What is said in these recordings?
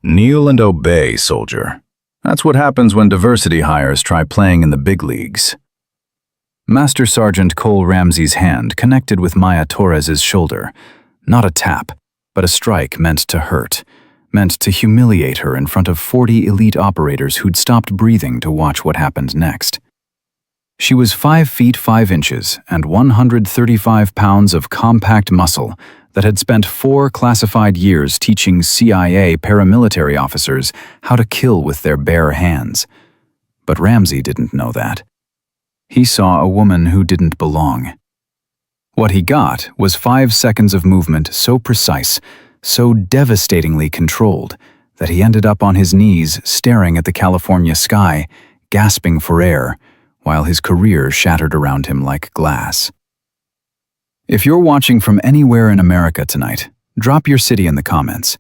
Kneel and obey, soldier. That's what happens when diversity hires try playing in the big leagues. Master Sergeant Cole Ramsey's hand connected with Maya Torres's shoulder. Not a tap, but a strike meant to hurt, meant to humiliate her in front of 40 elite operators who'd stopped breathing to watch what happened next. She was 5 feet 5 inches and 135 pounds of compact muscle that had spent 4 classified years teaching CIA paramilitary officers how to kill with their bare hands. But Ramsey didn't know that. He saw a woman who didn't belong. What he got was 5 seconds of movement so precise, so devastatingly controlled, that he ended up on his knees staring at the California sky, gasping for air, while his career shattered around him like glass. If you're watching from anywhere in America tonight, drop your city in the comments.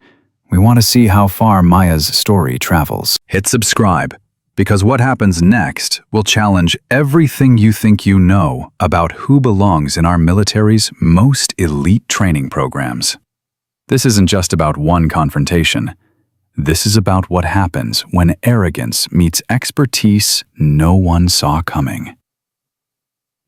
We want to see how far Maya's story travels. Hit subscribe, because what happens next will challenge everything you think you know about who belongs in our military's most elite training programs. This isn't just about one confrontation. This is about what happens when arrogance meets expertise no one saw coming.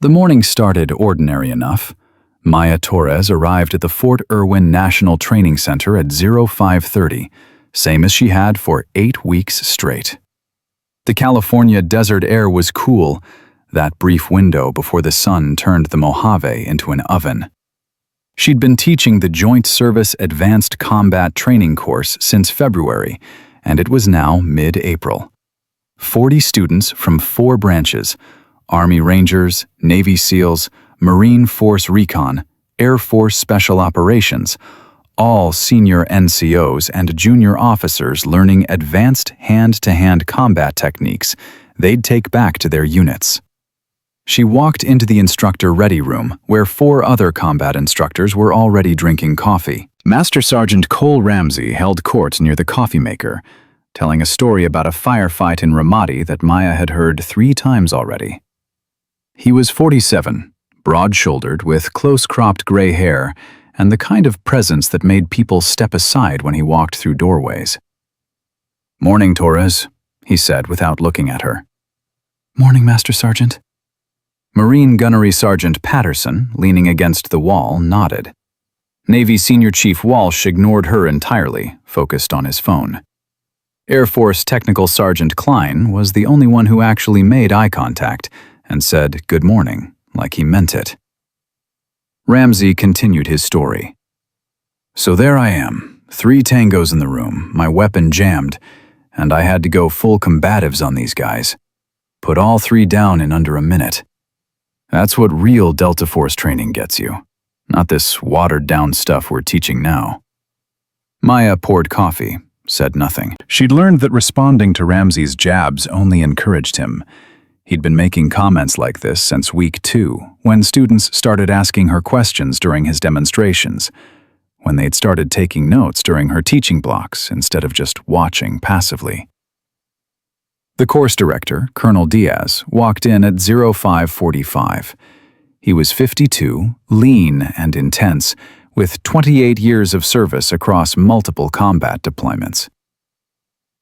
The morning started ordinary enough. Maya Torres arrived at the Fort Irwin National Training Center at 05:30, same as she had for 8 weeks straight. The California desert air was cool, that brief window before the sun turned the Mojave into an oven. She'd been teaching the Joint Service Advanced Combat Training course since February, and it was now mid-April. 40 students from 4 branches, Army Rangers, Navy SEALs, Marine Force Recon, Air Force Special Operations, all senior NCOs and junior officers learning advanced hand-to-hand combat techniques they'd take back to their units. She walked into the instructor ready room, where 4 other combat instructors were already drinking coffee. Master Sergeant Cole Ramsey held court near the coffee maker, telling a story about a firefight in Ramadi that Maya had heard 3 times already. He was 47, broad-shouldered, with close-cropped gray hair, and the kind of presence that made people step aside when he walked through doorways. "Morning, Torres," he said without looking at her. "Morning, Master Sergeant." Marine Gunnery Sergeant Patterson, leaning against the wall, nodded. Navy Senior Chief Walsh ignored her entirely, focused on his phone. Air Force Technical Sergeant Klein was the only one who actually made eye contact and said good morning, like he meant it. Ramsey continued his story. "So there I am, 3 tangos in the room, my weapon jammed, and I had to go full combatives on these guys. Put all 3 down in under a minute. That's what real Delta Force training gets you, not this watered-down stuff we're teaching now." Maya poured coffee, said nothing. She'd learned that responding to Ramsey's jabs only encouraged him. He'd been making comments like this since week 2, when students started asking her questions during his demonstrations, when they'd started taking notes during her teaching blocks instead of just watching passively. The course director, Colonel Diaz, walked in at 05:45. He was 52, lean and intense, with 28 years of service across multiple combat deployments.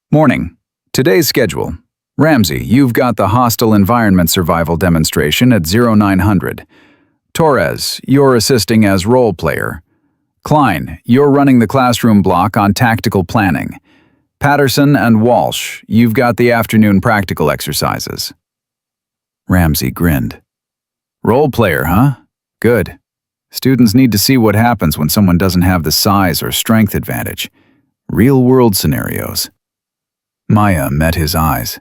"Morning. Today's schedule. Ramsey, you've got the hostile environment survival demonstration at 0900. Torres, you're assisting as role player. Klein, you're running the classroom block on tactical planning. Patterson and Walsh, you've got the afternoon practical exercises." Ramsey grinned. "Role player, huh? Good. Students need to see what happens when someone doesn't have the size or strength advantage. Real-world scenarios." Maya met his eyes.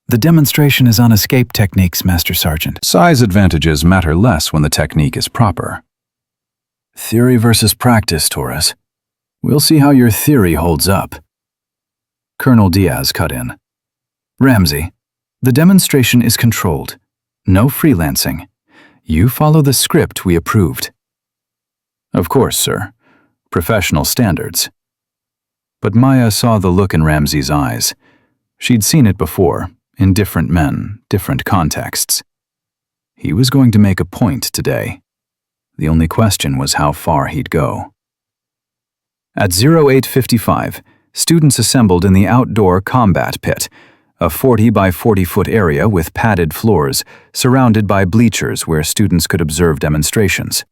"The demonstration is on escape techniques, Master Sergeant." "Size advantages matter less when the technique is proper." "Theory versus practice, Torres. We'll see how your theory holds up." Colonel Diaz cut in. "Ramsey, the demonstration is controlled. No freelancing. You follow the script we approved." "Of course, sir. Professional standards." But Maya saw the look in Ramsey's eyes. She'd seen it before, in different men, different contexts. He was going to make a point today. The only question was how far he'd go. At 08:55, students assembled in the outdoor combat pit, a 40 by 40-foot area with padded floors, surrounded by bleachers where students could observe demonstrations.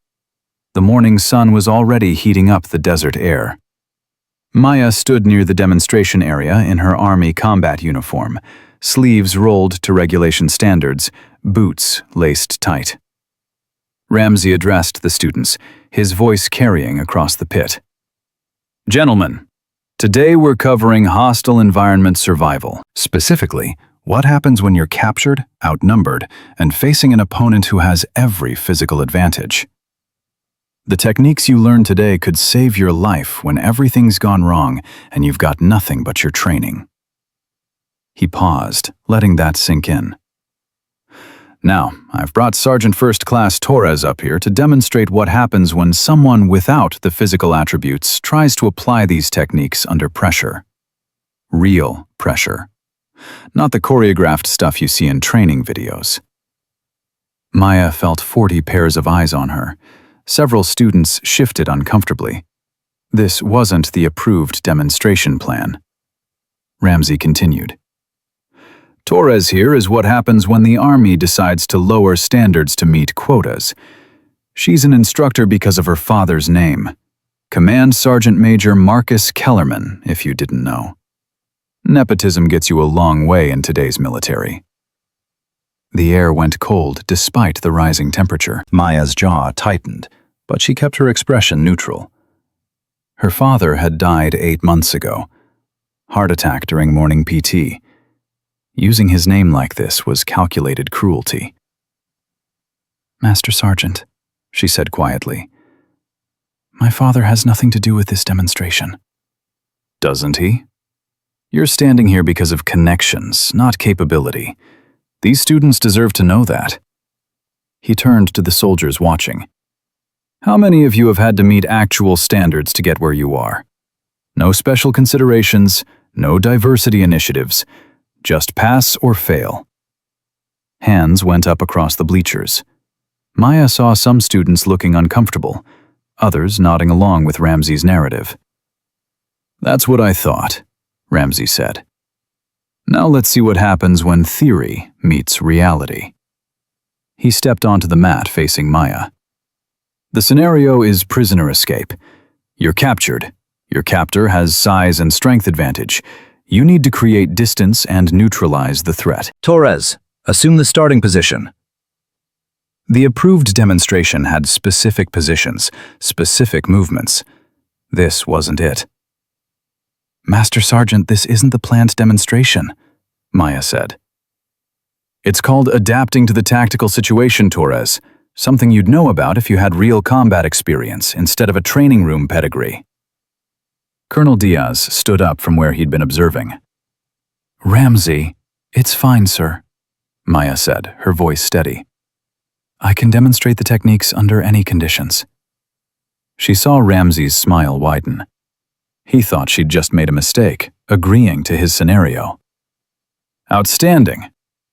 The morning sun was already heating up the desert air. Maya stood near the demonstration area in her army combat uniform, sleeves rolled to regulation standards, boots laced tight. Ramsey addressed the students, his voice carrying across the pit. "Gentlemen, today we're covering hostile environment survival. Specifically, what happens when you're captured, outnumbered, and facing an opponent who has every physical advantage. The techniques you learn today could save your life when everything's gone wrong and you've got nothing but your training." He paused, letting that sink in. "Now, I've brought Sergeant First Class Torres up here to demonstrate what happens when someone without the physical attributes tries to apply these techniques under pressure. Real pressure. Not the choreographed stuff you see in training videos." Maya felt 40 pairs of eyes on her. Several students shifted uncomfortably. This wasn't the approved demonstration plan. Ramsey continued. "Torres here is what happens when the Army decides to lower standards to meet quotas. She's an instructor because of her father's name. Command Sergeant Major Marcus Kellerman, if you didn't know. Nepotism gets you a long way in today's military." The air went cold despite the rising temperature. Maya's jaw tightened, but she kept her expression neutral. Her father had died 8 months ago. Heart attack during morning PT. Using his name like this was calculated cruelty. "Master Sergeant," she said quietly, "my father has nothing to do with this demonstration." "Doesn't he? You're standing here because of connections, not capability. These students deserve to know that." He turned to the soldiers watching. "How many of you have had to meet actual standards to get where you are? No special considerations, no diversity initiatives, just pass or fail." Hands went up across the bleachers. Maya saw some students looking uncomfortable, others nodding along with Ramsey's narrative. "That's what I thought," Ramsey said. "Now let's see what happens when theory meets reality." He stepped onto the mat facing Maya. "The scenario is prisoner escape. You're captured. Your captor has size and strength advantage. You need to create distance and neutralize the threat. Torres, assume the starting position." The approved demonstration had specific positions, specific movements. This wasn't it. "Master Sergeant, this isn't the planned demonstration," Maya said. "It's called adapting to the tactical situation, Torres. Something you'd know about if you had real combat experience instead of a training room pedigree." Colonel Diaz stood up from where he'd been observing. "Ramsey, it's fine, sir," Maya said, her voice steady. "I can demonstrate the techniques under any conditions." She saw Ramsey's smile widen. He thought she'd just made a mistake, agreeing to his scenario. "Outstanding.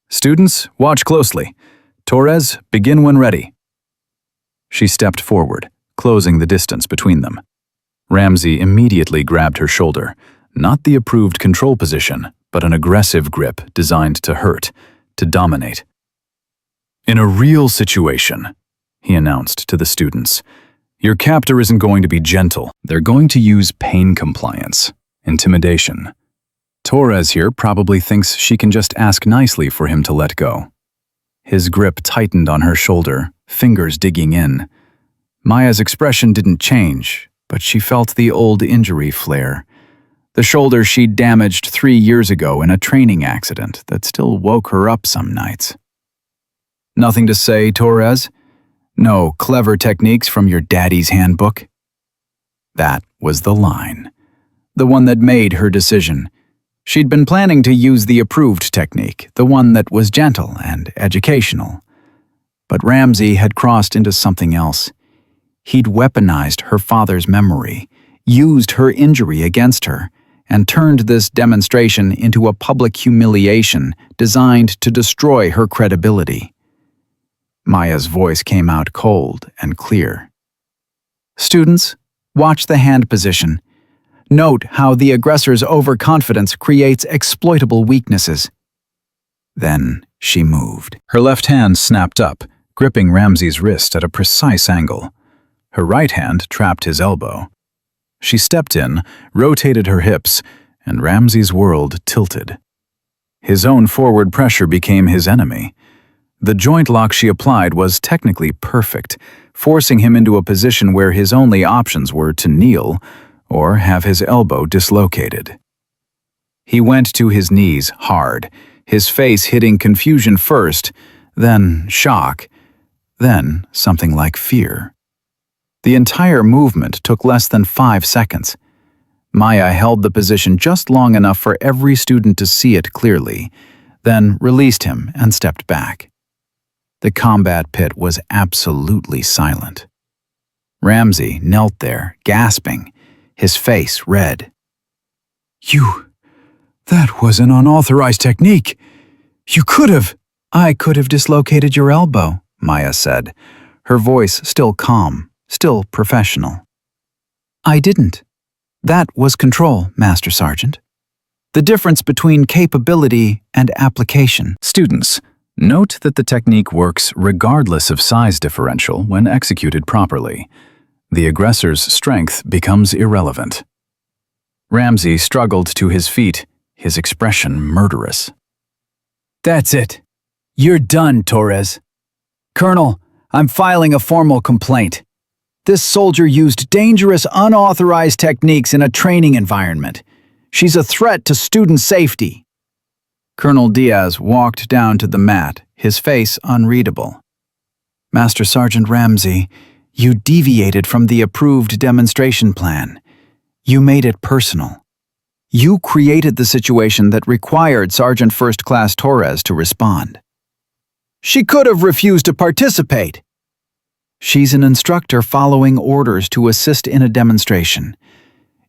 Students, watch closely. Torres, begin when ready." She stepped forward, closing the distance between them. Ramsey immediately grabbed her shoulder, not the approved control position, but an aggressive grip designed to hurt, to dominate. "In a real situation," he announced to the students, "your captor isn't going to be gentle. They're going to use pain compliance, intimidation. Torres here probably thinks she can just ask nicely for him to let go." His grip tightened on her shoulder, fingers digging in. Maya's expression didn't change, but she felt the old injury flare. The shoulder she'd damaged 3 years ago in a training accident that still woke her up some nights. "Nothing to say, Torres? No clever techniques from your daddy's handbook?" That was the line. The one that made her decision. She'd been planning to use the approved technique, the one that was gentle and educational. But Ramsey had crossed into something else. He'd weaponized her father's memory, used her injury against her, and turned this demonstration into a public humiliation designed to destroy her credibility. Maya's voice came out cold and clear. "Students, watch the hand position. Note how the aggressor's overconfidence creates exploitable weaknesses. Then she moved. Her left hand snapped up, gripping Ramsey's wrist at a precise angle. Her right hand trapped his elbow. She stepped in, rotated her hips, and Ramsey's world tilted. His own forward pressure became his enemy. The joint lock she applied was technically perfect, forcing him into a position where his only options were to kneel or have his elbow dislocated. He went to his knees hard, his face hitting confusion first, then shock, then something like fear. The entire movement took less than 5 seconds. Maya held the position just long enough for every student to see it clearly, then released him and stepped back. The combat pit was absolutely silent. Ramsey knelt there, gasping, his face red. That was an unauthorized technique. I could have dislocated your elbow, Maya said, her voice still calm, still professional. I didn't. That was control, Master Sergeant. The difference between capability and application. Students, note that the technique works regardless of size differential when executed properly. The aggressor's strength becomes irrelevant. Ramsey struggled to his feet, his expression murderous. That's it. You're done, Torres. Colonel, I'm filing a formal complaint. This soldier used dangerous, unauthorized techniques in a training environment. She's a threat to student safety. Colonel Diaz walked down to the mat, his face unreadable. Master Sergeant Ramsey, you deviated from the approved demonstration plan. You made it personal. You created the situation that required Sergeant First Class Torres to respond. She could have refused to participate. She's an instructor following orders to assist in a demonstration.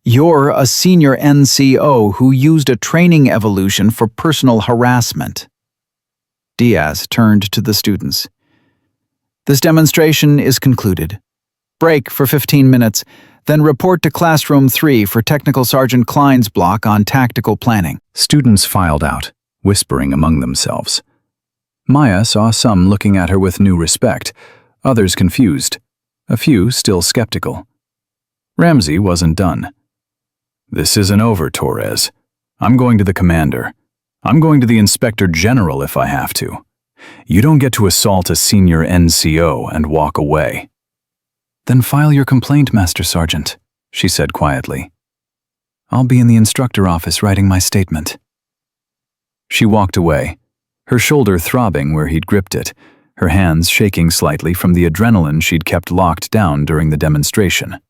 You're a senior NCO who used a training evolution for personal harassment. Diaz turned to the students. This demonstration is concluded. Break for 15 minutes, then report to Classroom 3 for Technical Sergeant Klein's block on tactical planning. Students filed out, whispering among themselves. Maya saw some looking at her with new respect, others confused, a few still skeptical. Ramsey wasn't done. This isn't over, Torres. I'm going to the commander. I'm going to the Inspector General if I have to. You don't get to assault a senior NCO and walk away. Then file your complaint, Master Sergeant, she said quietly. I'll be in the instructor office writing my statement. She walked away, her shoulder throbbing where he'd gripped it, her hands shaking slightly from the adrenaline she'd kept locked down during the demonstration.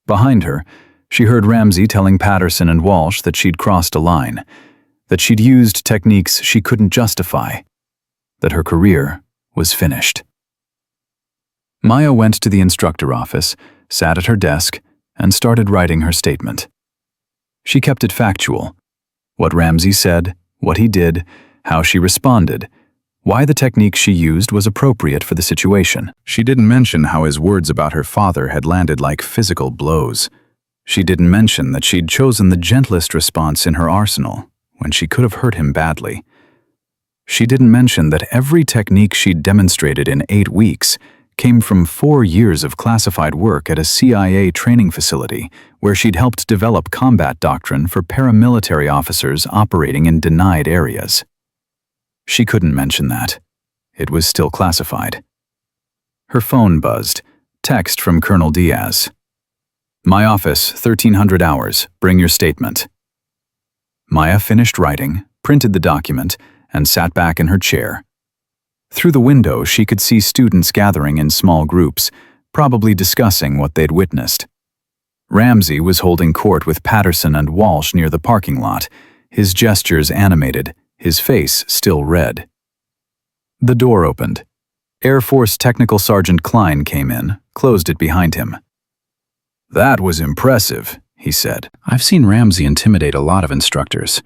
Behind her, she heard Ramsey telling Patterson and Walsh that she'd crossed a line, that she'd used techniques she couldn't justify, that her career was finished. Maya went to the instructor office, sat at her desk, and started writing her statement. She kept it factual. What Ramsey said, what he did, how she responded, why the technique she used was appropriate for the situation. She didn't mention how his words about her father had landed like physical blows. She didn't mention that she'd chosen the gentlest response in her arsenal when she could have hurt him badly. She didn't mention that every technique she'd demonstrated in 8 weeks came from 4 years of classified work at a CIA training facility where she'd helped develop combat doctrine for paramilitary officers operating in denied areas. She couldn't mention that. It was still classified. Her phone buzzed. Text from Colonel Diaz. My office, 1300 hours. Bring your statement. Maya finished writing, printed the document, and sat back in her chair. Through the window, she could see students gathering in small groups, probably discussing what they'd witnessed. Ramsey was holding court with Patterson and Walsh near the parking lot, his gestures animated, his face still red. The door opened. Air Force Technical Sergeant Klein came in, closed it behind him. That was impressive, he said. I've seen Ramsey intimidate a lot of instructors.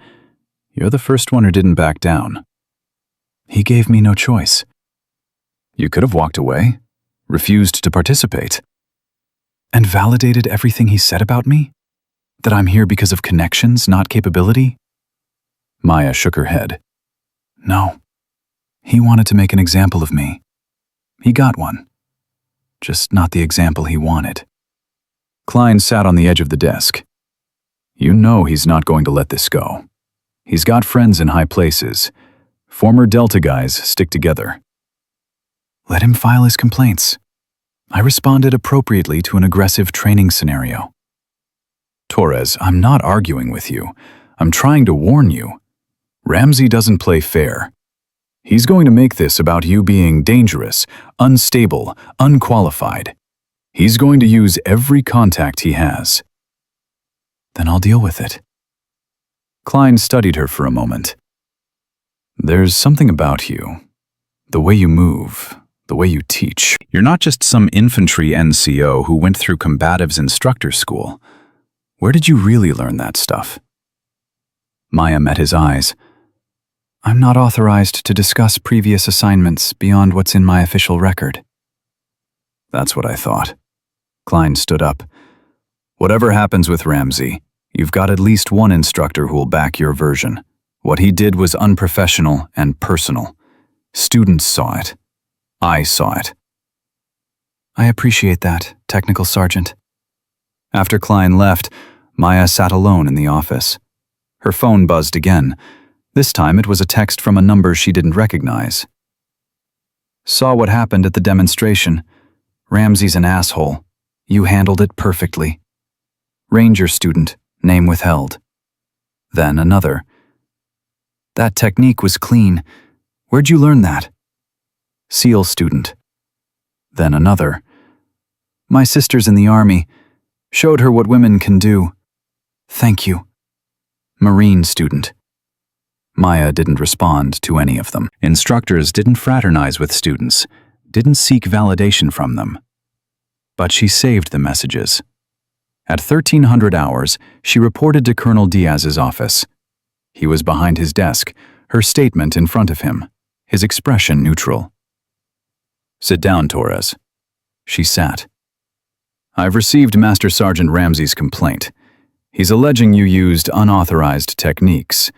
You're the first one who didn't back down. He gave me no choice. You could have walked away, refused to participate, and validated everything he said about me? That I'm here because of connections, not capability? Maya shook her head. No. He wanted to make an example of me. He got one. Just not the example he wanted. Klein sat on the edge of the desk. You know he's not going to let this go. He's got friends in high places. Former Delta guys stick together. Let him file his complaints. I responded appropriately to an aggressive training scenario. Torres, I'm not arguing with you. I'm trying to warn you. Ramsey doesn't play fair. He's going to make this about you being dangerous, unstable, unqualified. He's going to use every contact he has. Then I'll deal with it. Klein studied her for a moment. There's something about you. The way you move, the way you teach. You're not just some infantry NCO who went through combatives instructor school. Where did you really learn that stuff? Maya met his eyes. I'm not authorized to discuss previous assignments beyond what's in my official record. That's what I thought. Klein stood up. Whatever happens with Ramsey, you've got at least one instructor who will back your version. What he did was unprofessional and personal. Students saw it. I saw it. I appreciate that, Technical Sergeant. After Klein left, Maya sat alone in the office. Her phone buzzed again. This time it was a text from a number she didn't recognize. Saw what happened at the demonstration. Ramsey's an asshole. You handled it perfectly. Ranger student, name withheld. Then another. That technique was clean. Where'd you learn that? SEAL student. Then another. My sister's in the Army. Showed her what women can do. Thank you. Marine student. Maya didn't respond to any of them. Instructors didn't fraternize with students, didn't seek validation from them. But she saved the messages. At 1300 hours, she reported to Colonel Diaz's office. He was behind his desk, her statement in front of him, his expression neutral. Sit down, Torres. She sat. I've received Master Sergeant Ramsey's complaint. He's alleging you used unauthorized techniques,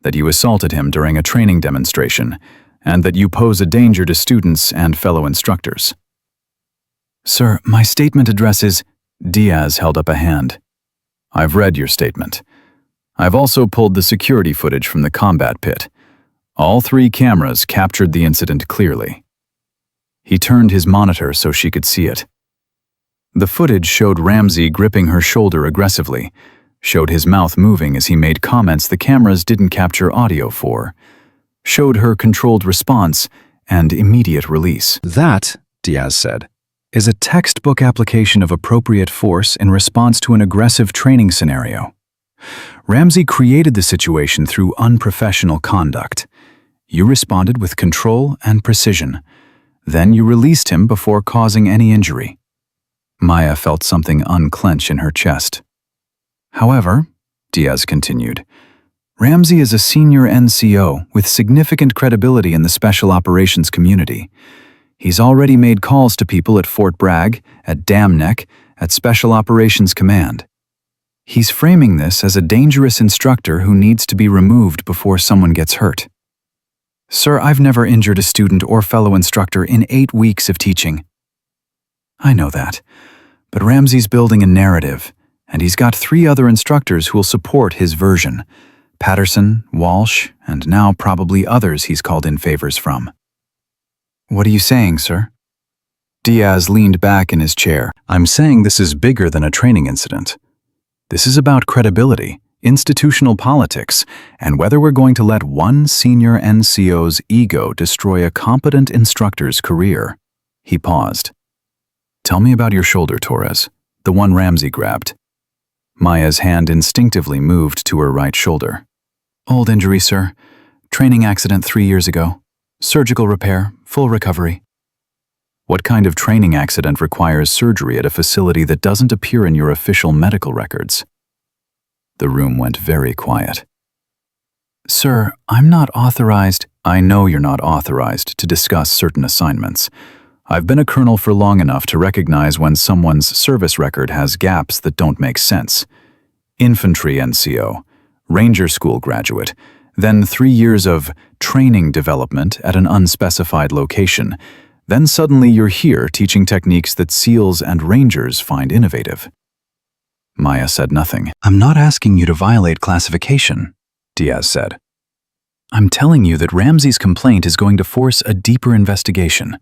that you assaulted him during a training demonstration, and that you pose a danger to students and fellow instructors. Sir, my statement addresses... Diaz held up a hand. I've read your statement. I've also pulled the security footage from the combat pit. All 3 cameras captured the incident clearly. He turned his monitor so she could see it. The footage showed Ramsey gripping her shoulder aggressively, showed his mouth moving as he made comments the cameras didn't capture audio for, showed her controlled response and immediate release. That, Diaz said, is a textbook application of appropriate force in response to an aggressive training scenario. Ramsey created the situation through unprofessional conduct. You responded with control and precision. Then you released him before causing any injury. Maya felt something unclench in her chest. However, Diaz continued, Ramsey is a senior NCO with significant credibility in the special operations community. He's already made calls to people at Fort Bragg, at Dam Neck, at Special Operations Command. He's framing this as a dangerous instructor who needs to be removed before someone gets hurt. Sir, I've never injured a student or fellow instructor in 8 weeks of teaching. I know that, but Ramsey's building a narrative, and he's got 3 other instructors who will support his version. Patterson, Walsh, and now probably others he's called in favors from. What are you saying, sir? Diaz leaned back in his chair. I'm saying this is bigger than a training incident. This is about credibility, institutional politics, and whether we're going to let one senior NCO's ego destroy a competent instructor's career. He paused. Tell me about your shoulder, Torres, the one Ramsey grabbed. Maya's hand instinctively moved to her right shoulder. Old injury, sir. Training accident 3 years ago. Surgical repair, full recovery. What kind of training accident requires surgery at a facility that doesn't appear in your official medical records? The room went very quiet. Sir, I'm not authorized. I know you're not authorized to discuss certain assignments. I've been a colonel for long enough to recognize when someone's service record has gaps that don't make sense. infantry NCO, Ranger School graduate, then 3 years of training development at an unspecified location. Then suddenly you're here teaching techniques that SEALs and Rangers find innovative. Maya said nothing. I'm not asking you to violate classification, Diaz said. I'm telling you that Ramsey's complaint is going to force a deeper investigation.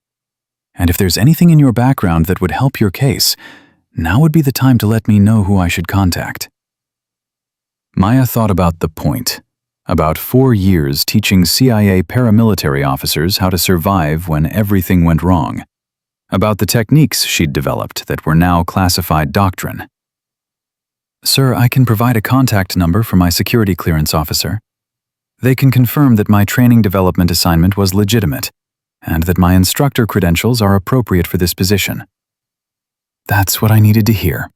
And if there's anything in your background that would help your case, now would be the time to let me know who I should contact. Maya thought about the point. About 4 years teaching CIA paramilitary officers how to survive when everything went wrong. About the techniques she'd developed that were now classified doctrine. Sir, I can provide a contact number for my security clearance officer. They can confirm that my training development assignment was legitimate, and that my instructor credentials are appropriate for this position. That's what I needed to hear.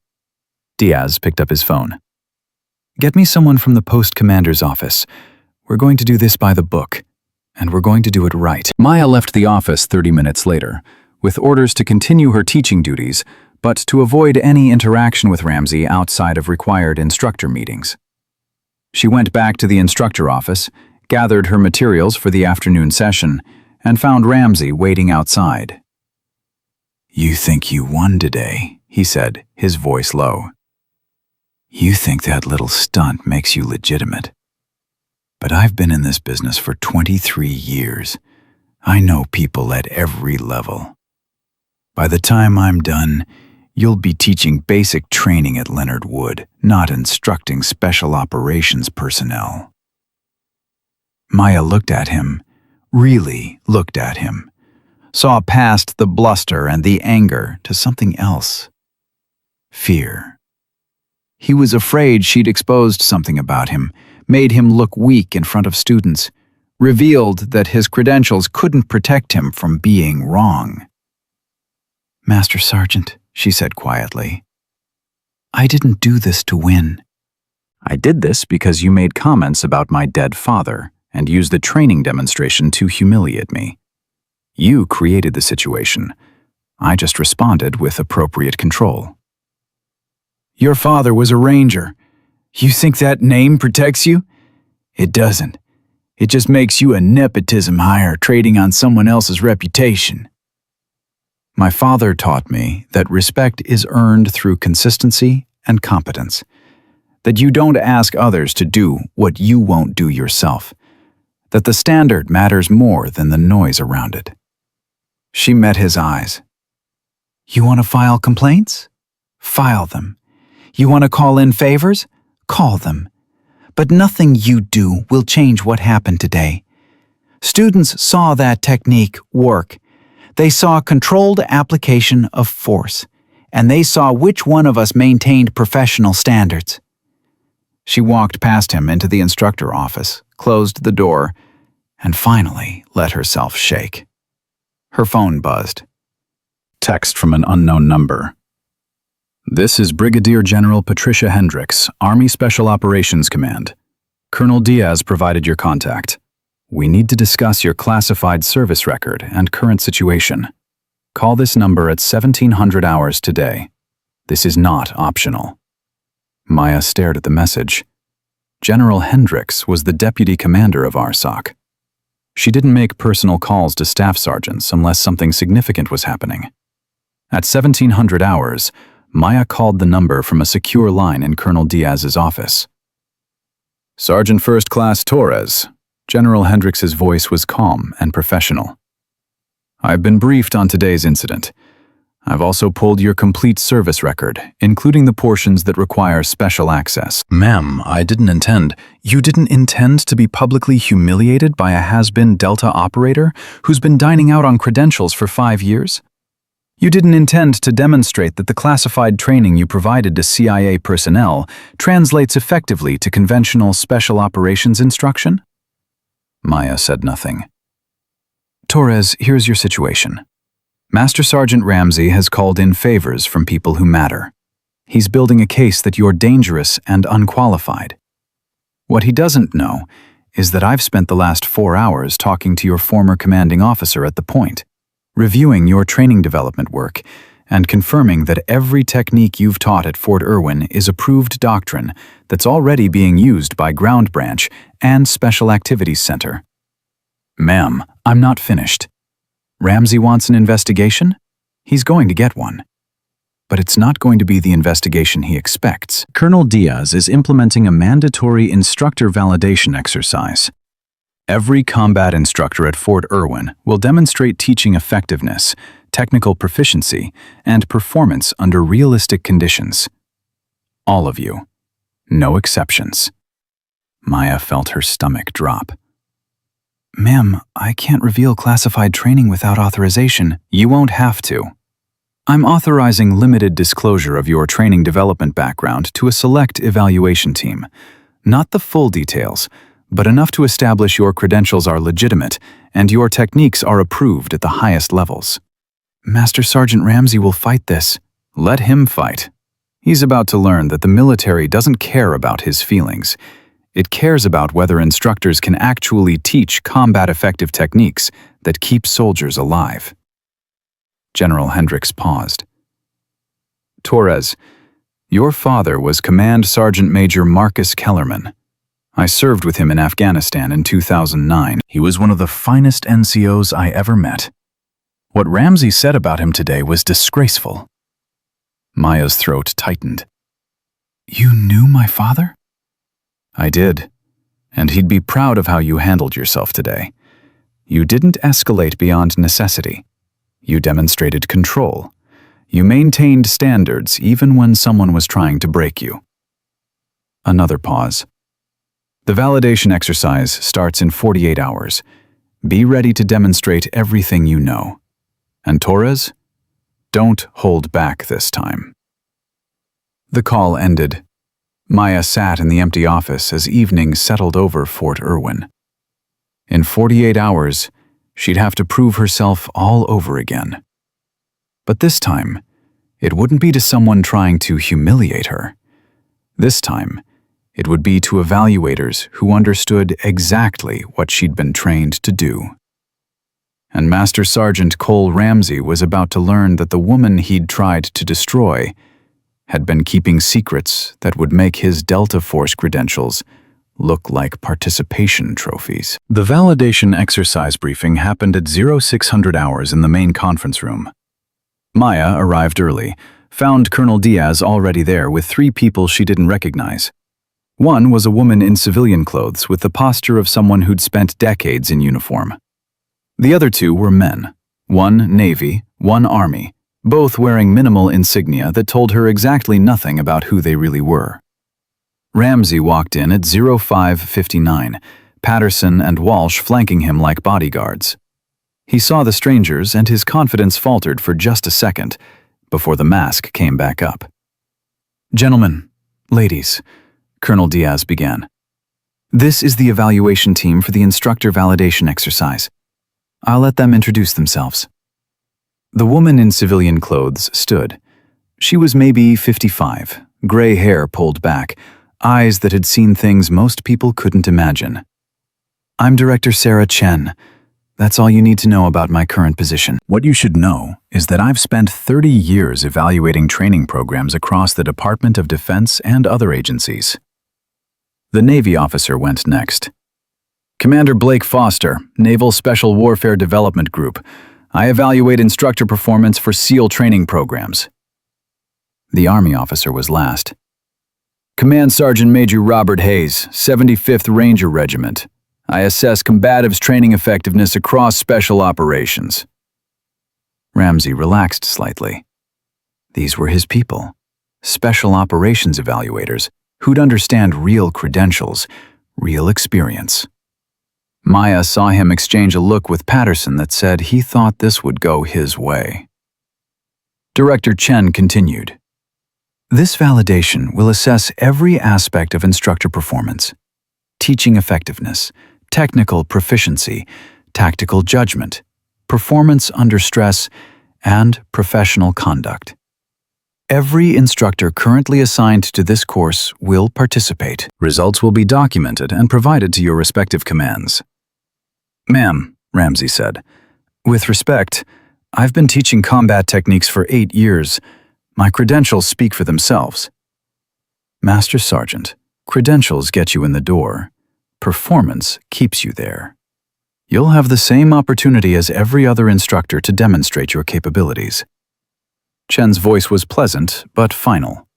Diaz picked up his phone. Get me someone from the post commander's office. We're going to do this by the book, and we're going to do it right. Maya left the office 30 minutes later, with orders to continue her teaching duties, but to avoid any interaction with Ramsey outside of required instructor meetings. She went back to the instructor office, gathered her materials for the afternoon session, and found Ramsey waiting outside. You think you won today, he said, his voice low. You think that little stunt makes you legitimate. But I've been in this business for 23 years. I know people at every level. By the time I'm done, you'll be teaching basic training at Leonard Wood, not instructing special operations personnel. Maya looked at him, really looked at him, saw past the bluster and the anger to something else. Fear. He was afraid she'd exposed something about him, made him look weak in front of students, revealed that his credentials couldn't protect him from being wrong. Master Sergeant, she said quietly, I didn't do this to win. I did this because you made comments about my dead father and used the training demonstration to humiliate me. You created the situation. I just responded with appropriate control. Your father was a Ranger. You think that name protects you? It doesn't. It just makes you a nepotism hire trading on someone else's reputation. My father taught me that respect is earned through consistency and competence, that you don't ask others to do what you won't do yourself, that the standard matters more than the noise around it. She met his eyes. You want to file complaints? File them. You want to call in favors? Call them. But nothing you do will change what happened today. Students saw that technique work. They saw controlled application of force, and they saw which one of us maintained professional standards. She walked past him into the instructor office, closed the door, and finally let herself shake. Her phone buzzed. Text from an unknown number. This is Brigadier General Patricia Hendricks, Army Special Operations Command. Colonel Diaz provided your contact. We need to discuss your classified service record and current situation. Call this number at 1700 hours today. This is not optional. Maya stared at the message. General Hendricks was the deputy commander of RSOC. She didn't make personal calls to staff sergeants unless something significant was happening. At 1700 hours, Maya called the number from a secure line in Colonel Diaz's office. Sergeant First Class Torres. General Hendricks's voice was calm and professional. I've been briefed on today's incident. I've also pulled your complete service record, including the portions that require special access. Ma'am, You didn't intend to be publicly humiliated by a has-been Delta operator who's been dining out on credentials for 5 years? You didn't intend to demonstrate that the classified training you provided to CIA personnel translates effectively to conventional special operations instruction? Maya said nothing. Torres, here's your situation. Master Sergeant Ramsey has called in favors from people who matter. He's building a case that you're dangerous and unqualified. What he doesn't know is that I've spent the last 4 hours talking to your former commanding officer at the point, reviewing your training development work and confirming that every technique you've taught at Fort Irwin is approved doctrine that's already being used by Ground Branch and Special Activities Center. Ma'am, I'm not finished. Ramsey wants an investigation? He's going to get one. But it's not going to be the investigation he expects. Colonel Diaz is implementing a mandatory instructor validation exercise. Every combat instructor at Fort Irwin will demonstrate teaching effectiveness, technical proficiency, and performance under realistic conditions. All of you. No exceptions. Maya felt her stomach drop. Ma'am, I can't reveal classified training without authorization. You won't have to. I'm authorizing limited disclosure of your training development background to a select evaluation team. Not the full details, but enough to establish your credentials are legitimate and your techniques are approved at the highest levels. Master Sergeant Ramsey will fight this. Let him fight. He's about to learn that the military doesn't care about his feelings. It cares about whether instructors can actually teach combat-effective techniques that keep soldiers alive. General Hendricks paused. Torres, your father was Command Sergeant Major Marcus Kellerman. I served with him in Afghanistan in 2009. He was one of the finest NCOs I ever met. What Ramsey said about him today was disgraceful. Maya's throat tightened. You knew my father? I did, and he'd be proud of how you handled yourself today. You didn't escalate beyond necessity. You demonstrated control. You maintained standards even when someone was trying to break you. Another pause. The validation exercise starts in 48 hours. Be ready to demonstrate everything you know. And Torres, don't hold back this time. The call ended. Maya sat in the empty office as evening settled over Fort Irwin. In 48 hours, she'd have to prove herself all over again. But this time, it wouldn't be to someone trying to humiliate her. This time, it would be to evaluators who understood exactly what she'd been trained to do. And Master Sergeant Cole Ramsey was about to learn that the woman he'd tried to destroy had been keeping secrets that would make his Delta Force credentials look like participation trophies. The validation exercise briefing happened at 0600 hours in the main conference room. Maya arrived early, found Colonel Diaz already there with 3 people she didn't recognize. One was a woman in civilian clothes with the posture of someone who'd spent decades in uniform. The other 2 were men, one Navy, one Army, both wearing minimal insignia that told her exactly nothing about who they really were. Ramsey walked in at 0559, Patterson and Walsh flanking him like bodyguards. He saw the strangers and his confidence faltered for just a second before the mask came back up. Gentlemen, ladies, Colonel Diaz began. This is the evaluation team for the instructor validation exercise. I'll let them introduce themselves. The woman in civilian clothes stood. She was maybe 55, gray hair pulled back, eyes that had seen things most people couldn't imagine. I'm Director Sarah Chen. That's all you need to know about my current position. What you should know is that I've spent 30 years evaluating training programs across the Department of Defense and other agencies. The Navy officer went next. Commander Blake Foster, Naval Special Warfare Development Group. I evaluate instructor performance for SEAL training programs. The Army officer was last. Command Sergeant Major Robert Hayes, 75th Ranger Regiment. I assess combatives' training effectiveness across special operations. Ramsey relaxed slightly. These were his people, special operations evaluators who'd understand real credentials, real experience. Maya saw him exchange a look with Patterson that said he thought this would go his way. Director Chen continued. This validation will assess every aspect of instructor performance: teaching effectiveness, technical proficiency, tactical judgment, performance under stress, and professional conduct. Every instructor currently assigned to this course will participate. Results will be documented and provided to your respective commands. Ma'am, Ramsey said, with respect, I've been teaching combat techniques for 8 years. My credentials speak for themselves. Master Sergeant, credentials get you in the door. Performance keeps you there. You'll have the same opportunity as every other instructor to demonstrate your capabilities. Chen's voice was pleasant, but final.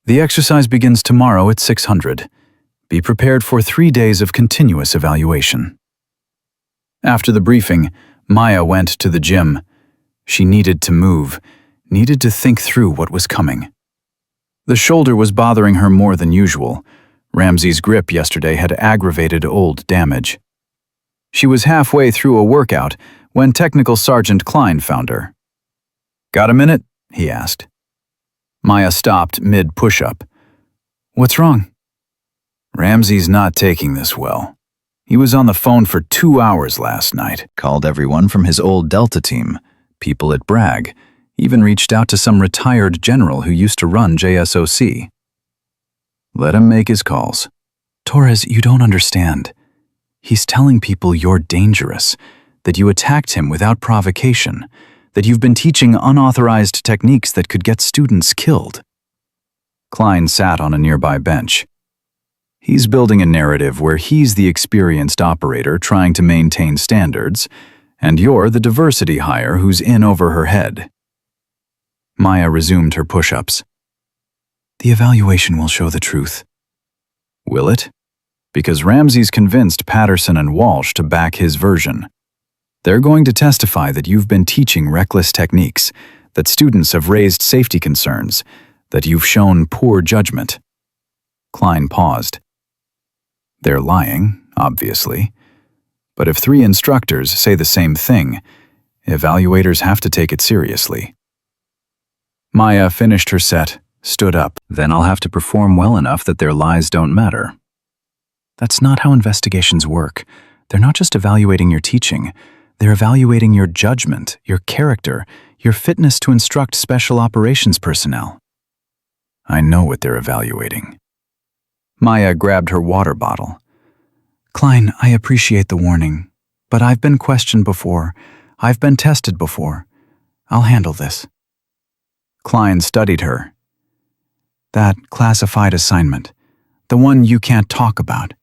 The exercise begins tomorrow at 600. Be prepared for 3 days of continuous evaluation. After the briefing, Maya went to the gym. She needed to move, needed to think through what was coming. The shoulder was bothering her more than usual. Ramsey's grip yesterday had aggravated old damage. She was halfway through a workout when Technical Sergeant Klein found her. "Got a minute?" he asked. Maya stopped mid-push-up. "What's wrong?" "Ramsey's not taking this well. He was on the phone for 2 hours last night. Called everyone from his old Delta team, people at Bragg, even reached out to some retired general who used to run JSOC. Let him make his calls." "Torres, you don't understand. He's telling people you're dangerous, that you attacked him without provocation, that you've been teaching unauthorized techniques that could get students killed." Klein sat on a nearby bench. "He's building a narrative where he's the experienced operator trying to maintain standards, and you're the diversity hire who's in over her head." Maya resumed her push-ups. "The evaluation will show the truth." "Will it?" Because Ramsey's convinced Patterson and Walsh to back his version. They're going to testify that you've been teaching reckless techniques, that students have raised safety concerns, that you've shown poor judgment. Klein paused. They're lying, obviously. But if 3 instructors say the same thing, evaluators have to take it seriously. Maya finished her set, stood up. "Then I'll have to perform well enough that their lies don't matter." "That's not how investigations work. They're not just evaluating your teaching. They're evaluating your judgment, your character, your fitness to instruct special operations personnel." "I know what they're evaluating." Maya grabbed her water bottle. "Klein, I appreciate the warning, but I've been questioned before. I've been tested before. I'll handle this." Klein studied her. "That classified assignment, the one you can't talk about.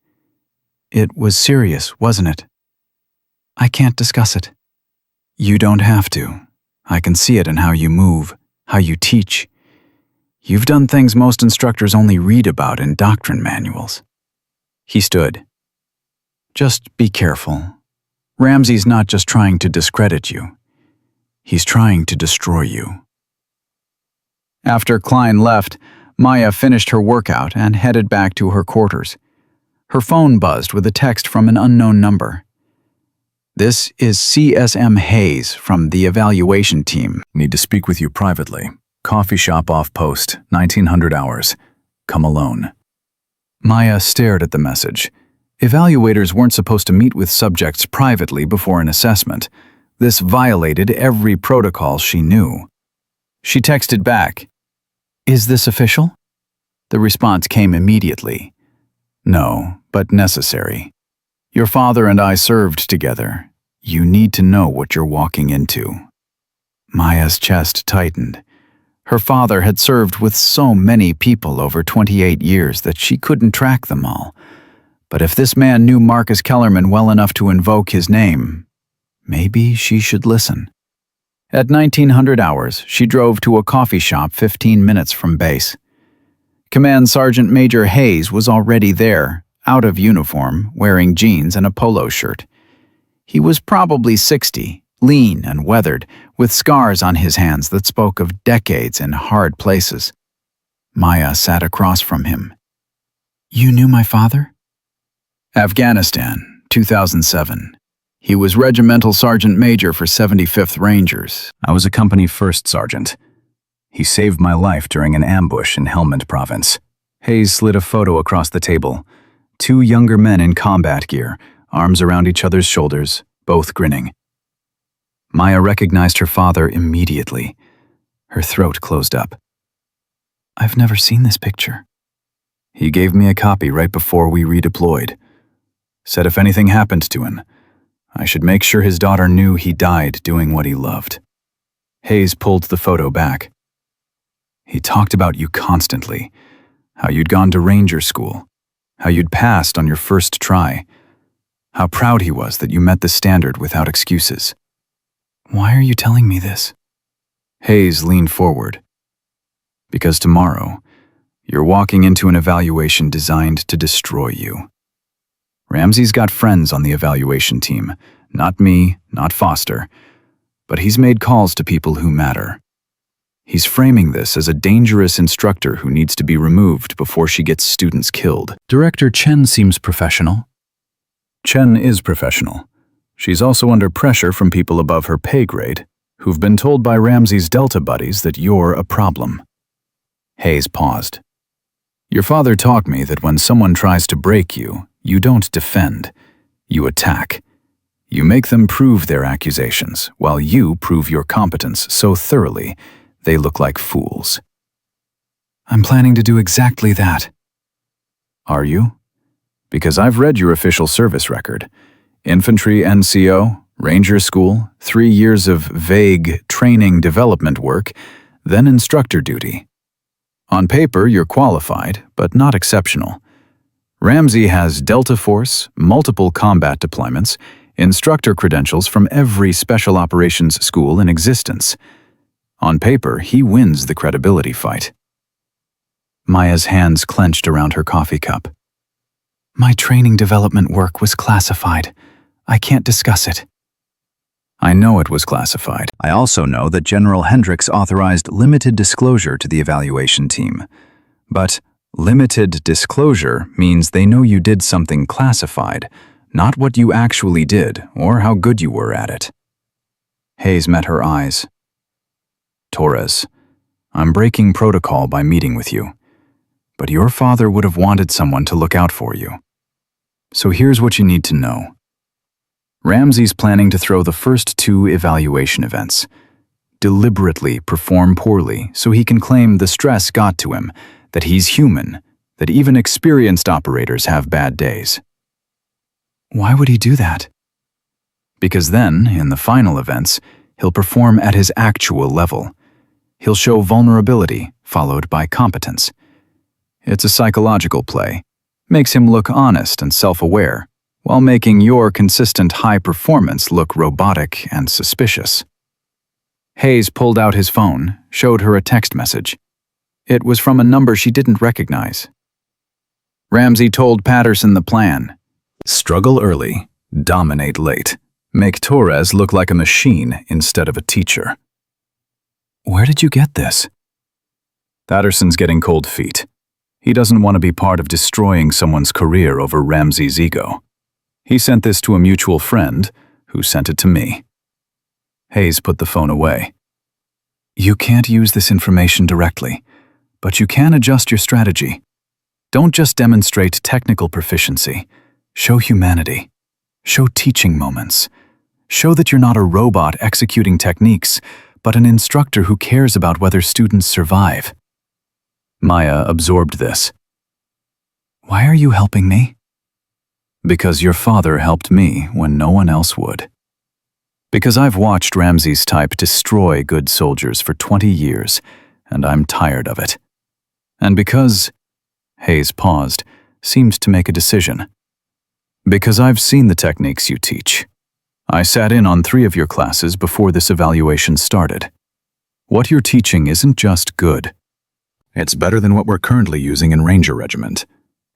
It was serious, wasn't it?" "I can't discuss it." "You don't have to. I can see it in how you move, how you teach. You've done things most instructors only read about in doctrine manuals." He stood. "Just be careful. Ramsey's not just trying to discredit you. He's trying to destroy you." After Klein left, Maya finished her workout and headed back to her quarters. Her phone buzzed with a text from an unknown number. "This is CSM Hayes from the evaluation team. Need to speak with you privately. Coffee shop off post, 1900 hours. Come alone." Maya stared at the message. Evaluators weren't supposed to meet with subjects privately before an assessment. This violated every protocol she knew. She texted back, "Is this official?" The response came immediately. "No, but necessary. Your father and I served together. You need to know what you're walking into." Maya's chest tightened. Her father had served with so many people over 28 years that she couldn't track them all. But if this man knew Marcus Kellerman well enough to invoke his name, maybe she should listen. At 1900 hours, she drove to a coffee shop 15 minutes from base. Command Sergeant Major Hayes was already there, out of uniform, wearing jeans and a polo shirt. He was probably 60, lean and weathered, with scars on his hands that spoke of decades in hard places. Maya sat across from him. "You knew my father?" "Afghanistan, 2007. He was Regimental Sergeant Major for 75th Rangers. I was a company first sergeant. He saved my life during an ambush in Helmand Province." Hayes slid a photo across the table. 2 younger men in combat gear, arms around each other's shoulders, both grinning. Maya recognized her father immediately. Her throat closed up. "I've never seen this picture." "He gave me a copy right before we redeployed. Said if anything happened to him, I should make sure his daughter knew he died doing what he loved." Hayes pulled the photo back. He talked about you constantly, how you'd gone to ranger school, how you'd passed on your first try, how proud he was that you met the standard without excuses. Why are you telling me this? Hayes leaned forward. Because tomorrow, you're walking into an evaluation designed to destroy you. Ramsey's got friends on the evaluation team, not me, not Foster, but he's made calls to people who matter. He's framing this as a dangerous instructor who needs to be removed before she gets students killed. Director Chen seems professional. Chen is professional. She's also under pressure from people above her pay grade, who've been told by Ramsey's Delta buddies that you're a problem. Hayes paused. Your father taught me that when someone tries to break you, you don't defend, you attack. You make them prove their accusations, while you prove your competence so thoroughly they look like fools. I'm planning to do exactly that. Are you? Because I've read your official service record. Infantry NCO, Ranger School, 3 years of vague training development work, then instructor duty. On paper, you're qualified, but not exceptional. Ramsey has Delta Force, multiple combat deployments, instructor credentials from every special operations school in existence. On paper, he wins the credibility fight. Maya's hands clenched around her coffee cup. My training development work was classified. I can't discuss it. I know it was classified. I also know that General Hendricks authorized limited disclosure to the evaluation team. But limited disclosure means they know you did something classified, not what you actually did or how good you were at it. Hayes met her eyes. Torres, I'm breaking protocol by meeting with you, but your father would have wanted someone to look out for you. So here's what you need to know. Ramsey's planning to throw the first 2 evaluation events. Deliberately perform poorly so he can claim the stress got to him, that he's human, that even experienced operators have bad days. Why would he do that? Because then, in the final events, he'll perform at his actual level. He'll show vulnerability, followed by competence. It's a psychological play. Makes him look honest and self-aware, while making your consistent high performance look robotic and suspicious. Hayes pulled out his phone, showed her a text message. It was from a number she didn't recognize. Ramsey told Patterson the plan. Struggle early, dominate late. Make Torres look like a machine instead of a teacher. Where did you get this? Patterson's getting cold feet. He doesn't want to be part of destroying someone's career over Ramsey's ego. He sent this to a mutual friend, who sent it to me. Hayes put the phone away. You can't use this information directly, but you can adjust your strategy. Don't just demonstrate technical proficiency. Show humanity. Show teaching moments. Show that you're not a robot executing techniques, but an instructor who cares about whether students survive. Maya absorbed this. Why are you helping me? Because your father helped me when no one else would. Because I've watched Ramsey's type destroy good soldiers for 20 years, and I'm tired of it. And because, Hayes paused, seemed to make a decision. Because I've seen the techniques you teach. I sat in on 3 of your classes before this evaluation started. What you're teaching isn't just good. It's better than what we're currently using in Ranger Regiment.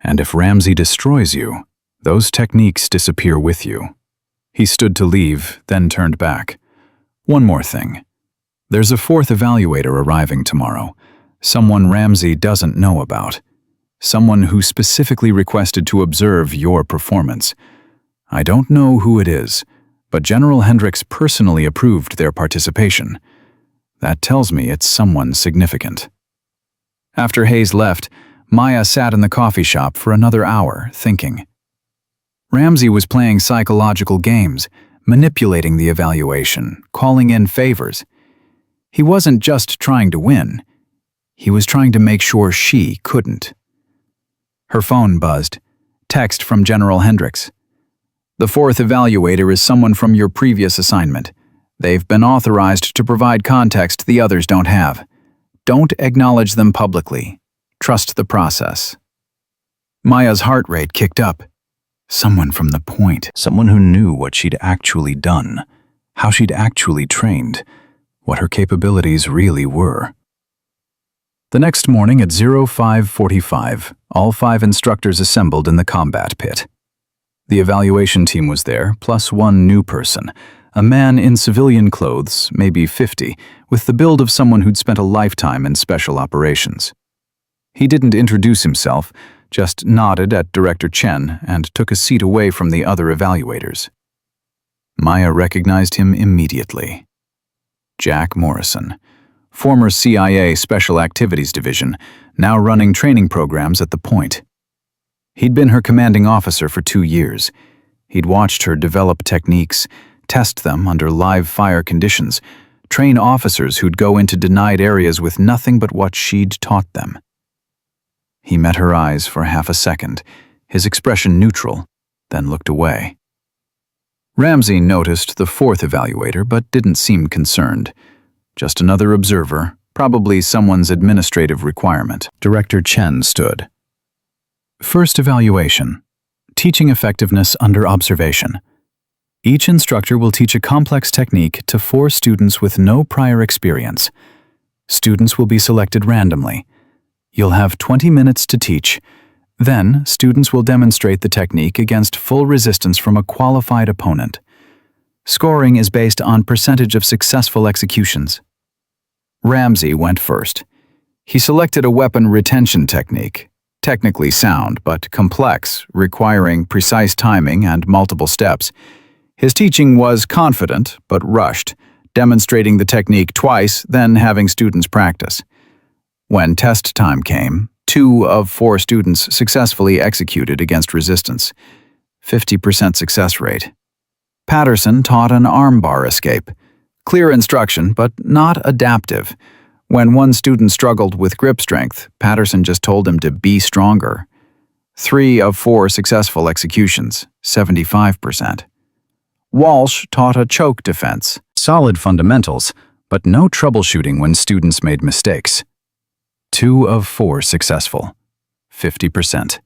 And if Ramsey destroys you, those techniques disappear with you. He stood to leave, then turned back. One more thing. There's a 4th evaluator arriving tomorrow. Someone Ramsey doesn't know about. Someone who specifically requested to observe your performance. I don't know who it is, but General Hendricks personally approved their participation. That tells me it's someone significant. After Hayes left, Maya sat in the coffee shop for another hour, thinking. Ramsey was playing psychological games, manipulating the evaluation, calling in favors. He wasn't just trying to win. He was trying to make sure she couldn't. Her phone buzzed. Text from General Hendricks. The 4th evaluator is someone from your previous assignment. They've been authorized to provide context the others don't have. Don't acknowledge them publicly. Trust the process. Maya's heart rate kicked up. Someone from the point. Someone who knew what she'd actually done, how she'd actually trained, what her capabilities really were. The next morning at 05:45, all 5 instructors assembled in the combat pit. The evaluation team was there, plus one new person, a man in civilian clothes, maybe 50, with the build of someone who'd spent a lifetime in special operations. He didn't introduce himself, just nodded at Director Chen and took a seat away from the other evaluators. Maya recognized him immediately. Jack Morrison, former CIA Special Activities Division, now running training programs at the point. He'd been her commanding officer for 2 years. He'd watched her develop techniques, test them under live fire conditions, train officers who'd go into denied areas with nothing but what she'd taught them. He met her eyes for half a second, his expression neutral, then looked away. Ramsey noticed the 4th evaluator but didn't seem concerned. Just another observer, probably someone's administrative requirement. Director Chen stood. First evaluation. Teaching effectiveness under observation. Each instructor will teach a complex technique to 4 students with no prior experience. Students will be selected randomly. You'll have 20 minutes to teach. Then, students will demonstrate the technique against full resistance from a qualified opponent. Scoring is based on percentage of successful executions. Ramsey went first. He selected a weapon retention technique, technically sound but complex, requiring precise timing and multiple steps. His teaching was confident but rushed, demonstrating the technique twice, then having students practice. When test time came, 2 of 4 students successfully executed against resistance. 50% success rate. Patterson taught an armbar escape. Clear instruction, but not adaptive. When one student struggled with grip strength, Patterson just told him to be stronger. 3 of 4 successful executions, 75%. Walsh taught a choke defense. Solid fundamentals, but no troubleshooting when students made mistakes. 2 of 4 successful, 50%.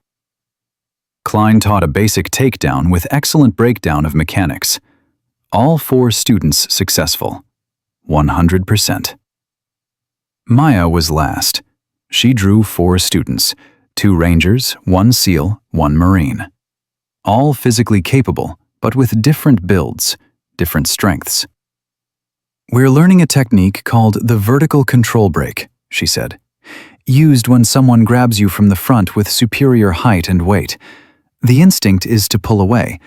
Klein taught a basic takedown with excellent breakdown of mechanics. All 4 students successful, 100%. Maya was last. She drew 4 students, 2 Rangers, 1 SEAL, 1 Marine. All physically capable, but with different builds, different strengths. We're learning a technique called the vertical control break, she said. Used when someone grabs you from the front with superior height and weight. The instinct is to pull away.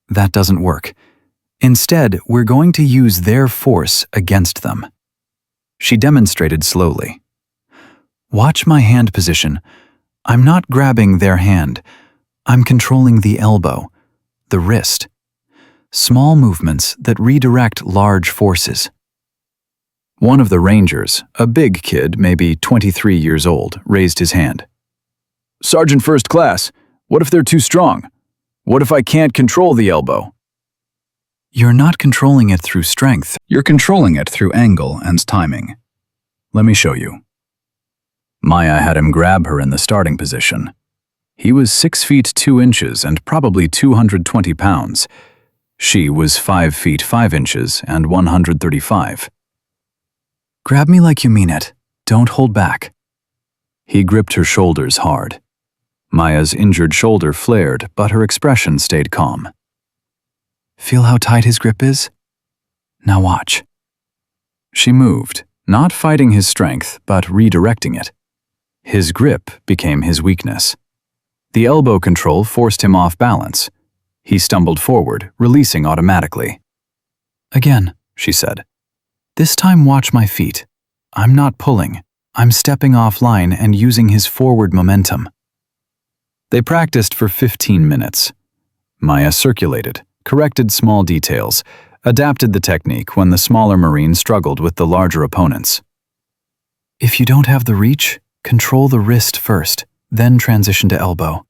That doesn't work. Instead, we're going to use their force against them. She demonstrated slowly. Watch my hand position. I'm not grabbing their hand. I'm controlling the elbow, the wrist. Small movements that redirect large forces. One of the Rangers, a big kid, maybe 23 years old, raised his hand. Sergeant First Class, what if they're too strong? What if I can't control the elbow? You're not controlling it through strength. You're controlling it through angle and timing. Let me show you. Maya had him grab her in the starting position. He was 6 feet 2 inches and probably 220 pounds. She was 5 feet 5 inches and 135. Grab me like you mean it. Don't hold back. He gripped her shoulders hard. Maya's injured shoulder flared, but her expression stayed calm. Feel how tight his grip is? Now watch. She moved, not fighting his strength, but redirecting it. His grip became his weakness. The elbow control forced him off balance. He stumbled forward, releasing automatically. Again, she said. This time watch my feet. I'm not pulling. I'm stepping offline and using his forward momentum. They practiced for 15 minutes. Maya circulated, corrected small details, adapted the technique when the smaller Marine struggled with the larger opponents. If you don't have the reach, control the wrist first, then transition to elbow.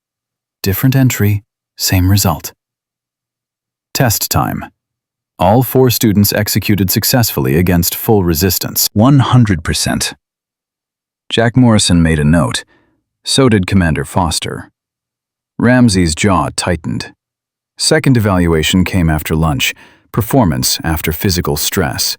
Different entry, same result. Test time. All 4 students executed successfully against full resistance. 100%. Jack Morrison made a note. So did Commander Foster. Ramsey's jaw tightened. Second evaluation came after lunch, performance after physical stress.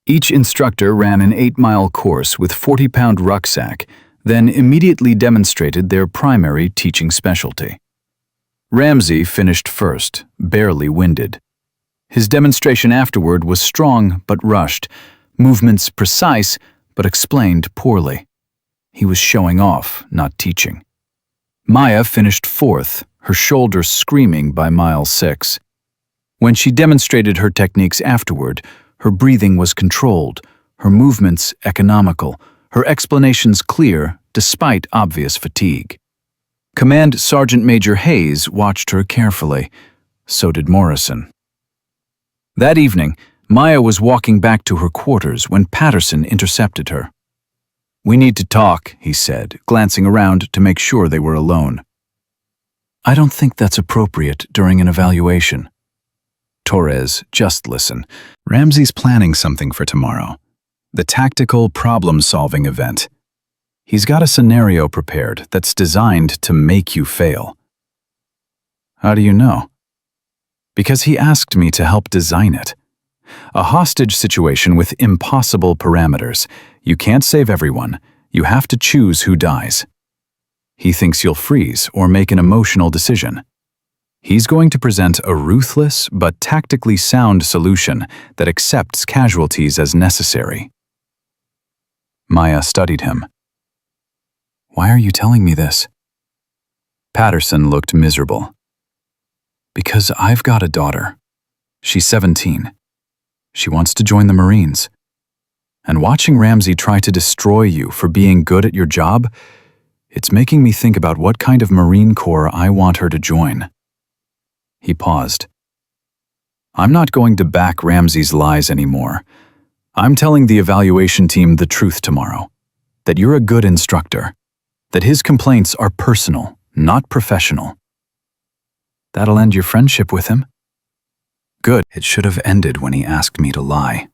Each instructor ran an 8-mile course with 40-pound rucksack, then immediately demonstrated their primary teaching specialty. Ramsey finished first, barely winded. His demonstration afterward was strong but rushed, movements precise but explained poorly. He was showing off, not teaching. Maya finished fourth, her shoulders screaming by mile 6. When she demonstrated her techniques afterward, her breathing was controlled, her movements economical, her explanations clear despite obvious fatigue. Command Sergeant Major Hayes watched her carefully. So did Morrison. That evening, Maya was walking back to her quarters when Patterson intercepted her. "We need to talk," he said, glancing around to make sure they were alone. "I don't think that's appropriate during an evaluation." "Torres, just listen. Ramsey's planning something for tomorrow. The tactical problem-solving event. He's got a scenario prepared that's designed to make you fail." "How do you know?" "Because he asked me to help design it. A hostage situation with impossible parameters. You can't save everyone. You have to choose who dies. He thinks you'll freeze or make an emotional decision. He's going to present a ruthless but tactically sound solution that accepts casualties as necessary." Maya studied him. "Why are you telling me this?" Patterson looked miserable. "Because I've got a daughter. She's 17. She wants to join the Marines. And watching Ramsey try to destroy you for being good at your job, it's making me think about what kind of Marine Corps I want her to join." He paused. "I'm not going to back Ramsey's lies anymore. I'm telling the evaluation team the truth tomorrow. That you're a good instructor. That his complaints are personal, not professional." "That'll end your friendship with him?" "Good. It should have ended when he asked me to lie."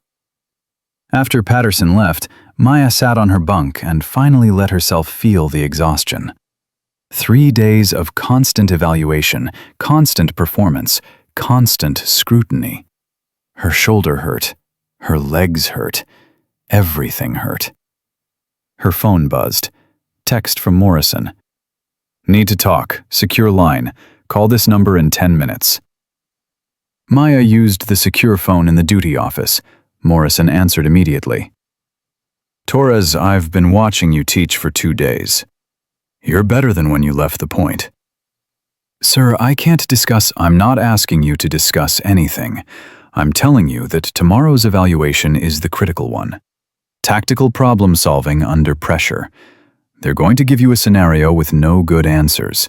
After Patterson left, Maya sat on her bunk and finally let herself feel the exhaustion. 3 days of constant evaluation, constant performance, constant scrutiny. Her shoulder hurt. Her legs hurt. Everything hurt. Her phone buzzed. Text from Morrison. "Need to talk. Secure line. Call this number in 10 minutes." Maya used the secure phone in the duty office. Morrison answered immediately. "Torres, I've been watching you teach for 2 days. You're better than when you left the point." "Sir, I can't discuss—" "I'm not asking you to discuss anything. I'm telling you that tomorrow's evaluation is the critical one. Tactical problem solving under pressure. They're going to give you a scenario with no good answers.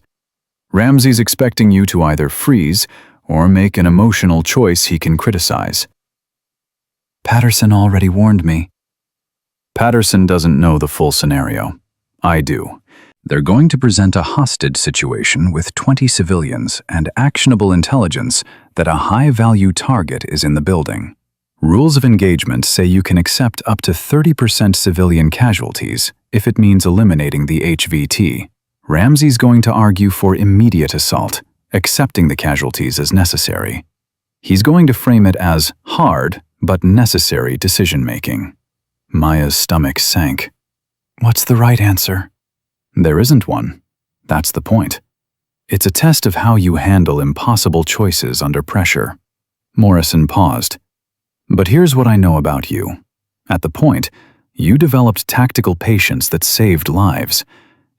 Ramsey's expecting you to either freeze or make an emotional choice he can criticize." "Patterson already warned me." "Patterson doesn't know the full scenario. I do. They're going to present a hostage situation with 20 civilians and actionable intelligence that a high-value target is in the building. Rules of engagement say you can accept up to 30% civilian casualties if it means eliminating the HVT. Ramsey's going to argue for immediate assault, accepting the casualties as necessary. He's going to frame it as hard but necessary decision-making." Maya's stomach sank. "What's the right answer?" "There isn't one. That's the point. It's a test of how you handle impossible choices under pressure." Morrison paused. "But here's what I know about you. At the point, you developed tactical patience that saved lives.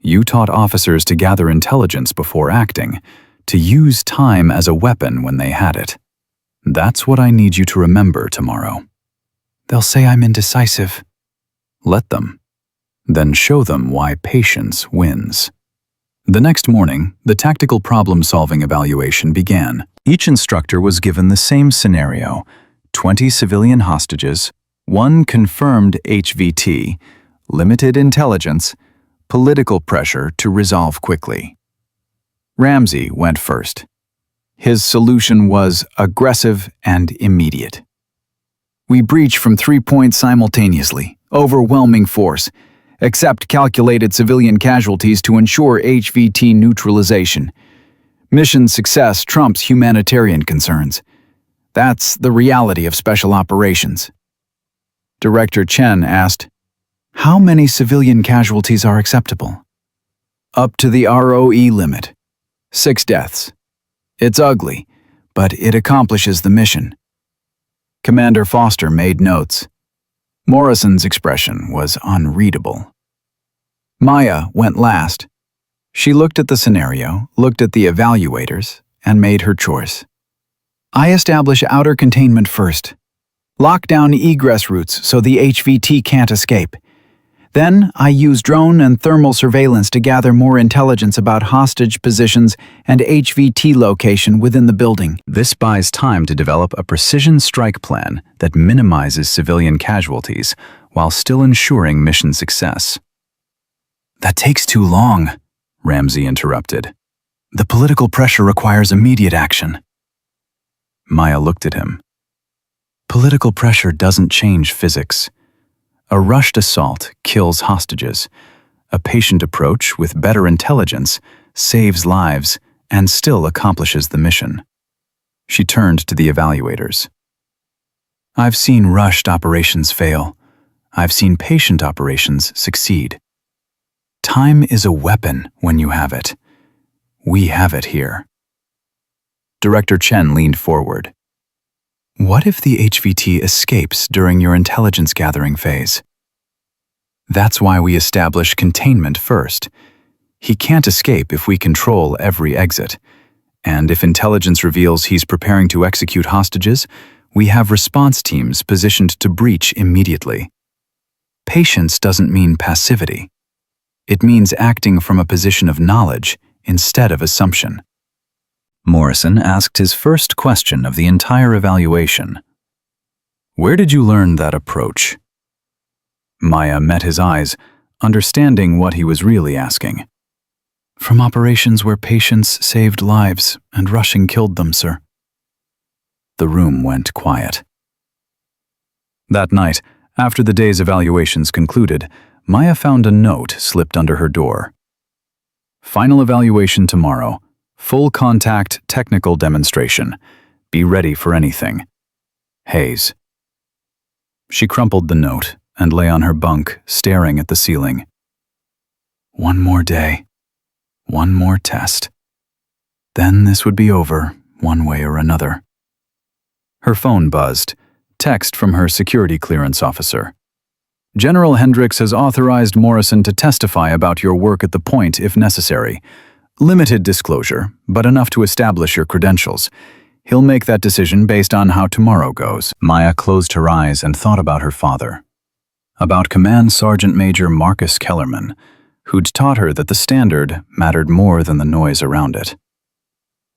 You taught officers to gather intelligence before acting, to use time as a weapon when they had it. That's what I need you to remember tomorrow." "They'll say I'm indecisive." "Let them. Then show them why patience wins." The next morning, the tactical problem-solving evaluation began. Each instructor was given the same scenario: 20 civilian hostages, 1 confirmed HVT, limited intelligence, political pressure to resolve quickly. Ramsey went first. His solution was aggressive and immediate. We breach from 3 points simultaneously, overwhelming force. Accept calculated civilian casualties to ensure HVT neutralization. Mission success trumps humanitarian concerns. That's the reality of special operations. Director Chen asked, "How many civilian casualties are acceptable?" "Up to the ROE limit. 6 deaths. It's ugly, but it accomplishes the mission." Commander Foster made notes. Morrison's expression was unreadable. Maya went last. She looked at the scenario, looked at the evaluators, and made her choice. "I establish outer containment first. Lock down egress routes so the HVT can't escape. Then I use drone and thermal surveillance to gather more intelligence about hostage positions and HVT location within the building." This buys time to develop a precision strike plan that minimizes civilian casualties while still ensuring mission success. "That takes too long," Ramsey interrupted. "The political pressure requires immediate action." Maya looked at him. Political pressure doesn't change physics. A rushed assault kills hostages. A patient approach with better intelligence saves lives and still accomplishes the mission. She turned to the evaluators. "I've seen rushed operations fail. I've seen patient operations succeed. Time is a weapon when you have it. We have it here." Director Chen leaned forward. "What if the HVT escapes during your intelligence gathering phase?" "That's why we establish containment first. He can't escape if we control every exit. And if intelligence reveals he's preparing to execute hostages, we have response teams positioned to breach immediately. Patience doesn't mean passivity. It means acting from a position of knowledge instead of assumption." Morrison asked his first question of the entire evaluation. "Where did you learn that approach?" Maya met his eyes, understanding what he was really asking. "From operations where patients saved lives and rushing killed them, sir." The room went quiet. That night, after the day's evaluations concluded, Maya found a note slipped under her door. "Final evaluation tomorrow. Full contact technical demonstration. Be ready for anything. Hayes." She crumpled the note and lay on her bunk, staring at the ceiling. One more day. One more test. Then this would be over, one way or another. Her phone buzzed. Text from her security clearance officer. "General Hendricks has authorized Morrison to testify about your work at the point if necessary. Limited disclosure, but enough to establish your credentials. He'll make that decision based on how tomorrow goes." Maya closed her eyes and thought about her father. About Command Sergeant Major Marcus Kellerman, who'd taught her that the standard mattered more than the noise around it.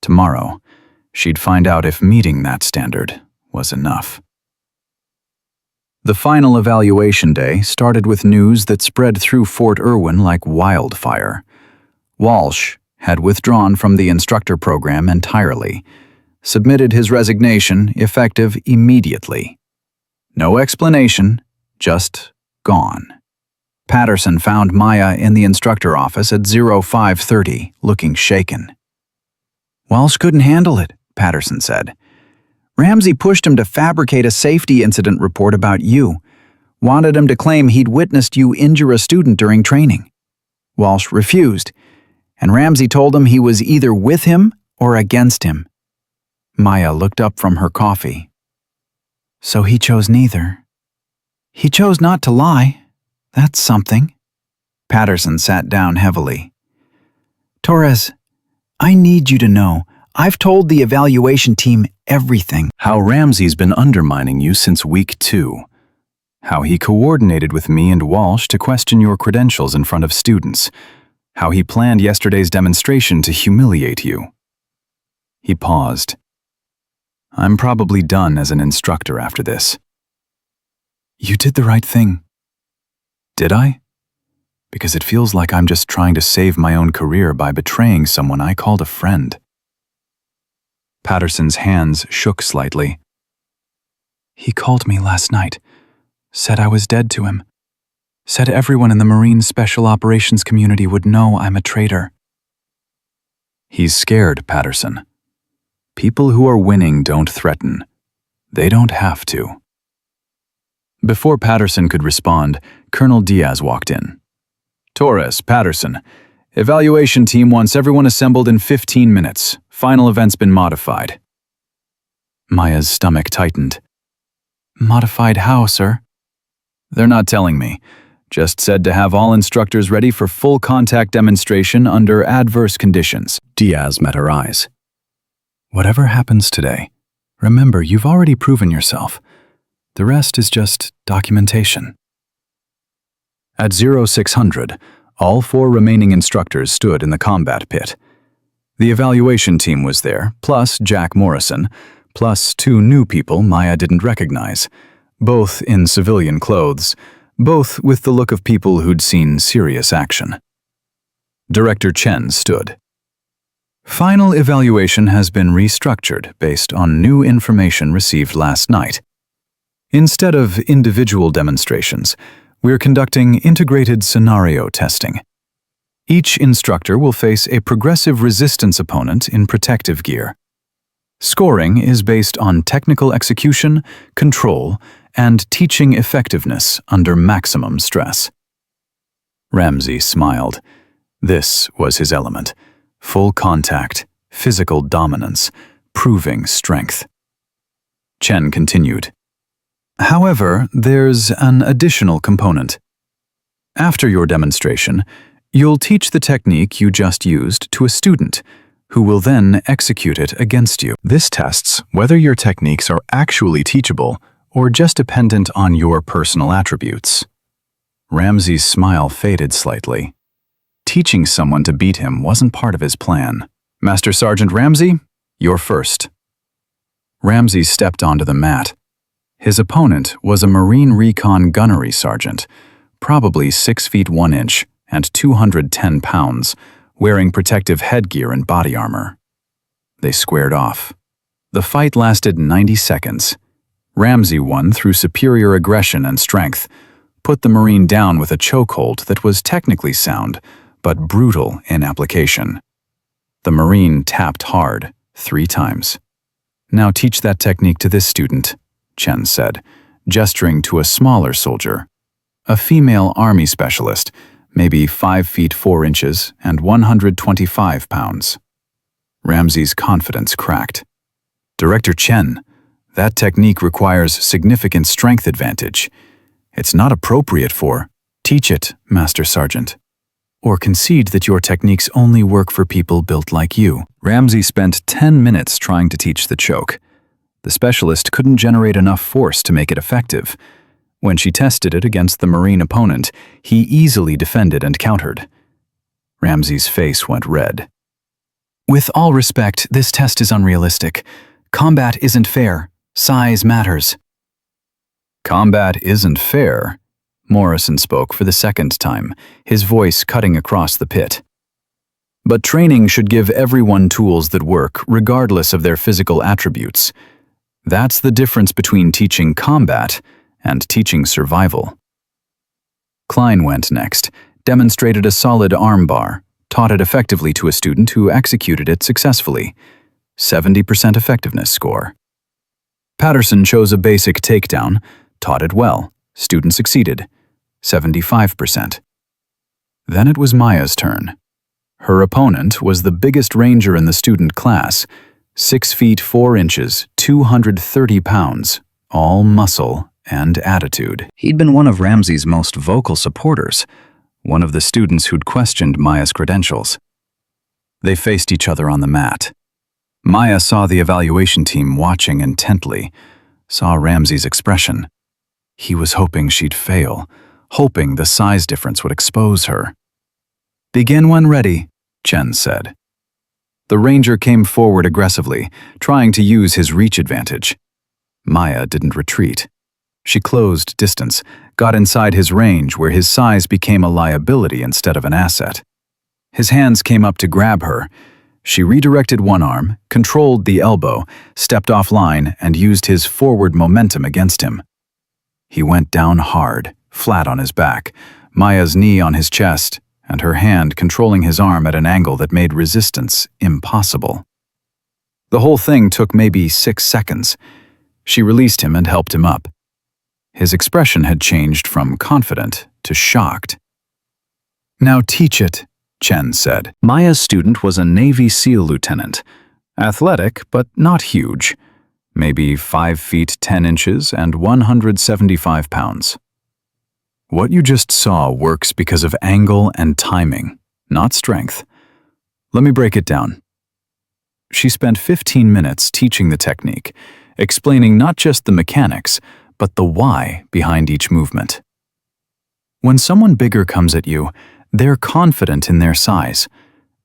Tomorrow, she'd find out if meeting that standard was enough. The final evaluation day started with news that spread through Fort Irwin like wildfire. Walsh had withdrawn from the instructor program entirely, submitted his resignation effective immediately. No explanation, just gone. Patterson found Maya in the instructor office at 0530, looking shaken. "Walsh couldn't handle it," Patterson said. "Ramsey pushed him to fabricate a safety incident report about you. Wanted him to claim he'd witnessed you injure a student during training. Walsh refused, and Ramsey told him he was either with him or against him." Maya looked up from her coffee. "So he chose neither." "He chose not to lie. That's something." Patterson sat down heavily. "Torres, I need you to know, I've told the evaluation team everything." "How Ramsey's been undermining you since week 2. How he coordinated with me and Walsh to question your credentials in front of students. How he planned yesterday's demonstration to humiliate you." He paused. "I'm probably done as an instructor after this." "You did the right thing." "Did I? Because it feels like I'm just trying to save my own career by betraying someone I called a friend." Patterson's hands shook slightly. He called me last night, said I was dead to him, said everyone in the Marine Special Operations community would know I'm a traitor. He's scared, Patterson. People who are winning don't threaten. They don't have to. Before Patterson could respond, Colonel Diaz walked in. Torres, Patterson. Evaluation team wants everyone assembled in 15 minutes. Final event's been modified. Maya's stomach tightened. Modified how, sir? They're not telling me. Just said to have all instructors ready for full contact demonstration under adverse conditions. Diaz met her eyes. Whatever happens today, remember you've already proven yourself. The rest is just documentation. At 0600, all 4 remaining instructors stood in the combat pit. The evaluation team was there, plus Jack Morrison, plus 2 new people Maya didn't recognize, both in civilian clothes, both with the look of people who'd seen serious action. Director Chen stood. Final evaluation has been restructured based on new information received last night. Instead of individual demonstrations, we're conducting integrated scenario testing. Each instructor will face a progressive resistance opponent in protective gear. Scoring is based on technical execution, control, and teaching effectiveness under maximum stress. Ramsey smiled. This was his element. Full contact, physical dominance, proving strength. Chen continued. However, there's an additional component. After your demonstration, you'll teach the technique you just used to a student, who will then execute it against you. This tests whether your techniques are actually teachable or just dependent on your personal attributes. Ramsey's smile faded slightly. Teaching someone to beat him wasn't part of his plan. Master Sergeant Ramsey, you're first. Ramsey stepped onto the mat. His opponent was a Marine Recon gunnery sergeant, probably 6 feet 1 inch and 210 pounds, wearing protective headgear and body armor. They squared off. The fight lasted 90 seconds. Ramsey won through superior aggression and strength, put the Marine down with a chokehold that was technically sound, but brutal in application. The Marine tapped hard 3 times. Now teach that technique to this student, Chen said, gesturing to a smaller soldier, a female Army specialist, maybe 5 feet 4 inches and 125 pounds. Ramsey's confidence cracked. Director Chen, that technique requires significant strength advantage. It's not appropriate for. Teach it, Master Sergeant. Or concede that your techniques only work for people built like you. Ramsey spent 10 minutes trying to teach the choke. The specialist couldn't generate enough force to make it effective. When she tested it against the Marine opponent, he easily defended and countered. Ramsey's face went red. With all respect, this test is unrealistic. Combat isn't fair. Size matters. Combat isn't fair, Morrison spoke for the second time, his voice cutting across the pit. But training should give everyone tools that work, regardless of their physical attributes. That's the difference between teaching combat and teaching survival. Klein went next, demonstrated a solid armbar, taught it effectively to a student who executed it successfully. 70% effectiveness score. Patterson chose a basic takedown, taught it well. Student succeeded. 75%. Then it was Maya's turn. Her opponent was the biggest ranger in the student class, 6 feet 4 inches, 230 pounds, all muscle and attitude. He'd been one of Ramsey's most vocal supporters, one of the students who'd questioned Maya's credentials. They faced each other on the mat. Maya saw the evaluation team watching intently, saw Ramsey's expression. He was hoping she'd fail, hoping the size difference would expose her. "Begin when ready," Chen said. The ranger came forward aggressively, trying to use his reach advantage. Maya didn't retreat. She closed distance, got inside his range where his size became a liability instead of an asset. His hands came up to grab her. She redirected one arm, controlled the elbow, stepped offline, and used his forward momentum against him. He went down hard, flat on his back, Maya's knee on his chest, and her hand controlling his arm at an angle that made resistance impossible. The whole thing took maybe 6 seconds. She released him and helped him up. His expression had changed from confident to shocked. "Now teach it," Chen said. Maya's student was a Navy SEAL lieutenant. Athletic, but not huge. Maybe 5 feet 10 inches and 175 pounds. What you just saw works because of angle and timing, not strength. Let me break it down. She spent 15 minutes teaching the technique, explaining not just the mechanics, but the why behind each movement. When someone bigger comes at you, they're confident in their size.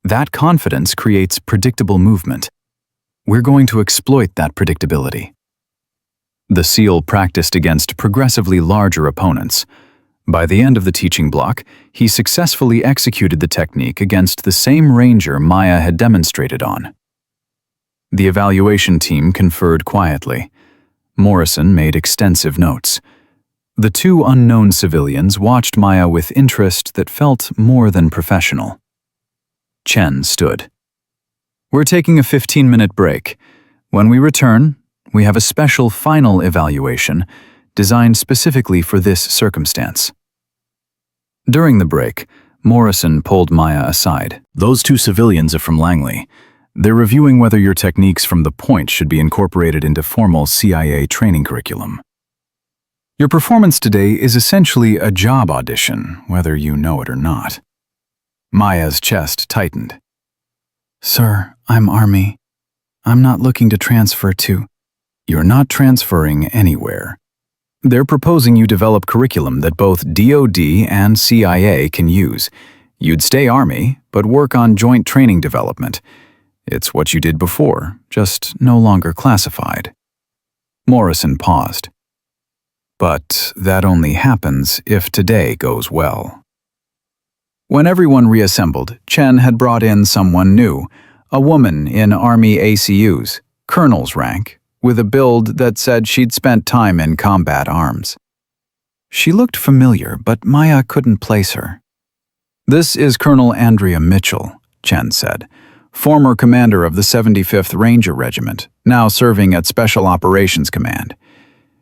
That confidence creates predictable movement. We're going to exploit that predictability. The SEAL practiced against progressively larger opponents. By the end of the teaching block, he successfully executed the technique against the same ranger Maya had demonstrated on. The evaluation team conferred quietly. Morrison made extensive notes. The 2 unknown civilians watched Maya with interest that felt more than professional. Chen stood. "We're taking a 15-minute break. When we return, we have a special final evaluation designed specifically for this circumstance." During the break, Morrison pulled Maya aside. "Those 2 civilians are from Langley. They're reviewing whether your techniques from the point should be incorporated into formal CIA training curriculum. Your performance today is essentially a job audition, whether you know it or not." Maya's chest tightened. "Sir, I'm Army. I'm not looking to transfer to—" "You're not transferring anywhere. They're proposing you develop curriculum that both DoD and CIA can use. You'd stay Army, but work on joint training development. It's what you did before, just no longer classified." Morrison paused. "But that only happens if today goes well." When everyone reassembled, Chen had brought in someone new, a woman in Army ACUs, colonel's rank, with a build that said she'd spent time in combat arms. She looked familiar, but Maya couldn't place her. "This is Colonel Andrea Mitchell," Chen said, "former commander of the 75th Ranger Regiment, now serving at Special Operations Command.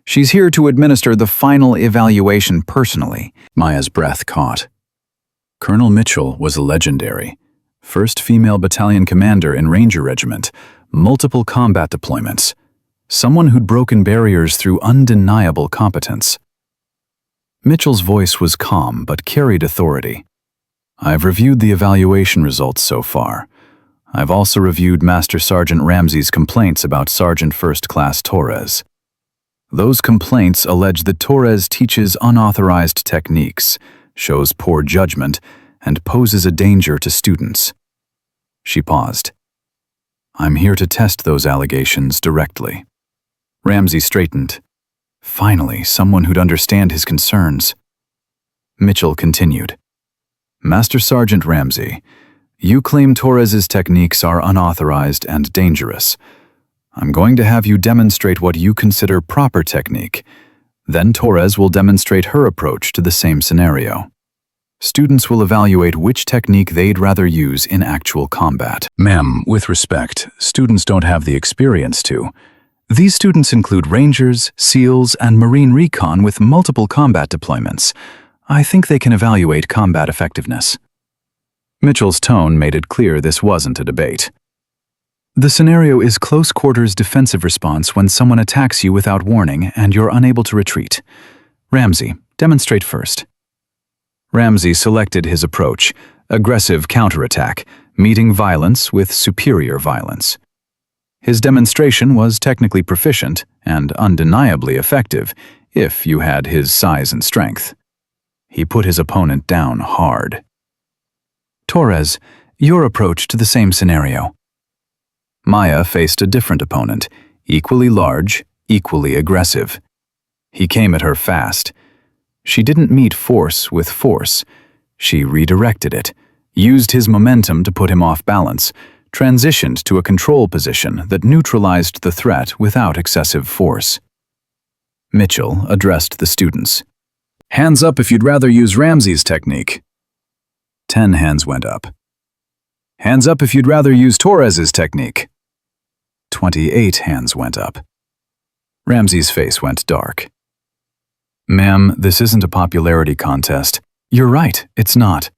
She's here to administer the final evaluation personally." Maya's breath caught. Colonel Mitchell was a legendary. First female battalion commander in Ranger Regiment, multiple combat deployments. Someone who'd broken barriers through undeniable competence. Mitchell's voice was calm but carried authority. "I've reviewed the evaluation results so far. I've also reviewed Master Sergeant Ramsey's complaints about Sergeant First Class Torres. Those complaints allege that Torres teaches unauthorized techniques, shows poor judgment, and poses a danger to students." She paused. "I'm here to test those allegations directly." Ramsey straightened. Finally, someone who'd understand his concerns. Mitchell continued. "Master Sergeant Ramsey, you claim Torres's techniques are unauthorized and dangerous. I'm going to have you demonstrate what you consider proper technique. Then Torres will demonstrate her approach to the same scenario. Students will evaluate which technique they'd rather use in actual combat." "Ma'am, with respect, students don't have the experience to. These students include Rangers, SEALs, and Marine Recon with multiple combat deployments. I think they can evaluate combat effectiveness." Mitchell's tone made it clear this wasn't a debate. "The scenario is close quarters defensive response when someone attacks you without warning and you're unable to retreat. Ramsey, demonstrate first." Ramsey selected his approach, aggressive counterattack, meeting violence with superior violence. His demonstration was technically proficient and undeniably effective if you had his size and strength. He put his opponent down hard. "Torres, your approach to the same scenario." Maya faced a different opponent, equally large, equally aggressive. He came at her fast. She didn't meet force with force. She redirected it, used his momentum to put him off balance, transitioned to a control position that neutralized the threat without excessive force. Mitchell addressed the students. "Hands up if you'd rather use Ramsey's technique." 10 hands went up. "Hands up if you'd rather use Torres's technique." 28 hands went up. Ramsey's face went dark. "Ma'am, this isn't a popularity contest." "You're right, it's not.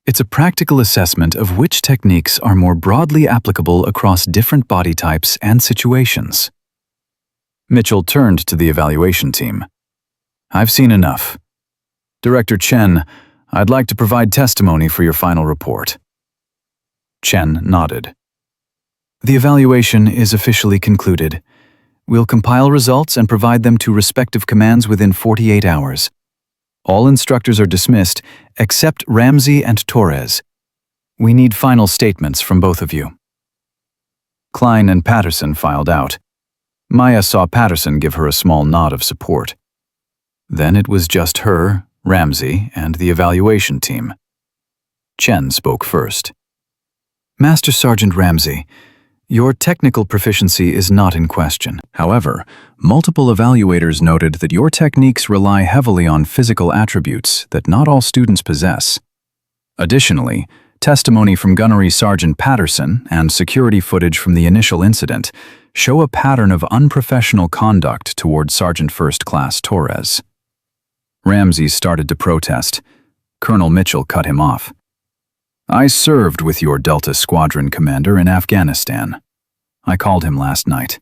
It's a practical assessment of which techniques are more broadly applicable across different body types and situations." Mitchell turned to the evaluation team. "I've seen enough. Director Chen, I'd like to provide testimony for your final report." Chen nodded. "The evaluation is officially concluded. We'll compile results and provide them to respective commands within 48 hours. All instructors are dismissed except Ramsey and Torres. We need final statements from both of you." Klein and Patterson filed out. Maya saw Patterson give her a small nod of support. Then it was just her, Ramsey, and the evaluation team. Chen spoke first. "Master Sergeant Ramsey, your technical proficiency is not in question. However, multiple evaluators noted that your techniques rely heavily on physical attributes that not all students possess. Additionally, testimony from Gunnery Sergeant Patterson and security footage from the initial incident show a pattern of unprofessional conduct toward Sergeant First Class Torres." Ramsey started to protest. Colonel Mitchell cut him off. "I served with your Delta Squadron commander in Afghanistan. I called him last night.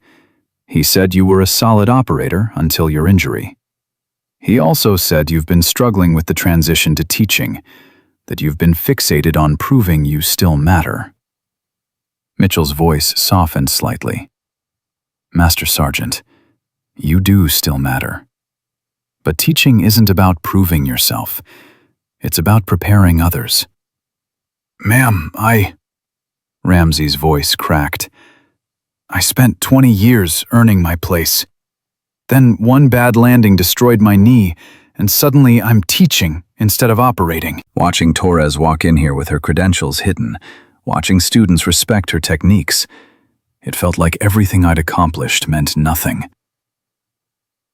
He said you were a solid operator until your injury. He also said you've been struggling with the transition to teaching, that you've been fixated on proving you still matter." Mitchell's voice softened slightly. "Master Sergeant, you do still matter. But teaching isn't about proving yourself. It's about preparing others." "Ma'am, Ramsey's voice cracked. "I spent 20 years earning my place. Then one bad landing destroyed my knee, and suddenly I'm teaching instead of operating." Watching Torres walk in here with her credentials hidden, watching students respect her techniques, it felt like everything I'd accomplished meant nothing.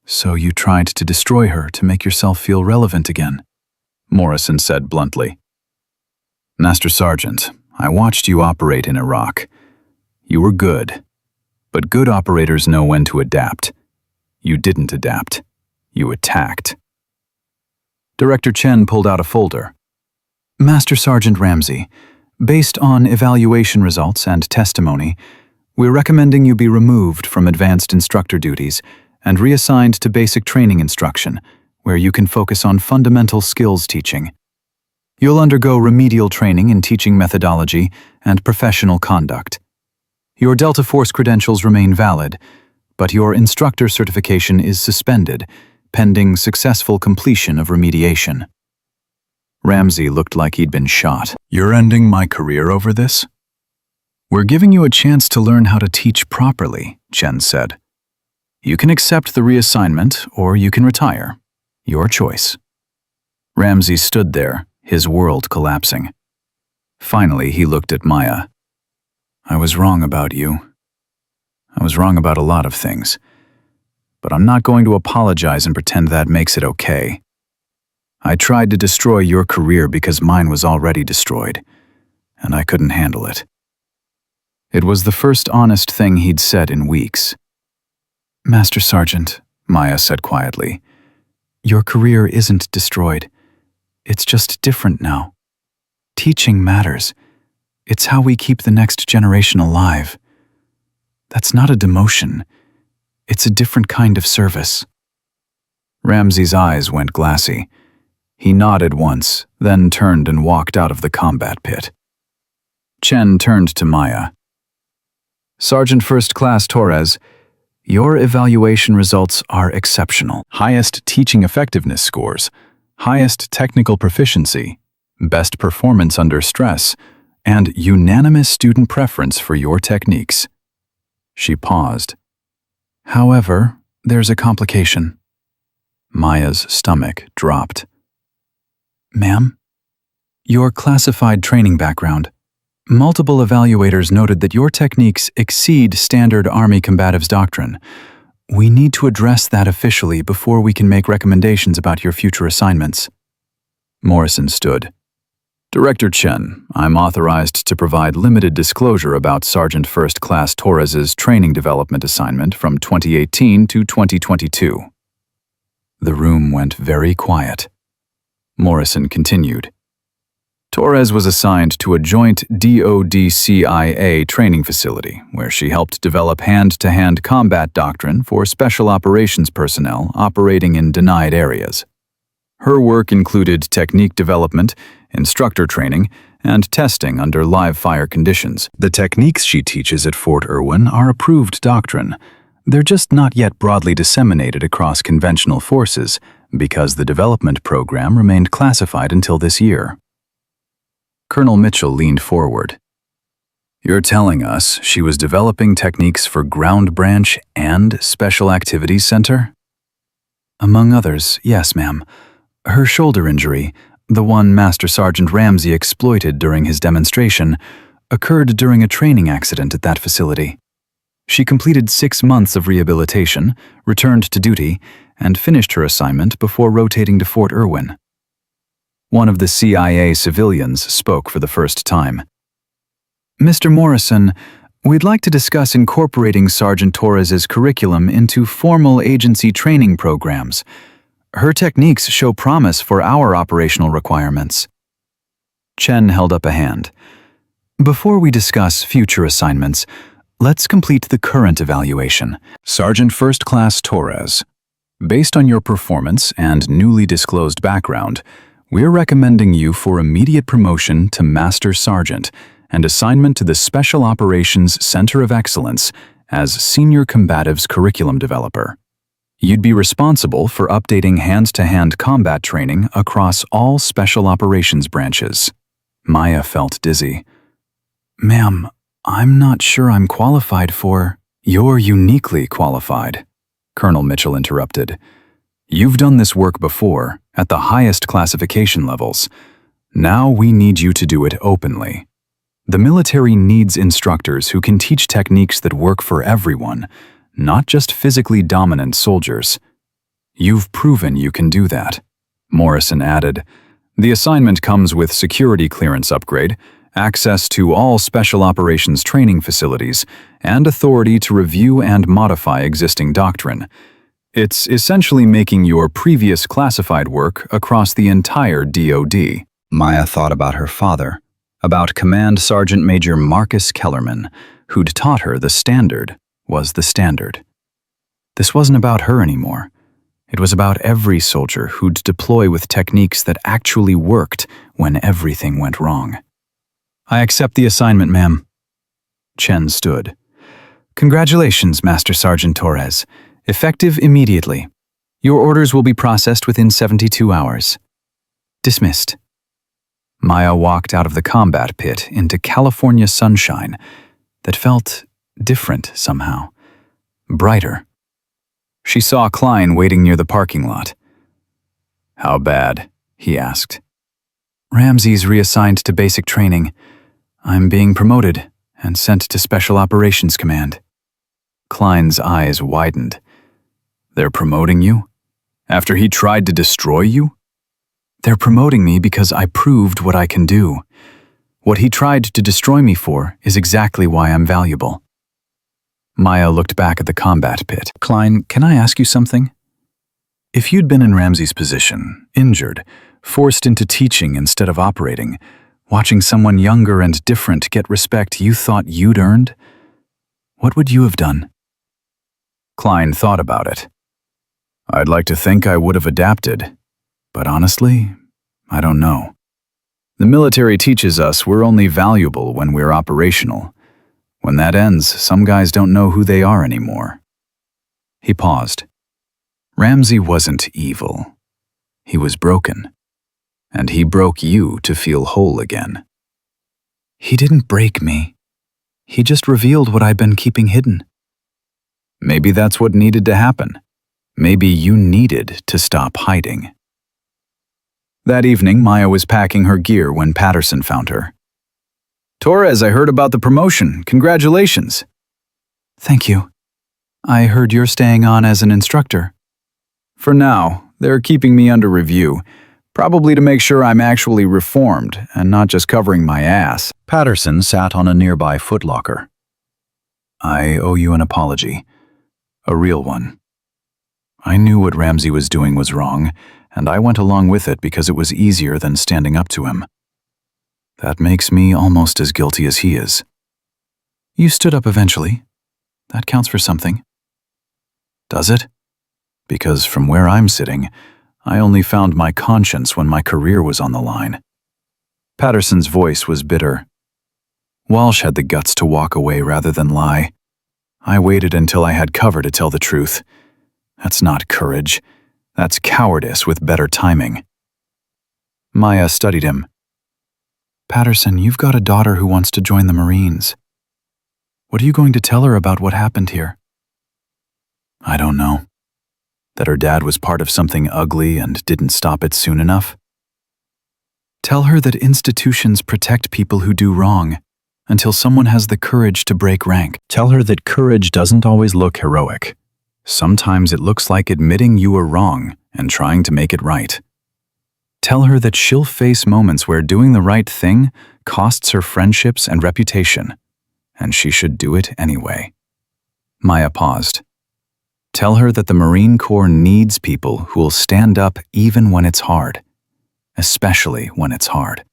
"So you tried to destroy her to make yourself feel relevant again," Morrison said bluntly. "Master Sergeant, I watched you operate in Iraq. You were good, but good operators know when to adapt. You didn't adapt. You attacked." Director Chen pulled out a folder. "Master Sergeant Ramsey, based on evaluation results and testimony, we're recommending you be removed from advanced instructor duties and reassigned to basic training instruction, where you can focus on fundamental skills teaching. You'll undergo remedial training in teaching methodology and professional conduct. Your Delta Force credentials remain valid, but your instructor certification is suspended, pending successful completion of remediation." Ramsey looked like he'd been shot. "You're ending my career over this?" "We're giving you a chance to learn how to teach properly," Chen said. "You can accept the reassignment, or you can retire. Your choice." Ramsey stood there, his world collapsing. Finally, he looked at Maya. "I was wrong about you. I was wrong about a lot of things. But I'm not going to apologize and pretend that makes it okay. I tried to destroy your career because mine was already destroyed, and I couldn't handle it." It was the first honest thing he'd said in weeks. "Master Sergeant," Maya said quietly, "your career isn't destroyed. It's just different now. Teaching matters. It's how we keep the next generation alive. That's not a demotion. It's a different kind of service." Ramsey's eyes went glassy. He nodded once, then turned and walked out of the combat pit. Chen turned to Maya. "Sergeant First Class Torres, your evaluation results are exceptional. Highest teaching effectiveness scores, highest technical proficiency, best performance under stress, and unanimous student preference for your techniques." She paused. "However, there's a complication." Maya's stomach dropped. "Ma'am, your classified training background, Multiple evaluators noted that your techniques exceed standard Army combatives doctrine. We need to address that officially before we can make recommendations about your future assignments. Morrison stood. Director Chen, I'm authorized to provide limited disclosure about Sergeant First Class Torres's training development assignment from 2018 to 2022. The room went very quiet. Morrison continued. Torres was assigned to a joint DoD-CIA training facility where she helped develop hand-to-hand combat doctrine for special operations personnel operating in denied areas. Her work included technique development, instructor training, and testing under live-fire conditions. The techniques she teaches at Fort Irwin are approved doctrine. They're just not yet broadly disseminated across conventional forces because the development program remained classified until this year. Colonel Mitchell leaned forward. You're telling us she was developing techniques for Ground Branch and Special Activities Center? Among others, yes, ma'am. Her shoulder injury, the one Master Sergeant Ramsey exploited during his demonstration, occurred during a training accident at that facility. She completed 6 months of rehabilitation, returned to duty, and finished her assignment before rotating to Fort Irwin. One of the CIA civilians spoke for the first time. Mr. Morrison, we'd like to discuss incorporating Sergeant Torres's curriculum into formal agency training programs. Her techniques show promise for our operational requirements. Chen held up a hand. Before we discuss future assignments, let's complete the current evaluation. Sergeant First Class Torres, based on your performance and newly disclosed background, we're recommending you for immediate promotion to Master Sergeant and assignment to the Special Operations Center of Excellence as Senior Combatives Curriculum Developer. You'd be responsible for updating hand-to-hand combat training across all Special Operations branches. Maya felt dizzy. Ma'am, I'm not sure I'm qualified for— You're uniquely qualified, Colonel Mitchell interrupted. You've done this work before, at the highest classification levels. Now we need you to do it openly. The military needs instructors who can teach techniques that work for everyone, not just physically dominant soldiers. You've proven you can do that. Morrison added, the assignment comes with security clearance upgrade, access to all special operations training facilities, and authority to review and modify existing doctrine. It's essentially making your previous classified work across the entire DoD. Maya thought about her father, about Command Sergeant Major Marcus Kellerman, who'd taught her the standard was the standard. This wasn't about her anymore. It was about every soldier who'd deploy with techniques that actually worked when everything went wrong. I accept the assignment, ma'am. Chen stood. Congratulations, Master Sergeant Torres. Effective immediately. Your orders will be processed within 72 hours. Dismissed. Maya walked out of the combat pit into California sunshine that felt different somehow, brighter. She saw Klein waiting near the parking lot. How bad? He asked. Ramsey's reassigned to basic training. I'm being promoted and sent to Special Operations Command. Klein's eyes widened. They're promoting you? After he tried to destroy you? They're promoting me because I proved what I can do. What he tried to destroy me for is exactly why I'm valuable. Maya looked back at the combat pit. Klein, can I ask you something? If you'd been in Ramsey's position, injured, forced into teaching instead of operating, watching someone younger and different get respect you thought you'd earned, what would you have done? Klein thought about it. I'd like to think I would have adapted, but honestly, I don't know. The military teaches us we're only valuable when we're operational. When that ends, some guys don't know who they are anymore. He paused. Ramsey wasn't evil. He was broken. And he broke you to feel whole again. He didn't break me. He just revealed what I'd been keeping hidden. Maybe that's what needed to happen. Maybe you needed to stop hiding. That evening, Maya was packing her gear when Patterson found her. Torres, I heard about the promotion. Congratulations. Thank you. I heard you're staying on as an instructor. For now, they're keeping me under review, probably to make sure I'm actually reformed and not just covering my ass. Patterson sat on a nearby footlocker. I owe you an apology. A real one. I knew what Ramsey was doing was wrong, and I went along with it because it was easier than standing up to him. That makes me almost as guilty as he is. You stood up eventually. That counts for something. Does it? Because from where I'm sitting, I only found my conscience when my career was on the line. Patterson's voice was bitter. Walsh had the guts to walk away rather than lie. I waited until I had cover to tell the truth. That's not courage. That's cowardice with better timing. Maya studied him. Patterson, you've got a daughter who wants to join the Marines. What are you going to tell her about what happened here? I don't know. That her dad was part of something ugly and didn't stop it soon enough. Tell her that institutions protect people who do wrong until someone has the courage to break rank. Tell her that courage doesn't always look heroic. Sometimes it looks like admitting you were wrong and trying to make it right. Tell her that she'll face moments where doing the right thing costs her friendships and reputation, and she should do it anyway. Maya paused. Tell her that the Marine Corps needs people who will stand up even when it's hard, especially when it's hard.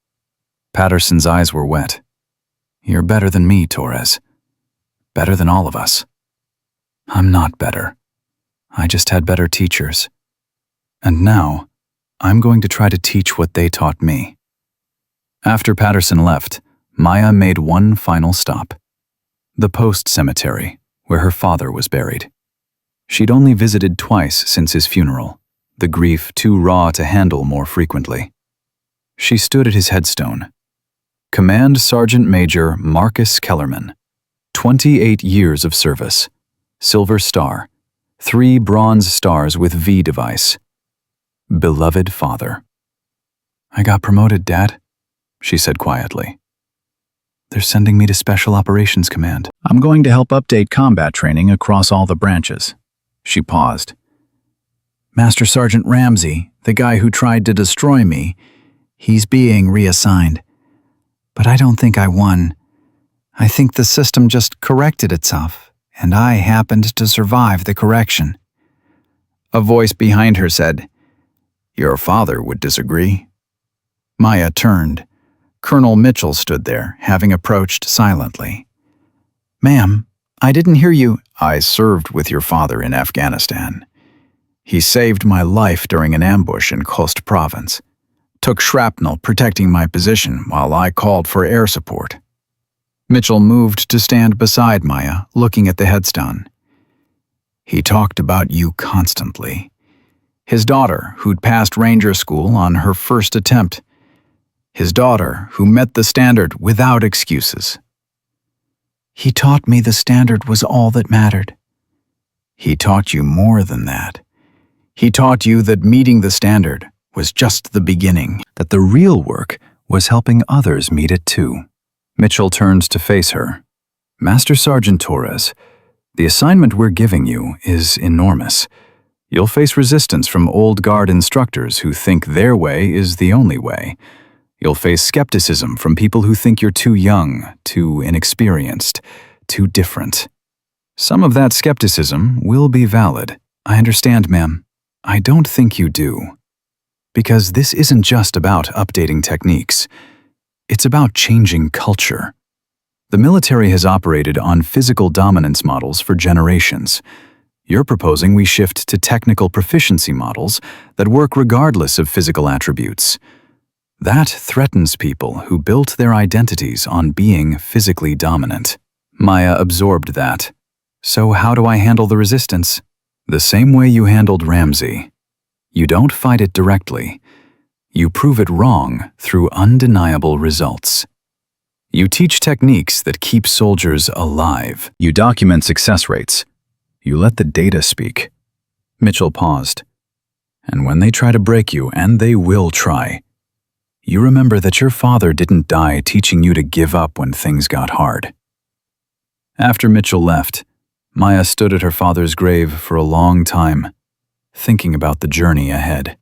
Patterson's eyes were wet. You're better than me, Torres. Better than all of us. I'm not better. I just had better teachers. And now, I'm going to try to teach what they taught me. After Patterson left, Maya made one final stop. The Post Cemetery, where her father was buried. She'd only visited twice since his funeral, the grief too raw to handle more frequently. She stood at his headstone. Command Sergeant Major Marcus Kellerman, 28 years of service, Silver Star, 3 bronze stars with V device. Beloved father. I got promoted, Dad, she said quietly. They're sending me to Special Operations Command. I'm going to help update combat training across all the branches. She paused. Master Sergeant Ramsey, the guy who tried to destroy me, he's being reassigned. But I don't think I won. I think the system just corrected itself, and I happened to survive the correction. A voice behind her said, Your father would disagree. Maya turned. Colonel Mitchell stood there, having approached silently. Ma'am, I didn't hear you. I served with your father in Afghanistan. He saved my life during an ambush in Khost province. Took shrapnel protecting my position while I called for air support. Mitchell moved to stand beside Maya, looking at the headstone. He talked about you constantly. His daughter, who'd passed Ranger School on her first attempt. His daughter, who met the standard without excuses. He taught me the standard was all that mattered. He taught you more than that. He taught you that meeting the standard was just the beginning, that the real work was helping others meet it too. Mitchell turned to face her. Master Sergeant Torres, the assignment we're giving you is enormous. You'll face resistance from old guard instructors who think their way is the only way. You'll face skepticism from people who think you're too young, too inexperienced, too different. Some of that skepticism will be valid. I understand, ma'am. I don't think you do. Because this isn't just about updating techniques. It's about changing culture. The military has operated on physical dominance models for generations. You're proposing we shift to technical proficiency models that work regardless of physical attributes. That threatens people who built their identities on being physically dominant. Maya absorbed that. So how do I handle the resistance? The same way you handled Ramsey. You don't fight it directly. You prove it wrong through undeniable results. You teach techniques that keep soldiers alive. You document success rates. You let the data speak. Mitchell paused. And when they try to break you, and they will try, You remember that your father didn't die teaching you to give up when things got hard. After Mitchell left, Maya stood at her father's grave for a long time, thinking about the journey ahead.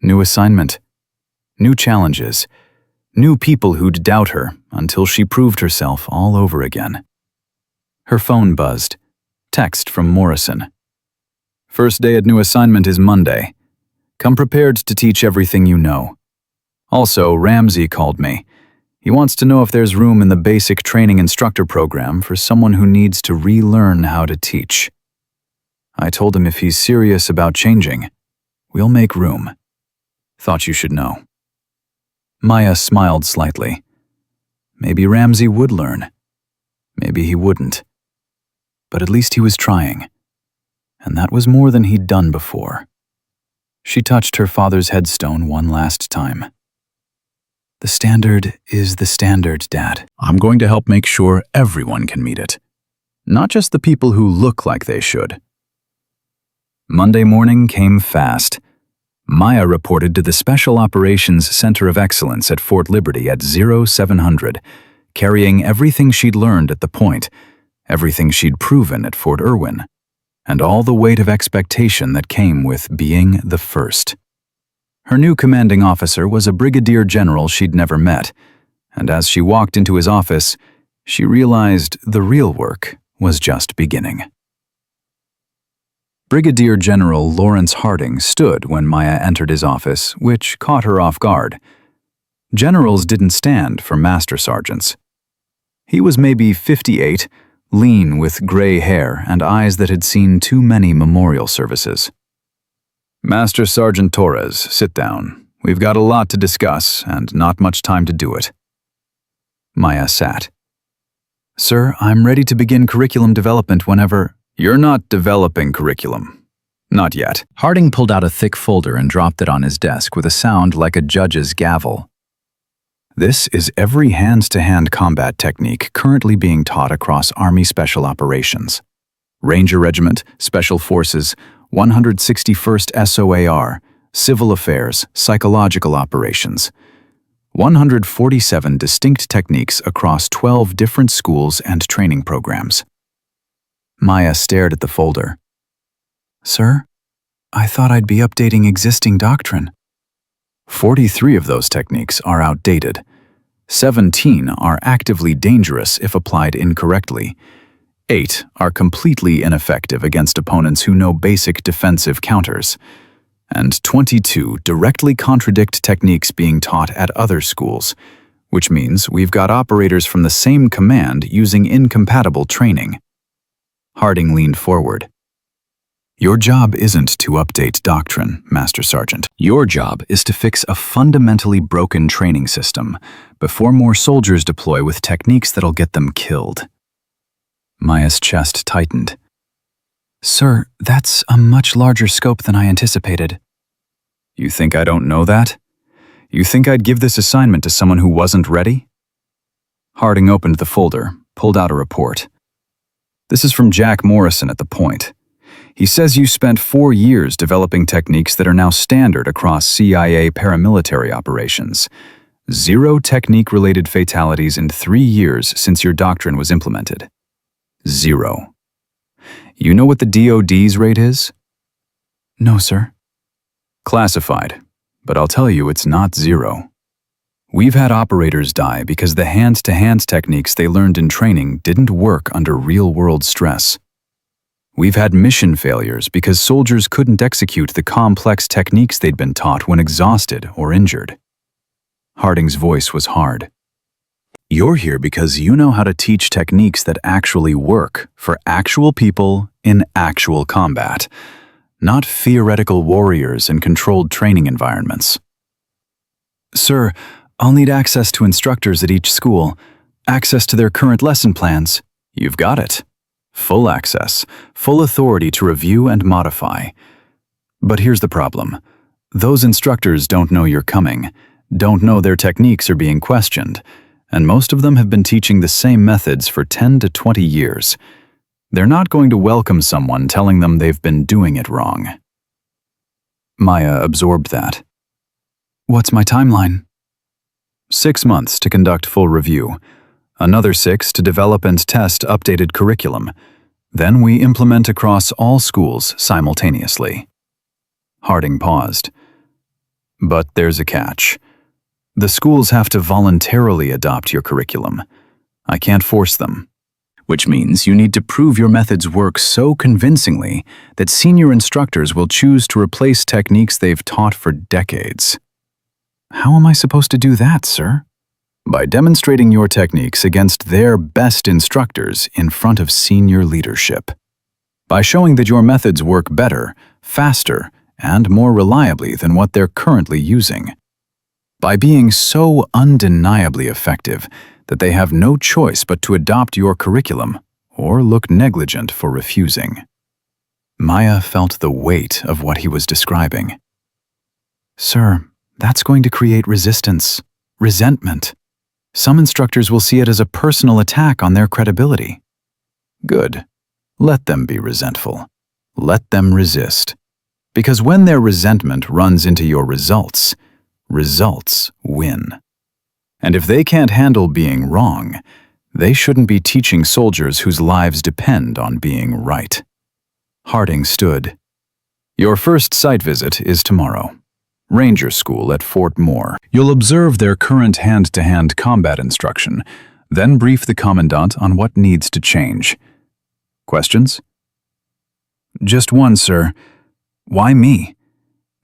New assignment, new challenges, new people who'd doubt her until she proved herself all over again. Her phone buzzed. Text from Morrison. First day at new assignment is Monday. Come prepared to teach everything you know. Also, Ramsey called me. He wants to know if there's room in the basic training instructor program for someone who needs to relearn how to teach. I told him if he's serious about changing, we'll make room. Thought you should know. Maya smiled slightly. Maybe Ramsey would learn. Maybe he wouldn't. But at least he was trying. And that was more than he'd done before. She touched her father's headstone one last time. The standard is the standard, Dad. I'm going to help make sure everyone can meet it. Not just the people who look like they should. Monday morning came fast. Maya reported to the Special Operations Center of Excellence at Fort Liberty at 0700, carrying everything she'd learned at the point, everything she'd proven at Fort Irwin, and all the weight of expectation that came with being the first. Her new commanding officer was a brigadier general she'd never met, and as she walked into his office, she realized the real work was just beginning. Brigadier General Lawrence Harding stood when Maya entered his office, which caught her off guard. Generals didn't stand for master sergeants. He was maybe 58, lean with gray hair and eyes that had seen too many memorial services. Master Sergeant Torres, sit down. We've got a lot to discuss and not much time to do it. Maya sat. Sir, I'm ready to begin curriculum development whenever... You're not developing curriculum. Not yet. Harding pulled out a thick folder and dropped it on his desk with a sound like a judge's gavel. This is every hands-to-hand combat technique currently being taught across Army Special Operations. Ranger Regiment, Special Forces, 161st SOAR, Civil Affairs, Psychological Operations. 147 distinct techniques across 12 different schools and training programs. Maya stared at the folder. Sir, I thought I'd be updating existing doctrine. 43 of those techniques are outdated. 17 are actively dangerous if applied incorrectly. 8 are completely ineffective against opponents who know basic defensive counters. And 22 directly contradict techniques being taught at other schools, which means we've got operators from the same command using incompatible training. Harding leaned forward. Your job isn't to update doctrine, Master Sergeant. Your job is to fix a fundamentally broken training system before more soldiers deploy with techniques that'll get them killed. Maya's chest tightened. Sir, that's a much larger scope than I anticipated. You think I don't know that? You think I'd give this assignment to someone who wasn't ready? Harding opened the folder, pulled out a report. This is from Jack Morrison at the Point. He says you spent 4 years developing techniques that are now standard across CIA paramilitary operations. 0 technique-related fatalities in 3 years since your doctrine was implemented. 0. You know what the DoD's rate is? No, sir. Classified, but I'll tell you it's not 0. We've had operators die because the hands-to-hands techniques they learned in training didn't work under real-world stress. We've had mission failures because soldiers couldn't execute the complex techniques they'd been taught when exhausted or injured. Harding's voice was hard. You're here because you know how to teach techniques that actually work for actual people in actual combat, not theoretical warriors in controlled training environments. Sir, I'll need access to instructors at each school, access to their current lesson plans. You've got it. Full access, full authority to review and modify. But here's the problem. Those instructors don't know you're coming, don't know their techniques are being questioned, and most of them have been teaching the same methods for 10 to 20 years. They're not going to welcome someone telling them they've been doing it wrong. Maya absorbed that. What's my timeline? 6 months to conduct full review. Another 6 to develop and test updated curriculum. Then we implement across all schools simultaneously. Harding paused. But there's a catch. The schools have to voluntarily adopt your curriculum. I can't force them. Which means you need to prove your methods work so convincingly that senior instructors will choose to replace techniques they've taught for decades. How am I supposed to do that, sir? By demonstrating your techniques against their best instructors in front of senior leadership. By showing that your methods work better, faster, and more reliably than what they're currently using. By being so undeniably effective that they have no choice but to adopt your curriculum or look negligent for refusing. Maya felt the weight of what he was describing. Sir, that's going to create resistance, resentment. Some instructors will see it as a personal attack on their credibility. Good. Let them be resentful. Let them resist. Because when their resentment runs into your results, results win. And if they can't handle being wrong, they shouldn't be teaching soldiers whose lives depend on being right. Harding stood. Your first site visit is tomorrow. Ranger School at Fort Moore. You'll observe their current hand-to-hand combat instruction, then brief the Commandant on what needs to change. Questions? Just one, sir. Why me?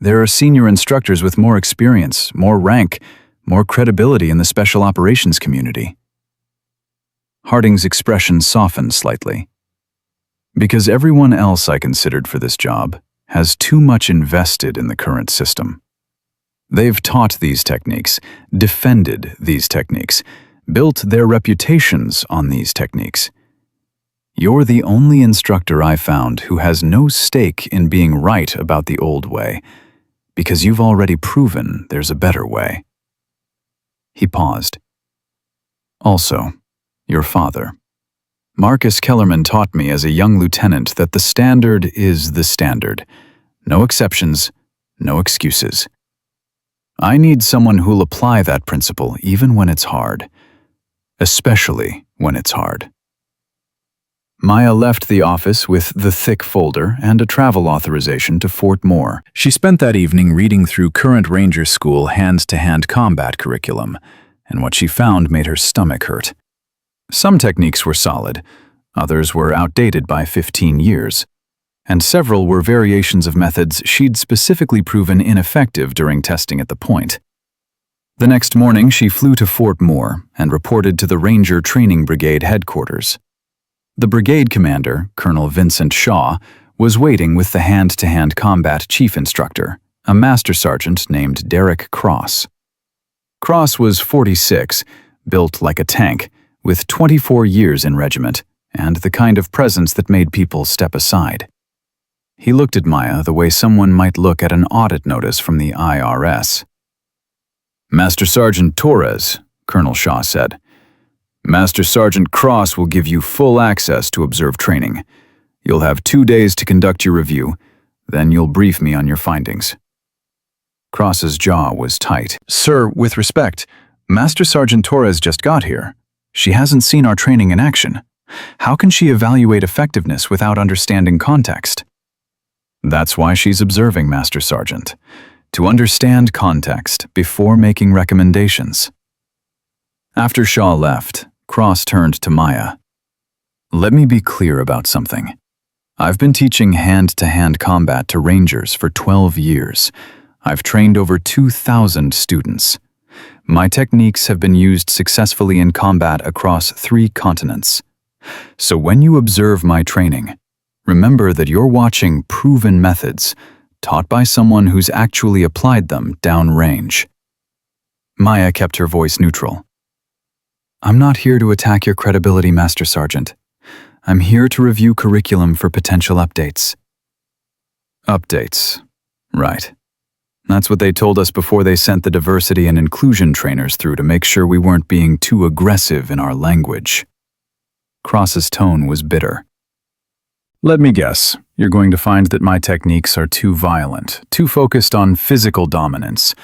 There are senior instructors with more experience, more rank, more credibility in the special operations community. Harding's expression softened slightly. Because everyone else I considered for this job has too much invested in the current system. They've taught these techniques, defended these techniques, built their reputations on these techniques. You're the only instructor I found who has no stake in being right about the old way, because you've already proven there's a better way. He paused. Also, your father. Marcus Kellerman taught me as a young lieutenant that the standard is the standard. No exceptions, no excuses. I need someone who'll apply that principle even when it's hard. Especially when it's hard. Maya left the office with the thick folder and a travel authorization to Fort Moore. She spent that evening reading through current Ranger School hand-to-hand combat curriculum, and what she found made her stomach hurt. Some techniques were solid, others were outdated by 15 years, and several were variations of methods she'd specifically proven ineffective during testing at the point. The next morning, she flew to Fort Moore and reported to the Ranger Training Brigade headquarters. The brigade commander, Colonel Vincent Shaw, was waiting with the hand-to-hand combat chief instructor, a master sergeant named Derek Cross. Cross was 46, built like a tank, with 24 years in regiment, and the kind of presence that made people step aside. He looked at Maya the way someone might look at an audit notice from the IRS. Master Sergeant Torres, Colonel Shaw said. Master Sergeant Cross will give you full access to observe training. You'll have 2 days to conduct your review, then you'll brief me on your findings. Cross's jaw was tight. Sir, with respect, Master Sergeant Torres just got here. She hasn't seen our training in action. How can she evaluate effectiveness without understanding context? That's why she's observing, Master Sergeant. To understand context before making recommendations. After Shaw left, Cross turned to Maya. Let me be clear about something. I've been teaching hand-to-hand combat to Rangers for 12 years. I've trained over 2,000 students. My techniques have been used successfully in combat across 3 continents. So when you observe my training, remember that you're watching proven methods, taught by someone who's actually applied them downrange. Maya kept her voice neutral. I'm not here to attack your credibility, Master Sergeant. I'm here to review curriculum for potential updates. Updates. Right. That's what they told us before they sent the diversity and inclusion trainers through to make sure we weren't being too aggressive in our language. Cross's tone was bitter. Let me guess, you're going to find that my techniques are too violent, too focused on physical dominance,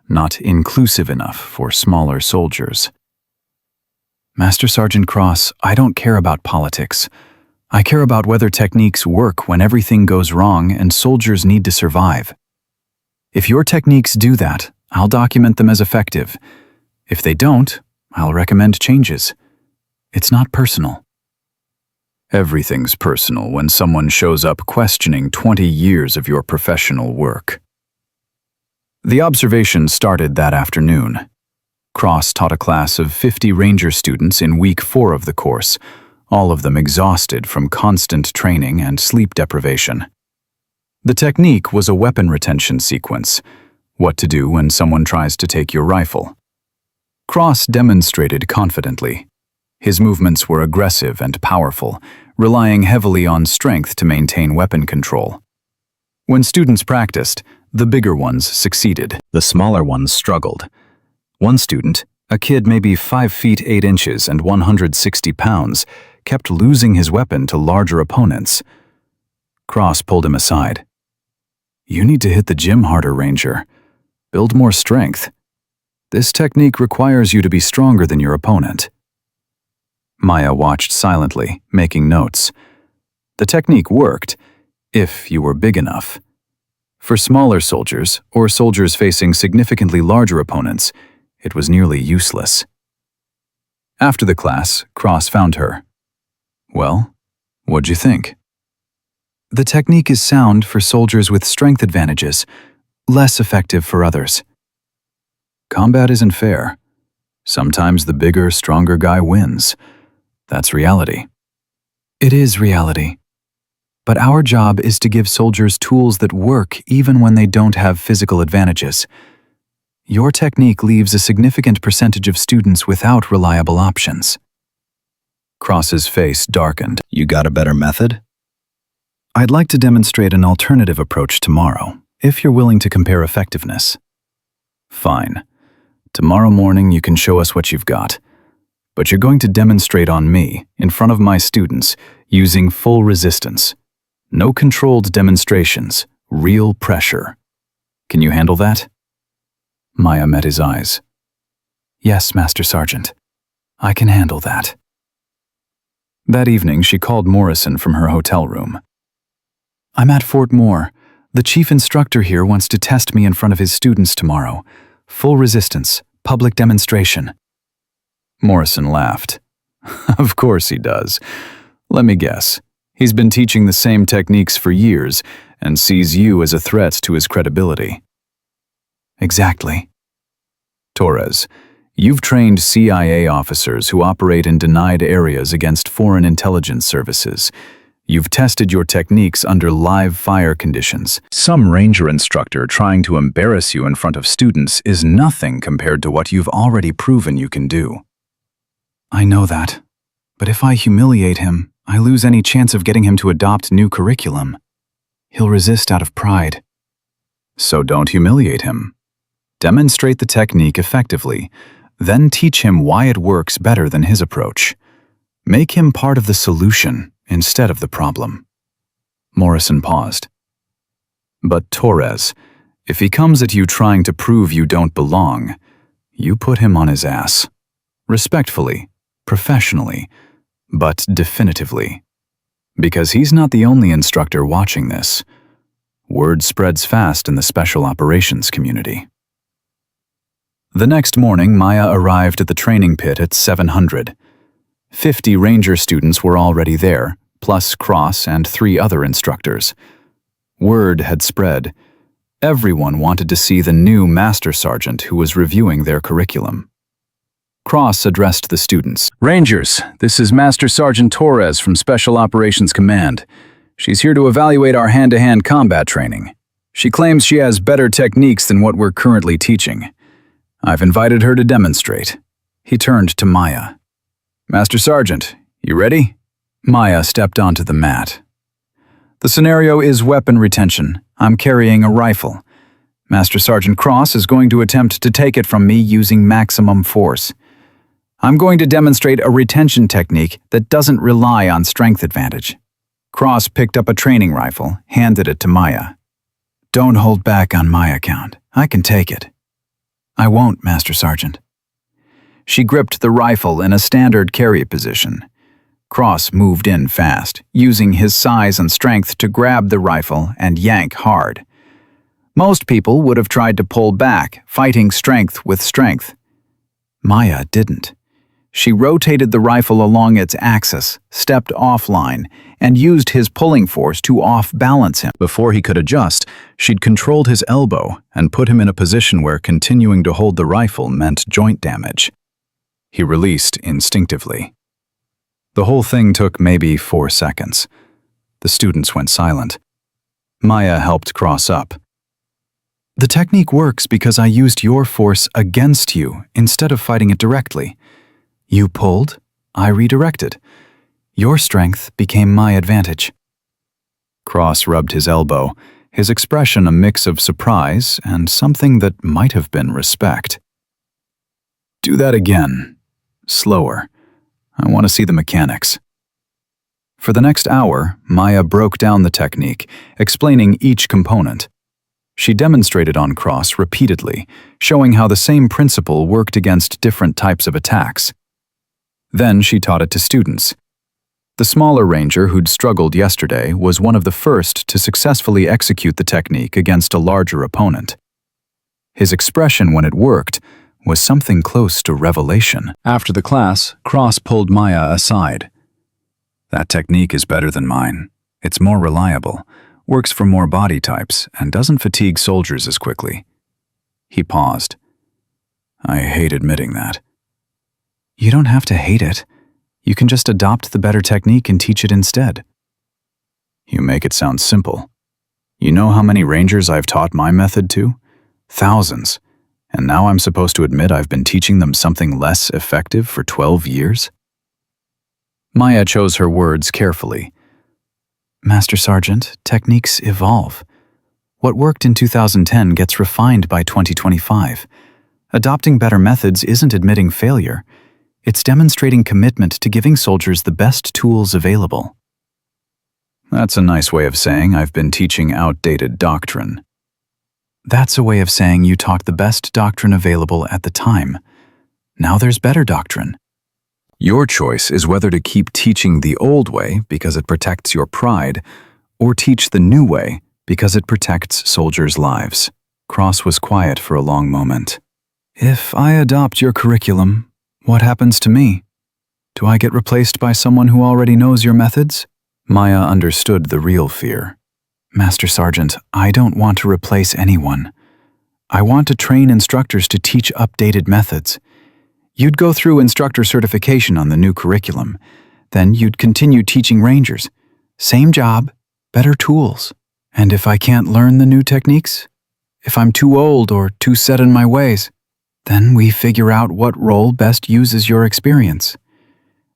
not inclusive enough for smaller soldiers. Master Sergeant Cross, I don't care about politics. I care about whether techniques work when everything goes wrong and soldiers need to survive. If your techniques do that, I'll document them as effective. If they don't, I'll recommend changes. It's not personal. Everything's personal when someone shows up questioning 20 years of your professional work. The observation started that afternoon. Cross taught a class of 50 Ranger students in week 4 of the course, all of them exhausted from constant training and sleep deprivation. The technique was a weapon retention sequence, what to do when someone tries to take your rifle. Cross demonstrated confidently. His movements were aggressive and powerful, relying heavily on strength to maintain weapon control. When students practiced, the bigger ones succeeded. The smaller ones struggled. One student, a kid maybe 5 feet 8 inches and 160 pounds, kept losing his weapon to larger opponents. Cross pulled him aside. You need to hit the gym harder, Ranger. Build more strength. This technique requires you to be stronger than your opponent. Maya watched silently, making notes. The technique worked, if you were big enough. For smaller soldiers, or soldiers facing significantly larger opponents, it was nearly useless. After the class, Cross found her. Well, what'd you think? The technique is sound for soldiers with strength advantages, less effective for others. Combat isn't fair. Sometimes the bigger, stronger guy wins. That's reality. It is reality. But our job is to give soldiers tools that work even when they don't have physical advantages. Your technique leaves a significant percentage of students without reliable options. Cross's face darkened. You got a better method? I'd like to demonstrate an alternative approach tomorrow, if you're willing to compare effectiveness. Fine. Tomorrow morning you can show us what you've got. But you're going to demonstrate on me, in front of my students, using full resistance. No controlled demonstrations, real pressure. Can you handle that? Maya met his eyes. Yes, Master Sergeant. I can handle that. That evening, she called Morrison from her hotel room. I'm at Fort Moore. The chief instructor here wants to test me in front of his students tomorrow. Full resistance, public demonstration. Morrison laughed. Of course he does. Let me guess. He's been teaching the same techniques for years and sees you as a threat to his credibility. Exactly. Torres, you've trained CIA officers who operate in denied areas against foreign intelligence services. You've tested your techniques under live fire conditions. Some Ranger instructor trying to embarrass you in front of students is nothing compared to what you've already proven you can do. I know that. But if I humiliate him, I lose any chance of getting him to adopt new curriculum. He'll resist out of pride. So don't humiliate him. Demonstrate the technique effectively, then teach him why it works better than his approach. Make him part of the solution instead of the problem. Morrison paused. But Torres, if he comes at you trying to prove you don't belong, you put him on his ass. Respectfully, professionally, but definitively. Because he's not the only instructor watching this. Word spreads fast in the special operations community. The next morning, Maya arrived at the training pit at 700. 50 Ranger students were already there, plus Cross and 3 other instructors. Word had spread. Everyone wanted to see the new Master Sergeant who was reviewing their curriculum. Cross addressed the students. Rangers, this is Master Sergeant Torres from Special Operations Command. She's here to evaluate our hand-to-hand combat training. She claims she has better techniques than what we're currently teaching. I've invited her to demonstrate. He turned to Maya. Master Sergeant, you ready? Maya stepped onto the mat. The scenario is weapon retention. I'm carrying a rifle. Master Sergeant Cross is going to attempt to take it from me using maximum force. I'm going to demonstrate a retention technique that doesn't rely on strength advantage. Cross picked up a training rifle, handed it to Maya. Don't hold back on my account. I can take it. I won't, Master Sergeant. She gripped the rifle in a standard carry position. Cross moved in fast, using his size and strength to grab the rifle and yank hard. Most people would have tried to pull back, fighting strength with strength. Maya didn't. She rotated the rifle along its axis, stepped offline, and used his pulling force to off-balance him. Before he could adjust, she'd controlled his elbow and put him in a position where continuing to hold the rifle meant joint damage. He released instinctively. The whole thing took maybe 4 seconds. The students went silent. Maya helped Cross up. The technique works because I used your force against you instead of fighting it directly. You pulled, I redirected. Your strength became my advantage. Cross rubbed his elbow, his expression a mix of surprise and something that might have been respect. Do that again. Slower. I want to see the mechanics. For the next hour, Maya broke down the technique, explaining each component. She demonstrated on Cross repeatedly, showing how the same principle worked against different types of attacks. Then she taught it to students. The smaller ranger who'd struggled yesterday was one of the first to successfully execute the technique against a larger opponent. His expression when it worked was something close to revelation. After the class, Cross pulled Maya aside. That technique is better than mine. It's more reliable, works for more body types, and doesn't fatigue soldiers as quickly. He paused. I hate admitting that. You don't have to hate it. You can just adopt the better technique and teach it instead. You make it sound simple. You know how many rangers I've taught my method to? Thousands. And now I'm supposed to admit I've been teaching them something less effective for 12 years? Maya chose her words carefully. Master Sergeant, techniques evolve. What worked in 2010 gets refined by 2025. Adopting better methods isn't admitting failure. It's demonstrating commitment to giving soldiers the best tools available. That's a nice way of saying I've been teaching outdated doctrine. That's a way of saying you taught the best doctrine available at the time. Now there's better doctrine. Your choice is whether to keep teaching the old way because it protects your pride, or teach the new way because it protects soldiers' lives. Cross was quiet for a long moment. If I adopt your curriculum, what happens to me? Do I get replaced by someone who already knows your methods? Maya understood the real fear. Master Sergeant, I don't want to replace anyone. I want to train instructors to teach updated methods. You'd go through instructor certification on the new curriculum. Then you'd continue teaching rangers. Same job, better tools. And if I can't learn the new techniques? If I'm too old or too set in my ways? Then we figure out what role best uses your experience.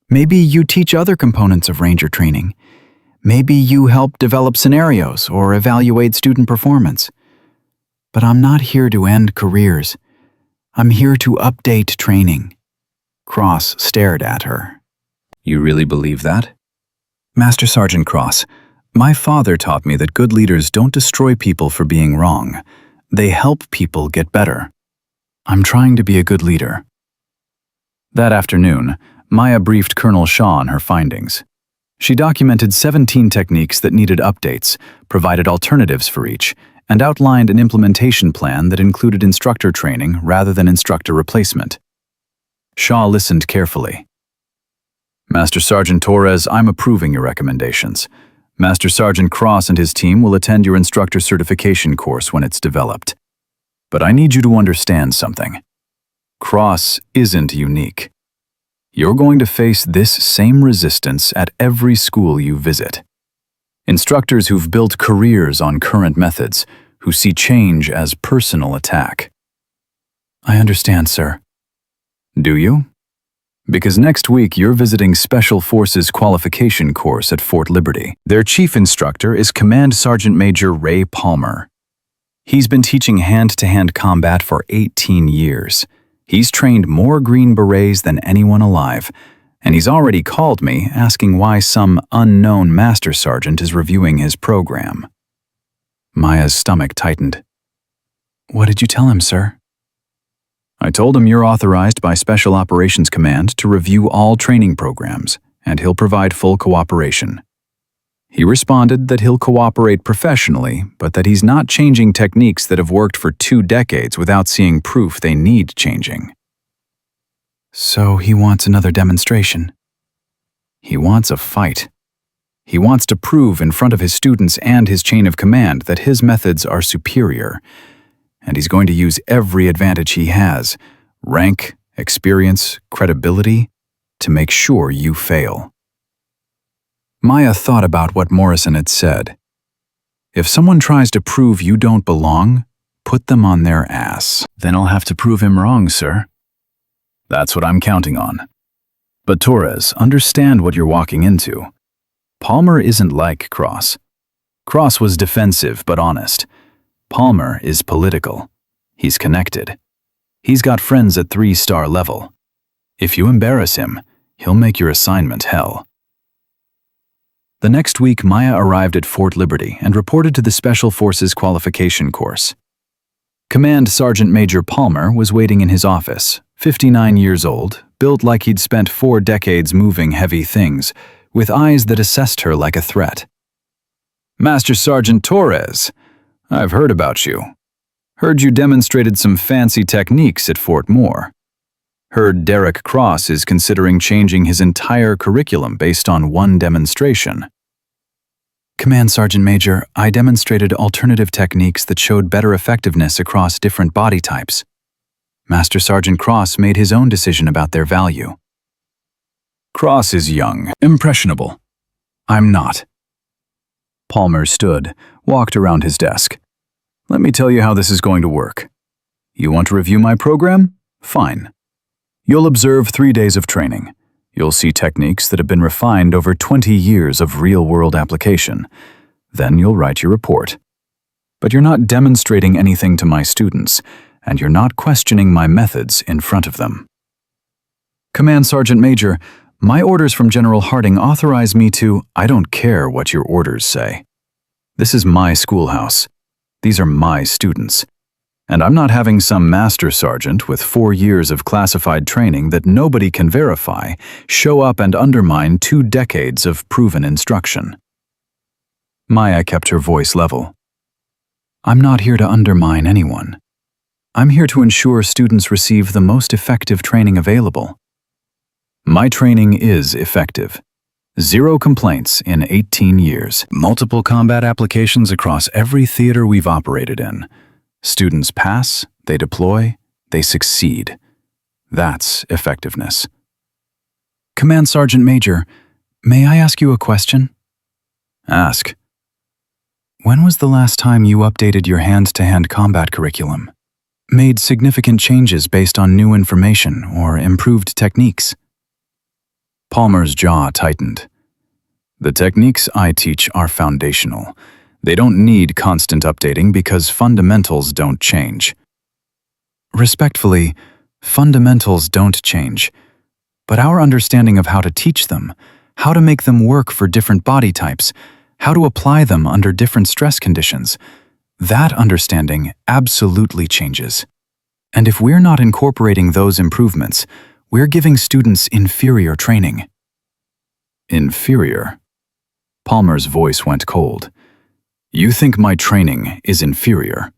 Maybe you teach other components of ranger training. Maybe you help develop scenarios or evaluate student performance. But I'm not here to end careers. I'm here to update training. Cross stared at her. You really believe that? Master Sergeant Cross, my father taught me that good leaders don't destroy people for being wrong. They help people get better. I'm trying to be a good leader. That afternoon, Maya briefed Colonel Shaw on her findings. She documented 17 techniques that needed updates, provided alternatives for each, and outlined an implementation plan that included instructor training rather than instructor replacement. Shaw listened carefully. Master Sergeant Torres, I'm approving your recommendations. Master Sergeant Cross and his team will attend your instructor certification course when it's developed. But I need you to understand something. Cross isn't unique. You're going to face this same resistance at every school you visit. Instructors who've built careers on current methods, who see change as personal attack. I understand, sir. Do you? Because next week you're visiting Special Forces Qualification Course at Fort Liberty. Their chief instructor is Command Sergeant Major Ray Palmer. He's been teaching hand-to-hand combat for 18 years. He's trained more Green Berets than anyone alive, and he's already called me asking why some unknown master sergeant is reviewing his program. Maya's stomach tightened. What did you tell him, sir? I told him you're authorized by Special Operations Command to review all training programs, and he'll provide full cooperation. He responded that he'll cooperate professionally, but that he's not changing techniques that have worked for 2 decades without seeing proof they need changing. So he wants another demonstration. He wants a fight. He wants to prove in front of his students and his chain of command that his methods are superior, and he's going to use every advantage he has, rank, experience, credibility, to make sure you fail. Maya thought about what Morrison had said. If someone tries to prove you don't belong, put them on their ass. Then I'll have to prove him wrong, sir. That's what I'm counting on. But Torres, understand what you're walking into. Palmer isn't like Cross. Cross was defensive but honest. Palmer is political. He's connected. He's got friends at 3-star level. If you embarrass him, he'll make your assignment hell. The next week, Maya arrived at Fort Liberty and reported to the Special Forces qualification course. Command Sergeant Major Palmer was waiting in his office, 59 years old, built like he'd spent 4 decades moving heavy things, with eyes that assessed her like a threat. Master Sergeant Torres, I've heard about you. Heard you demonstrated some fancy techniques at Fort Moore. Heard Derek Cross is considering changing his entire curriculum based on one demonstration. Command Sergeant Major, I demonstrated alternative techniques that showed better effectiveness across different body types. Master Sergeant Cross made his own decision about their value. Cross is young, impressionable. I'm not. Palmer stood, walked around his desk. Let me tell you how this is going to work. You want to review my program? Fine. You'll observe 3 days of training. You'll see techniques that have been refined over 20 years of real-world application. Then you'll write your report. But you're not demonstrating anything to my students, and you're not questioning my methods in front of them. Command Sergeant Major, my orders from General Harding authorize me to— I don't care what your orders say. This is my schoolhouse. These are my students. And I'm not having some master sergeant with 4 years of classified training that nobody can verify show up and undermine 2 decades of proven instruction. Maya kept her voice level. I'm not here to undermine anyone. I'm here to ensure students receive the most effective training available. My training is effective. 0 complaints in 18 years. Multiple combat applications across every theater we've operated in. Students pass, they deploy, they succeed. That's effectiveness. Command Sergeant Major, may I ask you a question? Ask. When was the last time you updated your hand-to-hand combat curriculum? Made significant changes based on new information or improved techniques? Palmer's jaw tightened. The techniques I teach are foundational. They don't need constant updating because fundamentals don't change. Respectfully, fundamentals don't change, but our understanding of how to teach them, how to make them work for different body types, how to apply them under different stress conditions, that understanding absolutely changes. And if we're not incorporating those improvements, we're giving students inferior training. Inferior? Palmer's voice went cold. You think my training is inferior?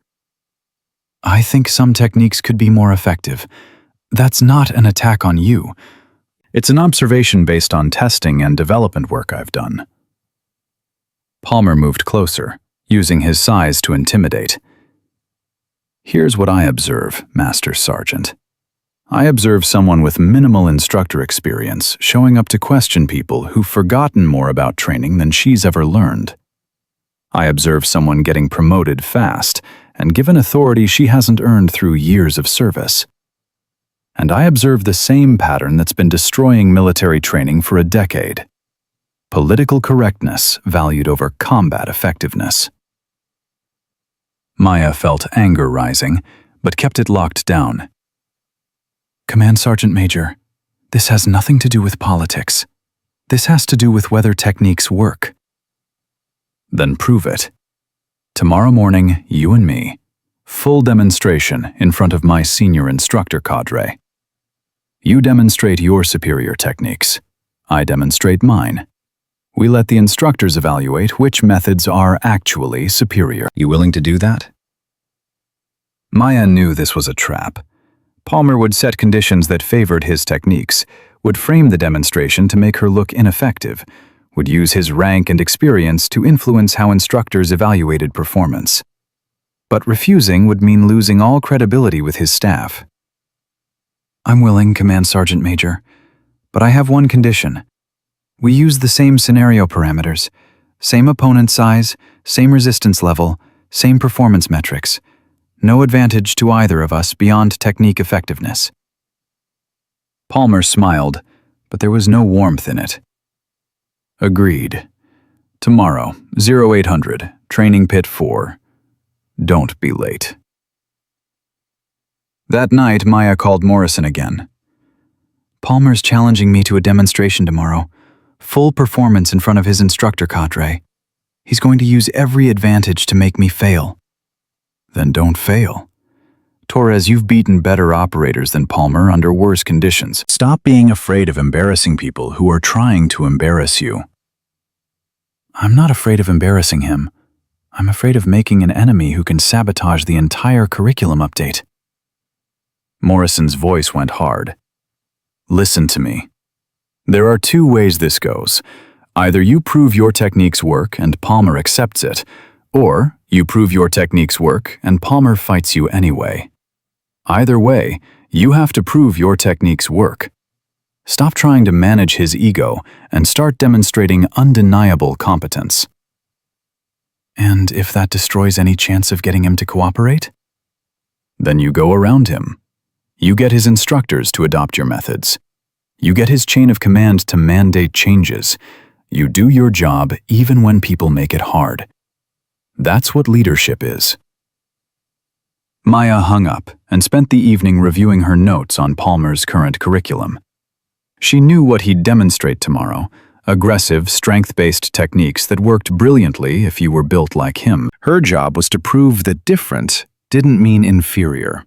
I think some techniques could be more effective. That's not an attack on you. It's an observation based on testing and development work I've done. Palmer moved closer, using his size to intimidate. Here's what I observe, Master Sergeant. I observe someone with minimal instructor experience showing up to question people who've forgotten more about training than she's ever learned. I observe someone getting promoted fast and given authority she hasn't earned through years of service. And I observe the same pattern that's been destroying military training for a decade. Political correctness valued over combat effectiveness. Maya felt anger rising, but kept it locked down. Command Sergeant Major, this has nothing to do with politics. This has to do with whether techniques work. Then prove it. Tomorrow morning, you and me, Full demonstration in front of my senior instructor cadre. You demonstrate your superior techniques. I demonstrate mine. We let the instructors evaluate which methods are actually superior. You willing to do that? Maya knew this was a trap. Palmer would set conditions that favored his techniques, would frame the demonstration to make her look ineffective, would use his rank and experience to influence how instructors evaluated performance. But refusing would mean losing all credibility with his staff. I'm willing, Command Sergeant Major, but I have one condition. We use the same scenario parameters, same opponent size, same resistance level, same performance metrics. No advantage to either of us beyond technique effectiveness. Palmer smiled, but there was no warmth in it. Agreed. Tomorrow, 0800, Training Pit 4. Don't be late. That night, Maya called Morrison again. Palmer's challenging me to a demonstration tomorrow. Full performance in front of his instructor cadre. He's going to use every advantage to make me fail. Then don't fail. Torres, you've beaten better operators than Palmer under worse conditions. Stop being afraid of embarrassing people who are trying to embarrass you. I'm not afraid of embarrassing him. I'm afraid of making an enemy who can sabotage the entire curriculum update. Morrison's voice went hard. Listen to me. There are two ways this goes. Either you prove your techniques work and Palmer accepts it, or you prove your techniques work and Palmer fights you anyway. Either way, you have to prove your techniques work. Stop trying to manage his ego and start demonstrating undeniable competence. And if that destroys any chance of getting him to cooperate? Then you go around him. You get his instructors to adopt your methods. You get his chain of command to mandate changes. You do your job even when people make it hard. That's what leadership is. Maya hung up and spent the evening reviewing her notes on Palmer's current curriculum. She knew what he'd demonstrate tomorrow, aggressive, strength-based techniques that worked brilliantly if you were built like him. Her job was to prove that different didn't mean inferior.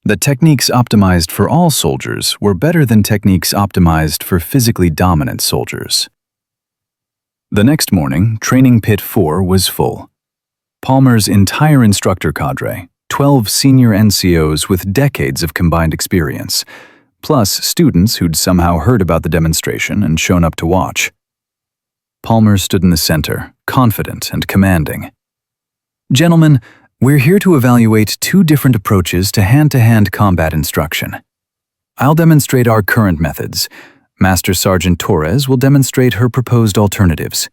That techniques optimized for all soldiers were better than techniques optimized for physically dominant soldiers. The next morning, Training Pit 4 was full. Palmer's entire instructor cadre, 12 senior NCOs with decades of combined experience, plus students who'd somehow heard about the demonstration and shown up to watch. Palmer stood in the center, confident and commanding. Gentlemen, we're here to evaluate two different approaches to hand-to-hand combat instruction. I'll demonstrate our current methods. Master Sergeant Torres will demonstrate her proposed alternatives.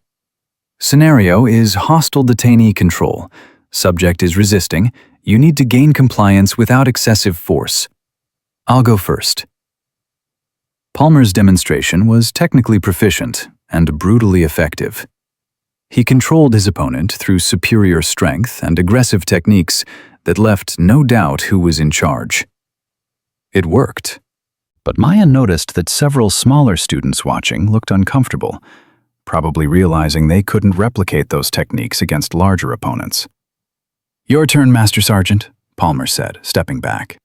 Scenario is hostile detainee control. Subject is resisting. You need to gain compliance without excessive force. I'll go first. Palmer's demonstration was technically proficient and brutally effective. He controlled his opponent through superior strength and aggressive techniques that left no doubt who was in charge. It worked. But Maya noticed that several smaller students watching looked uncomfortable, probably realizing they couldn't replicate those techniques against larger opponents. Your turn, Master Sergeant, Palmer said, stepping back.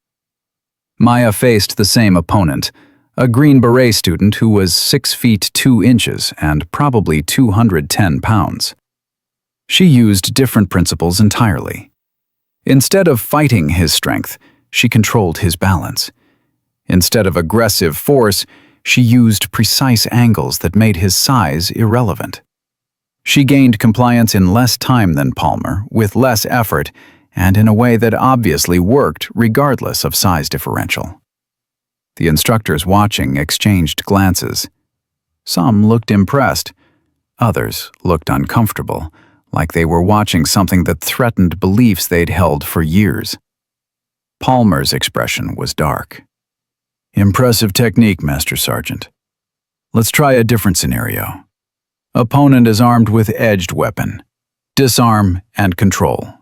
Maya faced the same opponent, a Green Beret student who was 6 feet 2 inches and probably 210 pounds. She used different principles entirely. Instead of fighting his strength, she controlled his balance. Instead of aggressive force, she used precise angles that made his size irrelevant. She gained compliance in less time than Palmer, with less effort, and in a way that obviously worked regardless of size differential. The instructors watching exchanged glances. Some looked impressed. Others looked uncomfortable, like they were watching something that threatened beliefs they'd held for years. Palmer's expression was dark. Impressive technique, Master Sergeant. Let's try a different scenario. Opponent is armed with edged weapon. Disarm and control.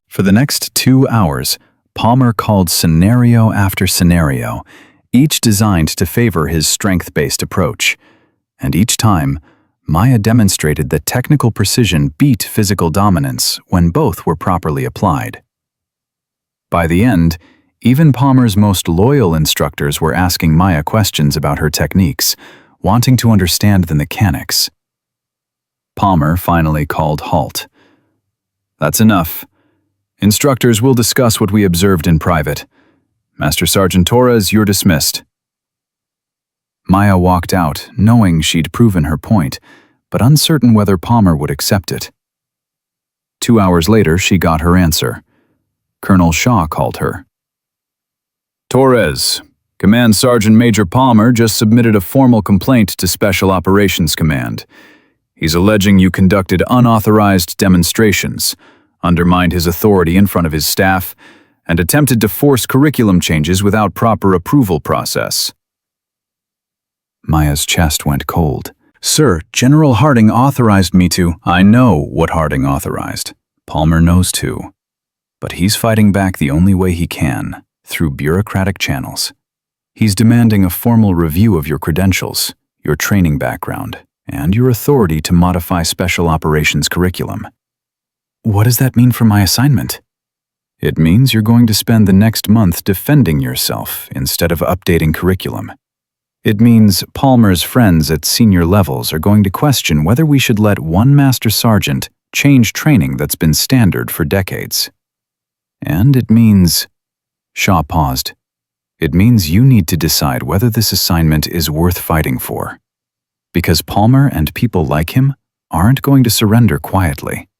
For the next 2 hours, Palmer called scenario after scenario, each designed to favor his strength-based approach. And each time, Maya demonstrated that technical precision beat physical dominance when both were properly applied. By the end, even Palmer's most loyal instructors were asking Maya questions about her techniques, wanting to understand the mechanics. Palmer finally called halt. "That's enough. Instructors will discuss what we observed in private. Master Sergeant Torres, you're dismissed." Maya walked out, knowing she'd proven her point, but uncertain whether Palmer would accept it. 2 hours later, she got her answer. Colonel Shaw called her. "Torres, Command Sergeant Major Palmer just submitted a formal complaint to Special Operations Command. He's alleging you conducted unauthorized demonstrations, undermined his authority in front of his staff, and attempted to force curriculum changes without proper approval process." Maya's chest went cold. "Sir, General Harding authorized me to—" "I know what Harding authorized. Palmer knows too. But he's fighting back the only way he can, through bureaucratic channels. He's demanding a formal review of your credentials, your training background, and your authority to modify special operations curriculum." "What does that mean for my assignment?" "It means you're going to spend the next month defending yourself instead of updating curriculum. It means Palmer's friends at senior levels are going to question whether we should let one Master Sergeant change training that's been standard for decades. And it means—" Shaw paused. "It means you need to decide whether this assignment is worth fighting for. Because Palmer and people like him aren't going to surrender quietly.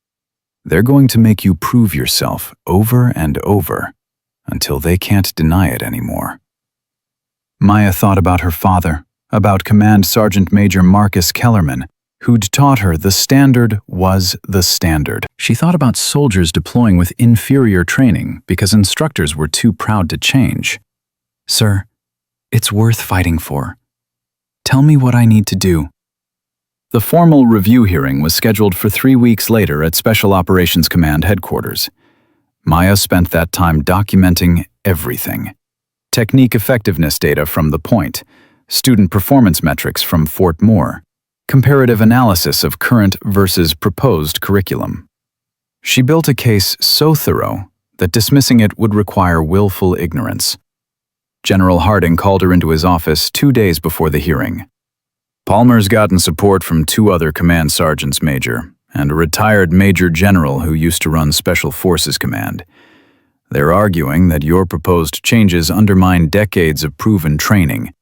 They're going to make you prove yourself over and over until they can't deny it anymore." Maya thought about her father, about Command Sergeant Major Marcus Kellerman, who'd taught her the standard was the standard. She thought about soldiers deploying with inferior training because instructors were too proud to change. "Sir, it's worth fighting for. Tell me what I need to do." The formal review hearing was scheduled for 3 weeks later at Special Operations Command headquarters. Maya spent that time documenting everything. Technique effectiveness data from the point, student performance metrics from Fort Moore, comparative analysis of current versus proposed curriculum. She built a case so thorough that dismissing it would require willful ignorance. General Harding called her into his office 2 days before the hearing. "Palmer's gotten support from 2 other command sergeants, Major, and a retired Major General who used to run Special Forces Command. They're arguing that your proposed changes undermine decades of proven training,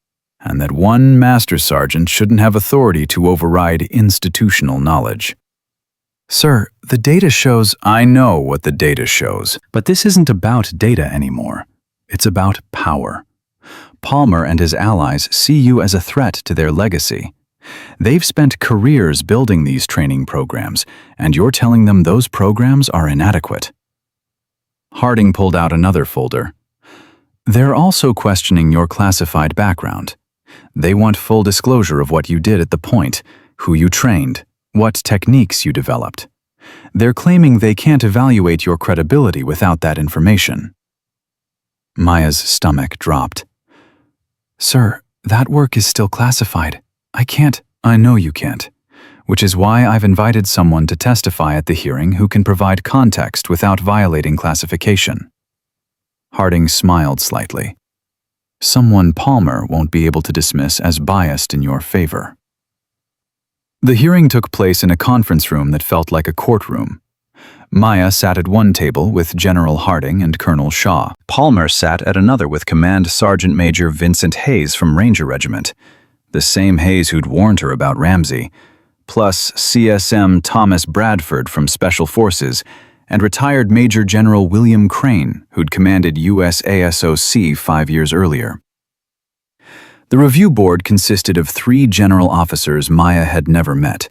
and that one Master Sergeant shouldn't have authority to override institutional knowledge." "Sir, the data shows—" "I know what the data shows, but this isn't about data anymore. It's about power. Palmer and his allies see you as a threat to their legacy. They've spent careers building these training programs, and you're telling them those programs are inadequate." Harding pulled out another folder. "They're also questioning your classified background. They want full disclosure of what you did at the point, who you trained, what techniques you developed. They're claiming they can't evaluate your credibility without that information." Maya's stomach dropped. "Sir, that work is still classified. I can't—" "I know you can't, which is why I've invited someone to testify at the hearing who can provide context without violating classification." Harding smiled slightly. "Someone Palmer won't be able to dismiss as biased in your favor." The hearing took place in a conference room that felt like a courtroom. Maya sat at one table with General Harding and Colonel Shaw. Palmer sat at another with Command Sergeant Major Vincent Hayes from Ranger Regiment, the same Hayes who'd warned her about Ramsey, plus CSM Thomas Bradford from Special Forces, and retired Major General William Crane, who'd commanded USASOC 5 years earlier. The review board consisted of 3 general officers Maya had never met.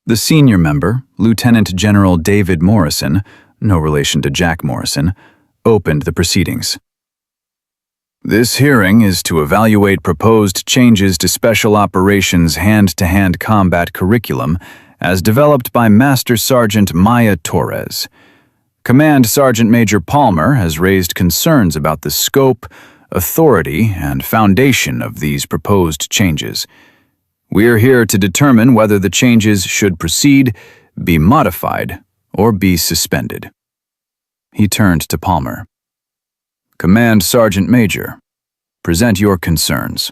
The senior member, Lieutenant General David Morrison, no relation to Jack Morrison, opened the proceedings. "This hearing is to evaluate proposed changes to Special Operations hand-to-hand combat curriculum as developed by Master Sergeant Maya Torres. Command Sergeant Major Palmer has raised concerns about the scope, authority, and foundation of these proposed changes. We're here to determine whether the changes should proceed, be modified, or be suspended." He turned to Palmer. Command Sergeant Major, present your concerns.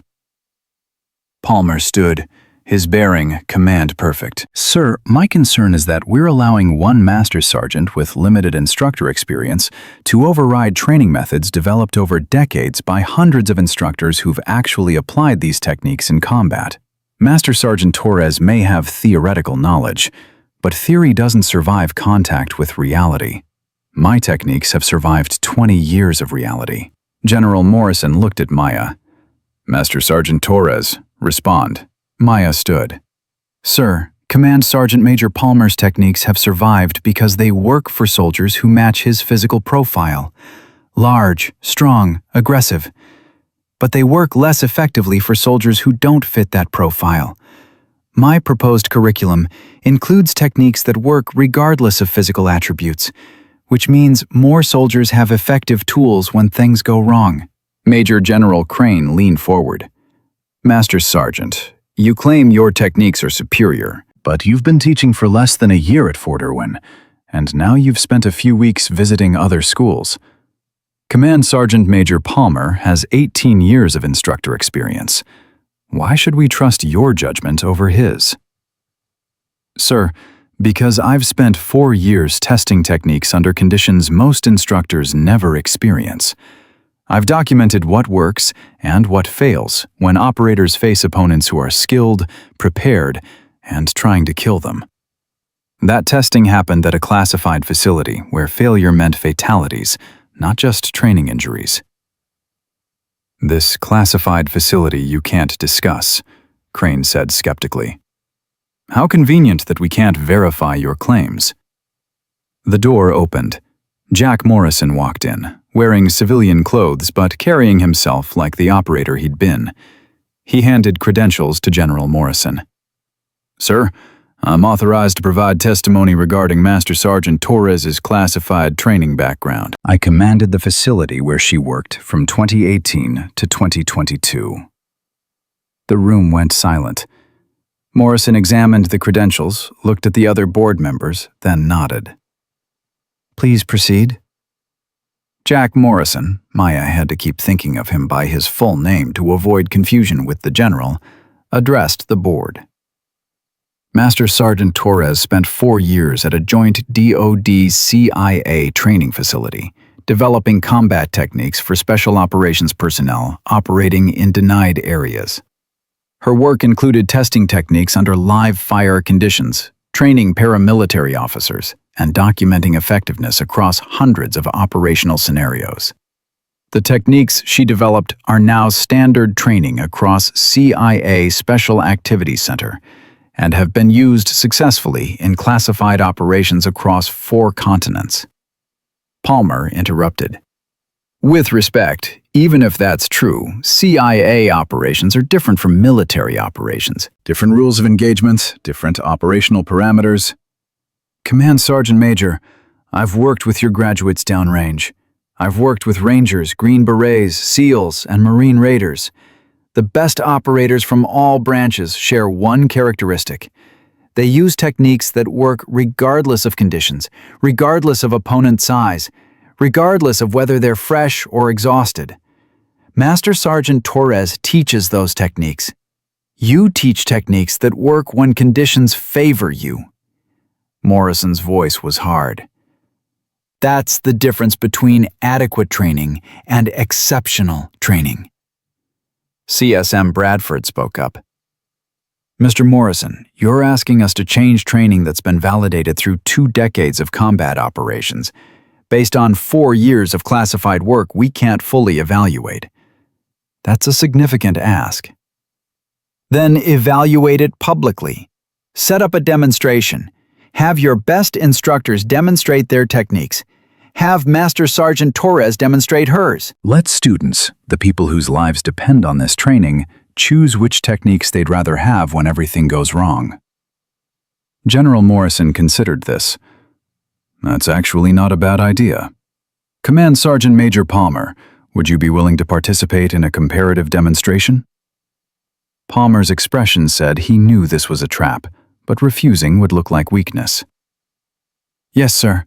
Palmer stood, his bearing command perfect. Sir, my concern is that we're allowing one master sergeant with limited instructor experience to override training methods developed over decades by hundreds of instructors who've actually applied these techniques in combat. Master Sergeant Torres may have theoretical knowledge, but theory doesn't survive contact with reality. My techniques have survived 20 years of reality. General Morrison looked at Maya. Master Sergeant Torres, respond. Maya stood. Sir, Command Sergeant Major Palmer's techniques have survived because they work for soldiers who match his physical profile. Large, strong, aggressive. But they work less effectively for soldiers who don't fit that profile. My proposed curriculum includes techniques that work regardless of physical attributes, which means more soldiers have effective tools when things go wrong. Major General Crane leaned forward. Master Sergeant, you claim your techniques are superior, but you've been teaching for less than a year at Fort Irwin, and now you've spent a few weeks visiting other schools. Command Sergeant Major Palmer has 18 years of instructor experience. Why should we trust your judgment over his? Sir, because I've spent 4 years testing techniques under conditions most instructors never experience. I've documented what works and what fails when operators face opponents who are skilled, prepared, and trying to kill them. That testing happened at a classified facility where failure meant fatalities, not just training injuries. This classified facility you can't discuss, Crane said skeptically. How convenient that we can't verify your claims. The door opened. Jack Morrison walked in, wearing civilian clothes but carrying himself like the operator he'd been. He handed credentials to General Morrison. Sir, I'm authorized to provide testimony regarding Master Sergeant Torres's classified training background. I commanded the facility where she worked from 2018 to 2022. The room went silent. Morrison examined the credentials, looked at the other board members, then nodded. Please proceed. Jack Morrison, Maya had to keep thinking of him by his full name to avoid confusion with the general, addressed the board. Master Sergeant Torres spent 4 years at a joint DoD-CIA training facility, developing combat techniques for special operations personnel operating in denied areas. Her work included testing techniques under live fire conditions, training paramilitary officers, and documenting effectiveness across hundreds of operational scenarios. The techniques she developed are now standard training across CIA Special Activities Center and have been used successfully in classified operations across 4 continents. Palmer interrupted. With respect, even if that's true, CIA operations are different from military operations. Different rules of engagement, different operational parameters. Command Sergeant Major, I've worked with your graduates downrange. I've worked with Rangers, Green Berets, SEALs, and Marine Raiders. The best operators from all branches share one characteristic. They use techniques that work regardless of conditions, regardless of opponent size, regardless of whether they're fresh or exhausted. Master Sergeant Torres teaches those techniques. You teach techniques that work when conditions favor you. Morrison's voice was hard. That's the difference between adequate training and exceptional training. CSM Bradford spoke up. Mr. Morrison, you're asking us to change training that's been validated through 2 decades of combat operations, based on 4 years of classified work we can't fully evaluate. That's a significant ask. Then evaluate it publicly. Set up a demonstration. Have your best instructors demonstrate their techniques. Have Master Sergeant Torres demonstrate hers. Let students, the people whose lives depend on this training, choose which techniques they'd rather have when everything goes wrong. General Morrison considered this. That's actually not a bad idea. Command Sergeant Major Palmer, would you be willing to participate in a comparative demonstration? Palmer's expression said he knew this was a trap, but refusing would look like weakness. Yes, sir.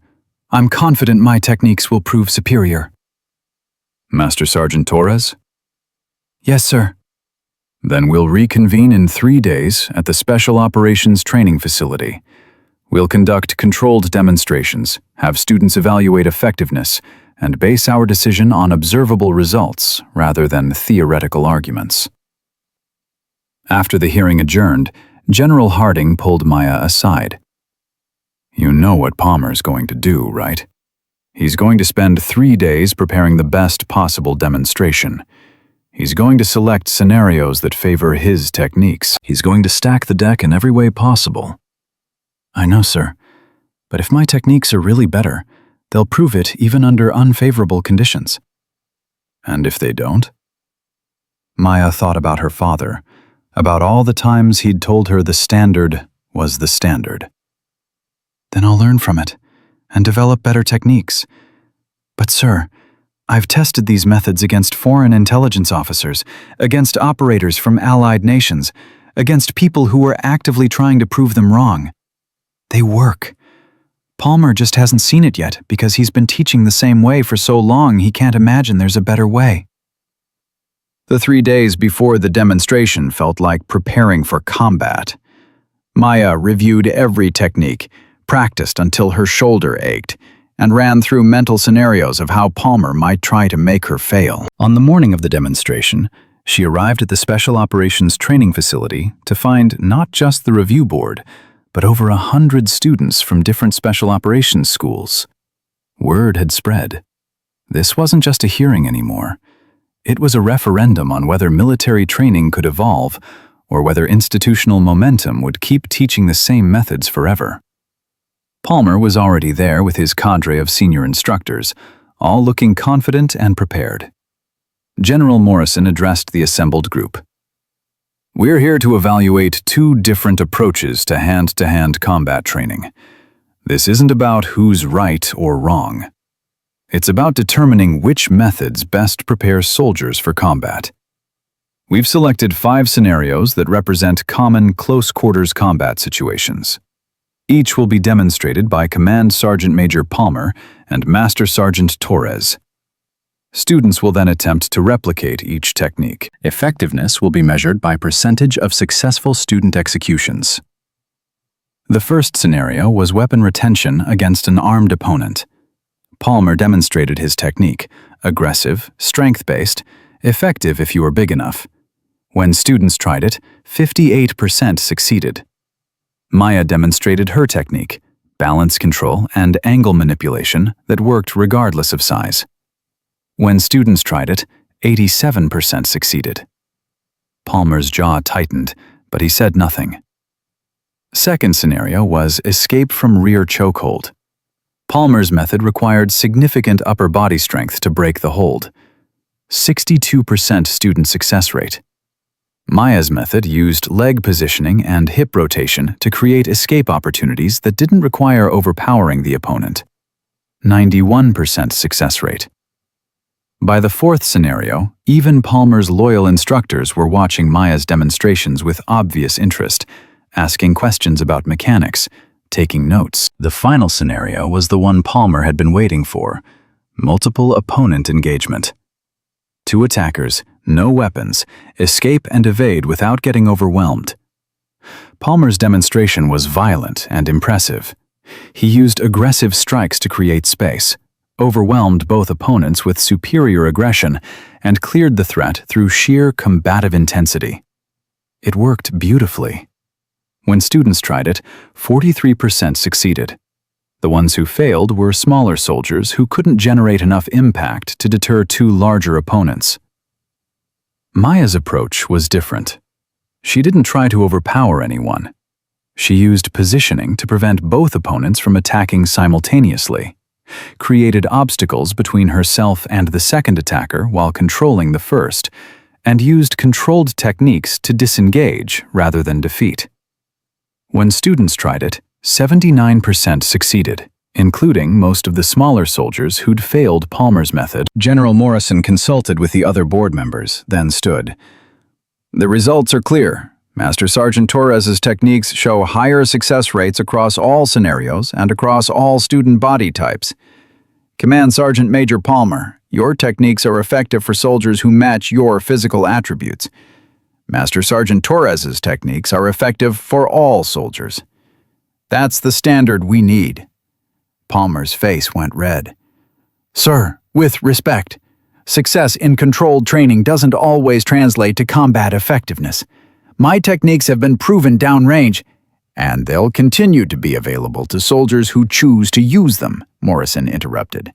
I'm confident my techniques will prove superior. Master Sergeant Torres? Yes, sir. Then we'll reconvene in 3 days at the Special Operations Training Facility. We'll conduct controlled demonstrations, have students evaluate effectiveness, and base our decision on observable results rather than theoretical arguments. After the hearing adjourned, General Harding pulled Maya aside. You know what Palmer's going to do, right? He's going to spend 3 days preparing the best possible demonstration. He's going to select scenarios that favor his techniques. He's going to stack the deck in every way possible. I know, sir. But if my techniques are really better, they'll prove it even under unfavorable conditions. And if they don't? Maya thought about her father, about all the times he'd told her the standard was the standard. Then I'll learn from it and develop better techniques. But sir, I've tested these methods against foreign intelligence officers, against operators from allied nations, against people who were actively trying to prove them wrong. They work. Palmer just hasn't seen it yet because he's been teaching the same way for so long he can't imagine there's a better way. The 3 days before the demonstration felt like preparing for combat. Maya reviewed every technique, practiced until her shoulder ached, and ran through mental scenarios of how Palmer might try to make her fail. On the morning of the demonstration, she arrived at the Special Operations Training Facility to find not just the review board, but over 100 students from different special operations schools. Word had spread. This wasn't just a hearing anymore. It was a referendum on whether military training could evolve or whether institutional momentum would keep teaching the same methods forever. Palmer was already there with his cadre of senior instructors, all looking confident and prepared. General Morrison addressed the assembled group. We're here to evaluate 2 different approaches to hand-to-hand combat training. This isn't about who's right or wrong. It's about determining which methods best prepare soldiers for combat. We've selected 5 scenarios that represent common close-quarters combat situations. Each will be demonstrated by Command Sergeant Major Palmer and Master Sergeant Torres. Students will then attempt to replicate each technique. Effectiveness will be measured by percentage of successful student executions. The first scenario was weapon retention against an armed opponent. Palmer demonstrated his technique, aggressive, strength-based, effective if you were big enough. When students tried it, 58% succeeded. Maya demonstrated her technique, balance control and angle manipulation that worked regardless of size. When students tried it, 87% succeeded. Palmer's jaw tightened, but he said nothing. Second scenario was escape from rear chokehold. Palmer's method required significant upper body strength to break the hold. 62% student success rate. Maya's method used leg positioning and hip rotation to create escape opportunities that didn't require overpowering the opponent. 91% success rate. By the fourth scenario, even Palmer's loyal instructors were watching Maya's demonstrations with obvious interest, asking questions about mechanics, taking notes. The final scenario was the one Palmer had been waiting for: multiple opponent engagement. 2 attackers, no weapons, escape and evade without getting overwhelmed. Palmer's demonstration was violent and impressive. He used aggressive strikes to create space, overwhelmed both opponents with superior aggression, and cleared the threat through sheer combative intensity. It worked beautifully. When students tried it, 43% succeeded. The ones who failed were smaller soldiers who couldn't generate enough impact to deter 2 larger opponents. Maya's approach was different. She didn't try to overpower anyone. She used positioning to prevent both opponents from attacking simultaneously, created obstacles between herself and the second attacker while controlling the first, and used controlled techniques to disengage rather than defeat. When students tried it, 79% succeeded, including most of the smaller soldiers who'd failed Palmer's method. General Morrison consulted with the other board members, then stood. The results are clear. Master Sergeant Torres's techniques show higher success rates across all scenarios and across all student body types. Command Sergeant Major Palmer, your techniques are effective for soldiers who match your physical attributes. Master Sergeant Torres's techniques are effective for all soldiers. That's the standard we need. Palmer's face went red. Sir, with respect, success in controlled training doesn't always translate to combat effectiveness. My techniques have been proven downrange, and they'll continue to be available to soldiers who choose to use them, Morrison interrupted.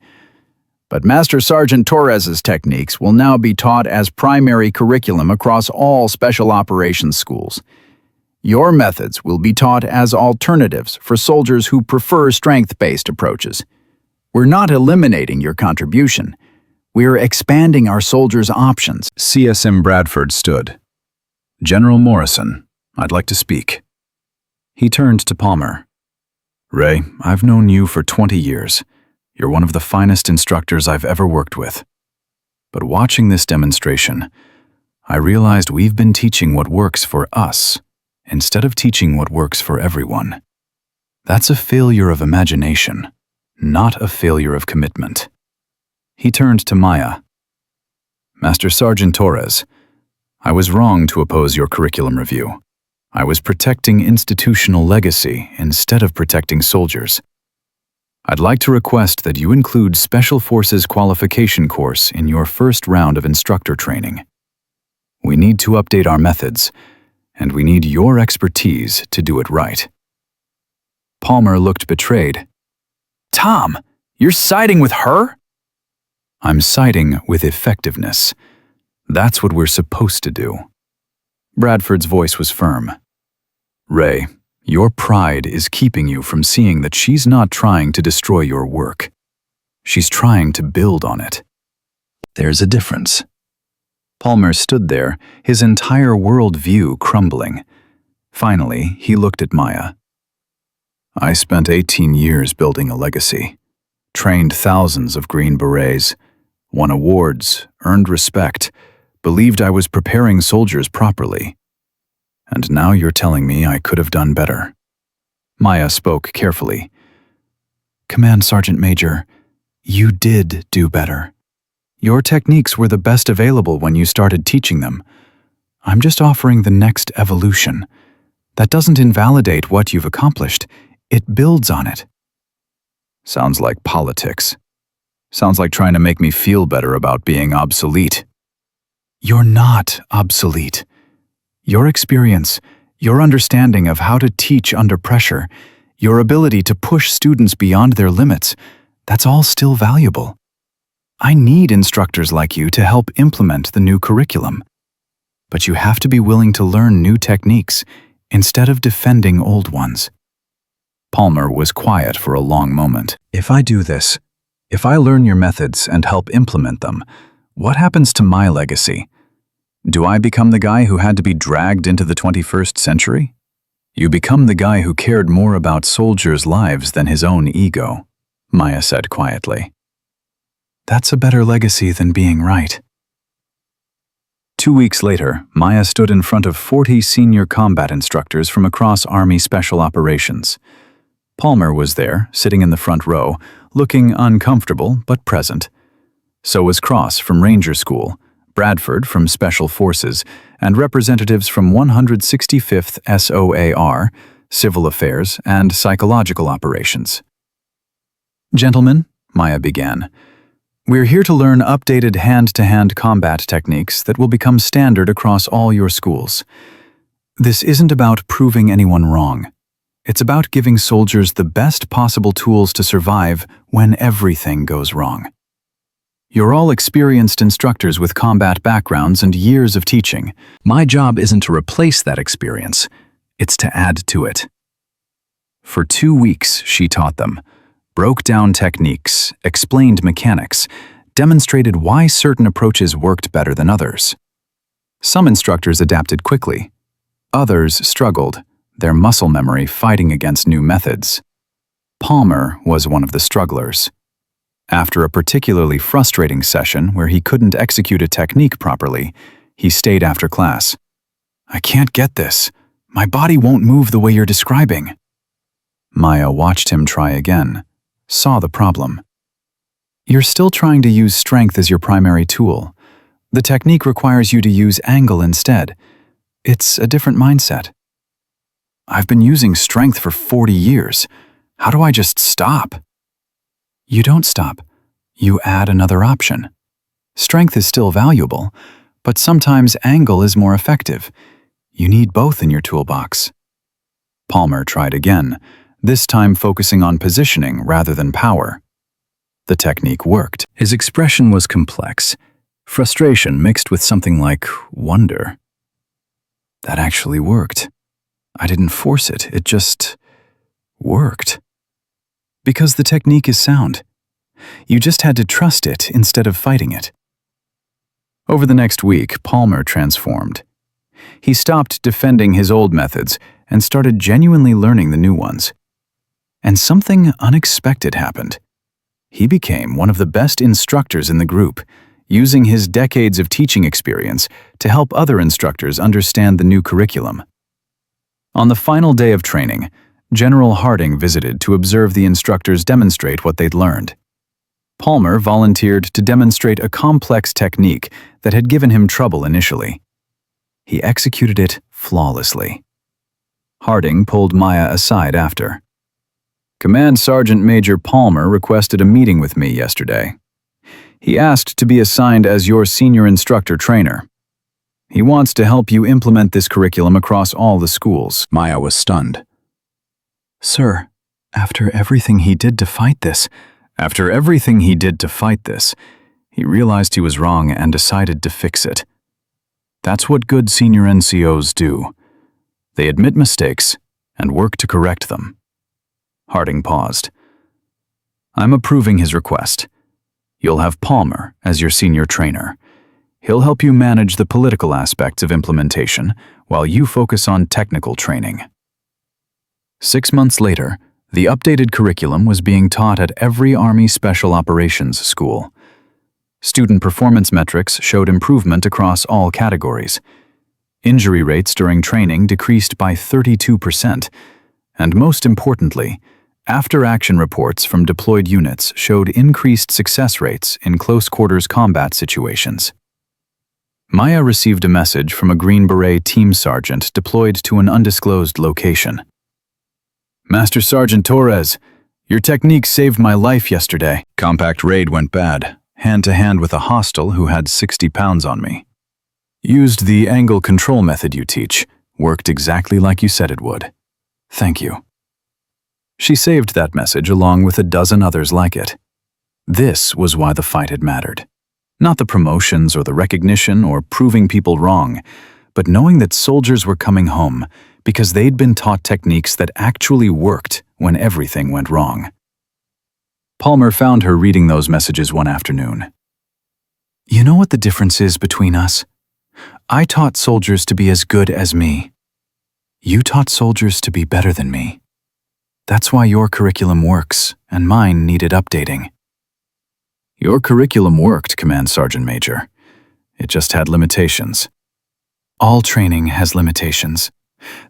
But Master Sergeant Torres's techniques will now be taught as primary curriculum across all special operations schools. Your methods will be taught as alternatives for soldiers who prefer strength-based approaches. We're not eliminating your contribution. We're expanding our soldiers' options. CSM Bradford stood. General Morrison, I'd like to speak. He turned to Palmer. Ray, I've known you for 20 years. You're one of the finest instructors I've ever worked with. But watching this demonstration, I realized we've been teaching what works for us, instead of teaching what works for everyone. That's a failure of imagination, not a failure of commitment. He turned to Maya. Master Sergeant Torres, I was wrong to oppose your curriculum review. I was protecting institutional legacy instead of protecting soldiers. I'd like to request that you include Special Forces qualification course in your first round of instructor training. We need to update our methods, and we need your expertise to do it right. Palmer looked betrayed. Tom, you're siding with her? I'm siding with effectiveness. That's what we're supposed to do. Bradford's voice was firm. Ray, your pride is keeping you from seeing that she's not trying to destroy your work. She's trying to build on it. There's a difference. Palmer stood there, his entire worldview crumbling. Finally, he looked at Maya. I spent 18 years building a legacy, trained thousands of Green Berets, won awards, earned respect, believed I was preparing soldiers properly. And now you're telling me I could have done better. Maya spoke carefully. Command Sergeant Major, you did do better. Your techniques were the best available when you started teaching them. I'm just offering the next evolution. That doesn't invalidate what you've accomplished. It builds on it. Sounds like politics. Sounds like trying to make me feel better about being obsolete. You're not obsolete. Your experience, your understanding of how to teach under pressure, your ability to push students beyond their limits, that's all still valuable. I need instructors like you to help implement the new curriculum. But you have to be willing to learn new techniques instead of defending old ones. Palmer was quiet for a long moment. If I do this, if I learn your methods and help implement them, what happens to my legacy? Do I become the guy who had to be dragged into the 21st century? You become the guy who cared more about soldiers' lives than his own ego, Maya said quietly. That's a better legacy than being right. 2 weeks later, Maya stood in front of 40 senior combat instructors from across Army Special Operations. Palmer was there, sitting in the front row, looking uncomfortable but present. So was Cross from Ranger School, Bradford from Special Forces, and representatives from 165th SOAR, Civil Affairs, and Psychological Operations. Gentlemen, Maya began, we're here to learn updated hand-to-hand combat techniques that will become standard across all your schools. This isn't about proving anyone wrong. It's about giving soldiers the best possible tools to survive when everything goes wrong. You're all experienced instructors with combat backgrounds and years of teaching. My job isn't to replace that experience, it's to add to it. For 2 weeks, she taught them, broke down techniques, explained mechanics, demonstrated why certain approaches worked better than others. Some instructors adapted quickly. Others struggled, their muscle memory fighting against new methods. Palmer was one of the strugglers. After a particularly frustrating session where he couldn't execute a technique properly, he stayed after class. I can't get this. My body won't move the way you're describing. Maya watched him try again, saw the problem. You're still trying to use strength as your primary tool. The technique requires you to use angle instead. It's a different mindset. I've been using strength for 40 years. How do I just stop? You don't stop. You add another option. Strength is still valuable, but sometimes angle is more effective. You need both in your toolbox. Palmer tried again, this time focusing on positioning rather than power. The technique worked. His expression was complex, frustration mixed with something like wonder. That actually worked. I didn't force it, it just worked. Because the technique is sound. You just had to trust it instead of fighting it. Over the next week, Palmer transformed. He stopped defending his old methods and started genuinely learning the new ones. And something unexpected happened. He became one of the best instructors in the group, using his decades of teaching experience to help other instructors understand the new curriculum. On the final day of training, General Harding visited to observe the instructors demonstrate what they'd learned. Palmer volunteered to demonstrate a complex technique that had given him trouble initially. He executed it flawlessly. Harding pulled Maya aside after. Command Sergeant Major Palmer requested a meeting with me yesterday. He asked to be assigned as your senior instructor trainer. He wants to help you implement this curriculum across all the schools. Maya was stunned. Sir, after everything he did to fight this, he realized he was wrong and decided to fix it. That's what good senior NCOs do. They admit mistakes and work to correct them. Harding paused. I'm approving his request. You'll have Palmer as your senior trainer. He'll help you manage the political aspects of implementation while you focus on technical training. 6 months later, the updated curriculum was being taught at every Army Special Operations school. Student performance metrics showed improvement across all categories. Injury rates during training decreased by 32%, and most importantly, after-action reports from deployed units showed increased success rates in close-quarters combat situations. Maya received a message from a Green Beret team sergeant deployed to an undisclosed location. Master Sergeant Torres, your technique saved my life yesterday. Compact raid went bad, hand-to-hand with a hostile who had 60 pounds on me. Used the angle control method you teach. Worked exactly like you said it would. Thank you. She saved that message along with a dozen others like it. This was why the fight had mattered. Not the promotions or the recognition or proving people wrong, but knowing that soldiers were coming home because they'd been taught techniques that actually worked when everything went wrong. Palmer found her reading those messages one afternoon. You know what the difference is between us? I taught soldiers to be as good as me. You taught soldiers to be better than me. That's why your curriculum works, and mine needed updating. Your curriculum worked, Command Sergeant Major. It just had limitations. All training has limitations.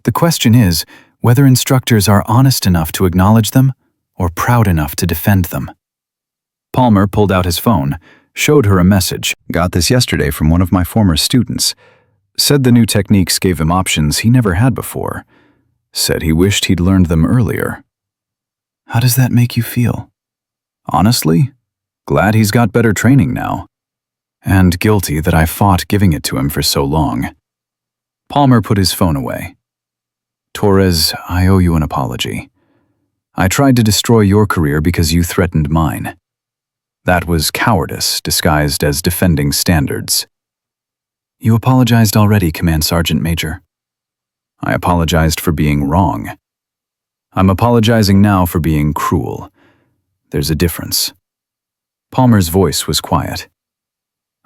The question is whether instructors are honest enough to acknowledge them or proud enough to defend them. Palmer pulled out his phone, showed her a message. Got this yesterday from one of my former students. Said the new techniques gave him options he never had before. Said he wished he'd learned them earlier. How does that make you feel? Honestly, glad he's got better training now. And guilty that I fought giving it to him for so long. Palmer put his phone away. Torres, I owe you an apology. I tried to destroy your career because you threatened mine. That was cowardice disguised as defending standards. You apologized already, Command Sergeant Major. I apologized for being wrong. I'm apologizing now for being cruel. There's a difference. Palmer's voice was quiet.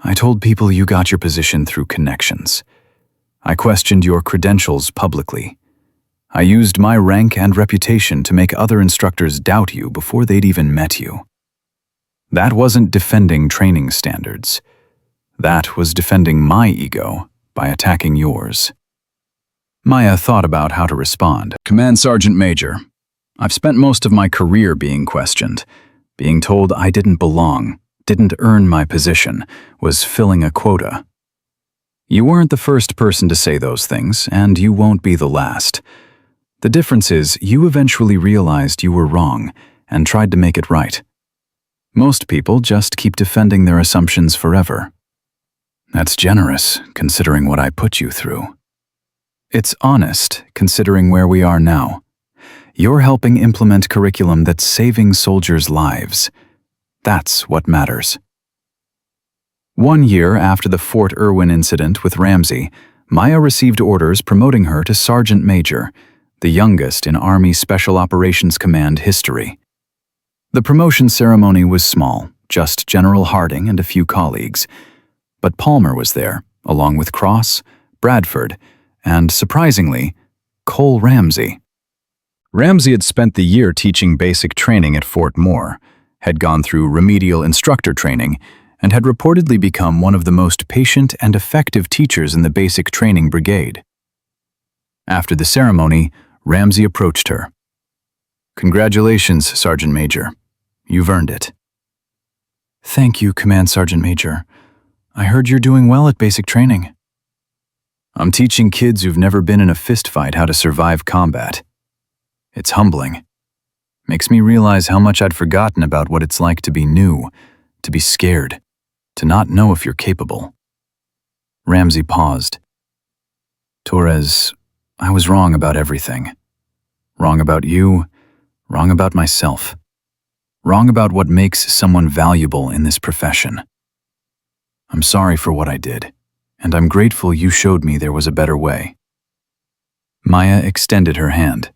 I told people you got your position through connections. I questioned your credentials publicly. I used my rank and reputation to make other instructors doubt you before they'd even met you. That wasn't defending training standards. That was defending my ego by attacking yours. Maya thought about how to respond. Command Sergeant Major, I've spent most of my career being questioned, being told I didn't belong, didn't earn my position, was filling a quota. You weren't the first person to say those things, and you won't be the last. The difference is you eventually realized you were wrong and tried to make it right. Most people just keep defending their assumptions forever. That's generous, considering what I put you through. It's honest, considering where we are now. You're helping implement curriculum that's saving soldiers' lives. That's what matters. 1 year after the Fort Irwin incident with Ramsey, Maya received orders promoting her to Sergeant Major, the youngest in Army Special Operations Command history. The promotion ceremony was small, just General Harding and a few colleagues. But Palmer was there, along with Cross, Bradford, and, surprisingly, Cole Ramsey. Ramsey had spent the year teaching basic training at Fort Moore, had gone through remedial instructor training, and had reportedly become one of the most patient and effective teachers in the basic training brigade. After the ceremony, Ramsey approached her. "Congratulations, Sergeant Major. You've earned it." "Thank you, Command Sergeant Major. I heard you're doing well at basic training." "I'm teaching kids who've never been in a fistfight how to survive combat. It's humbling. Makes me realize how much I'd forgotten about what it's like to be new, to be scared, to not know if you're capable." Ramsey paused. "Torres, I was wrong about everything. Wrong about you, wrong about myself. Wrong about what makes someone valuable in this profession. I'm sorry for what I did, and I'm grateful you showed me there was a better way." Maya extended her hand.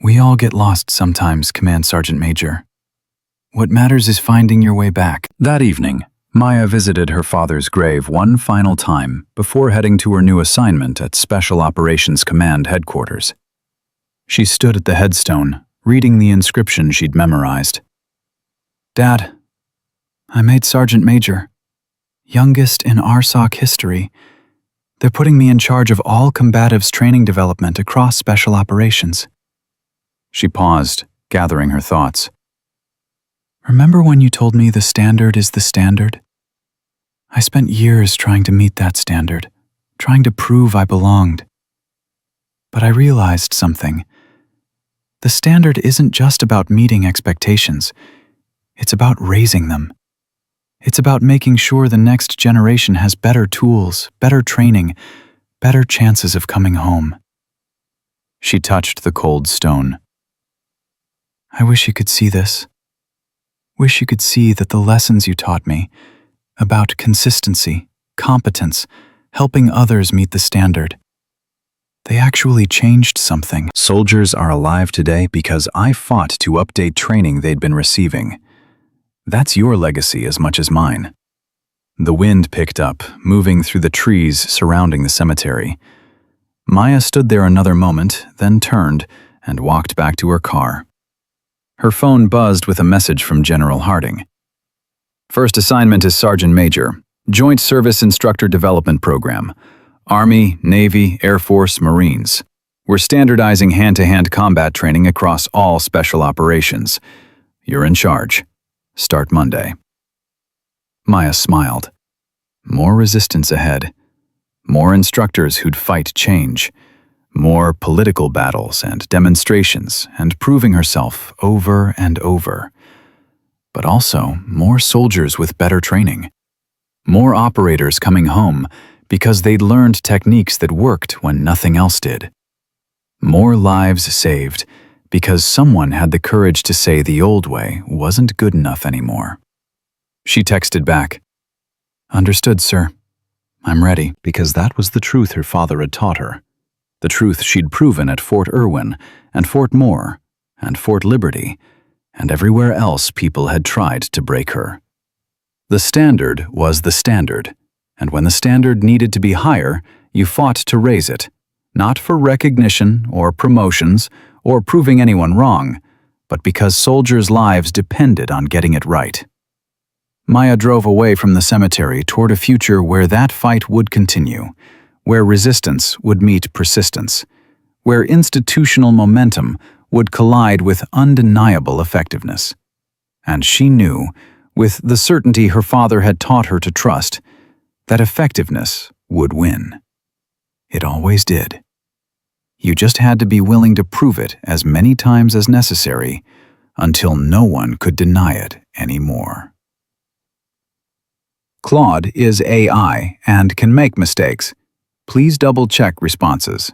"We all get lost sometimes, Command Sergeant Major. What matters is finding your way back." That evening, Maya visited her father's grave one final time before heading to her new assignment at Special Operations Command headquarters. She stood at the headstone, reading the inscription she'd memorized. "Dad, I made Sergeant Major. Youngest in RSOC history. They're putting me in charge of all combatives training development across Special Operations." She paused, gathering her thoughts. "Remember when you told me the standard is the standard? I spent years trying to meet that standard, trying to prove I belonged. But I realized something. The standard isn't just about meeting expectations. It's about raising them. It's about making sure the next generation has better tools, better training, better chances of coming home." She touched the cold stone. "I wish you could see this. Wish you could see that the lessons you taught me about consistency, competence, helping others meet the standard, they actually changed something." Soldiers are alive today because I fought to update training they'd been receiving. That's your legacy as much as mine. The wind picked up, moving through the trees surrounding the cemetery. Maya stood there another moment, then turned and walked back to her car. Her phone buzzed with a message from General Harding. "First assignment is Sergeant Major, Joint Service Instructor Development Program. Army, Navy, Air Force, Marines. We're standardizing hand-to-hand combat training across all special operations. You're in charge. Start Monday." Maya smiled. More resistance ahead. More instructors who'd fight change. More political battles and demonstrations and proving herself over and over. But also more soldiers with better training. More operators coming home because they'd learned techniques that worked when nothing else did. More lives saved because someone had the courage to say the old way wasn't good enough anymore. She texted back, "Understood, sir. I'm ready," because that was the truth her father had taught her. The truth she'd proven at Fort Irwin and Fort Moore and Fort Liberty and everywhere else people had tried to break her. The standard was the standard, and when the standard needed to be higher, you fought to raise it, not for recognition or promotions or proving anyone wrong, but because soldiers' lives depended on getting it right. Maya drove away from the cemetery toward a future where that fight would continue, where resistance would meet persistence, where institutional momentum would collide with undeniable effectiveness. And she knew with the certainty her father had taught her to trust, that effectiveness would win. It always did. You just had to be willing to prove it as many times as necessary until no one could deny it anymore. Claude is AI and can make mistakes. Please double-check responses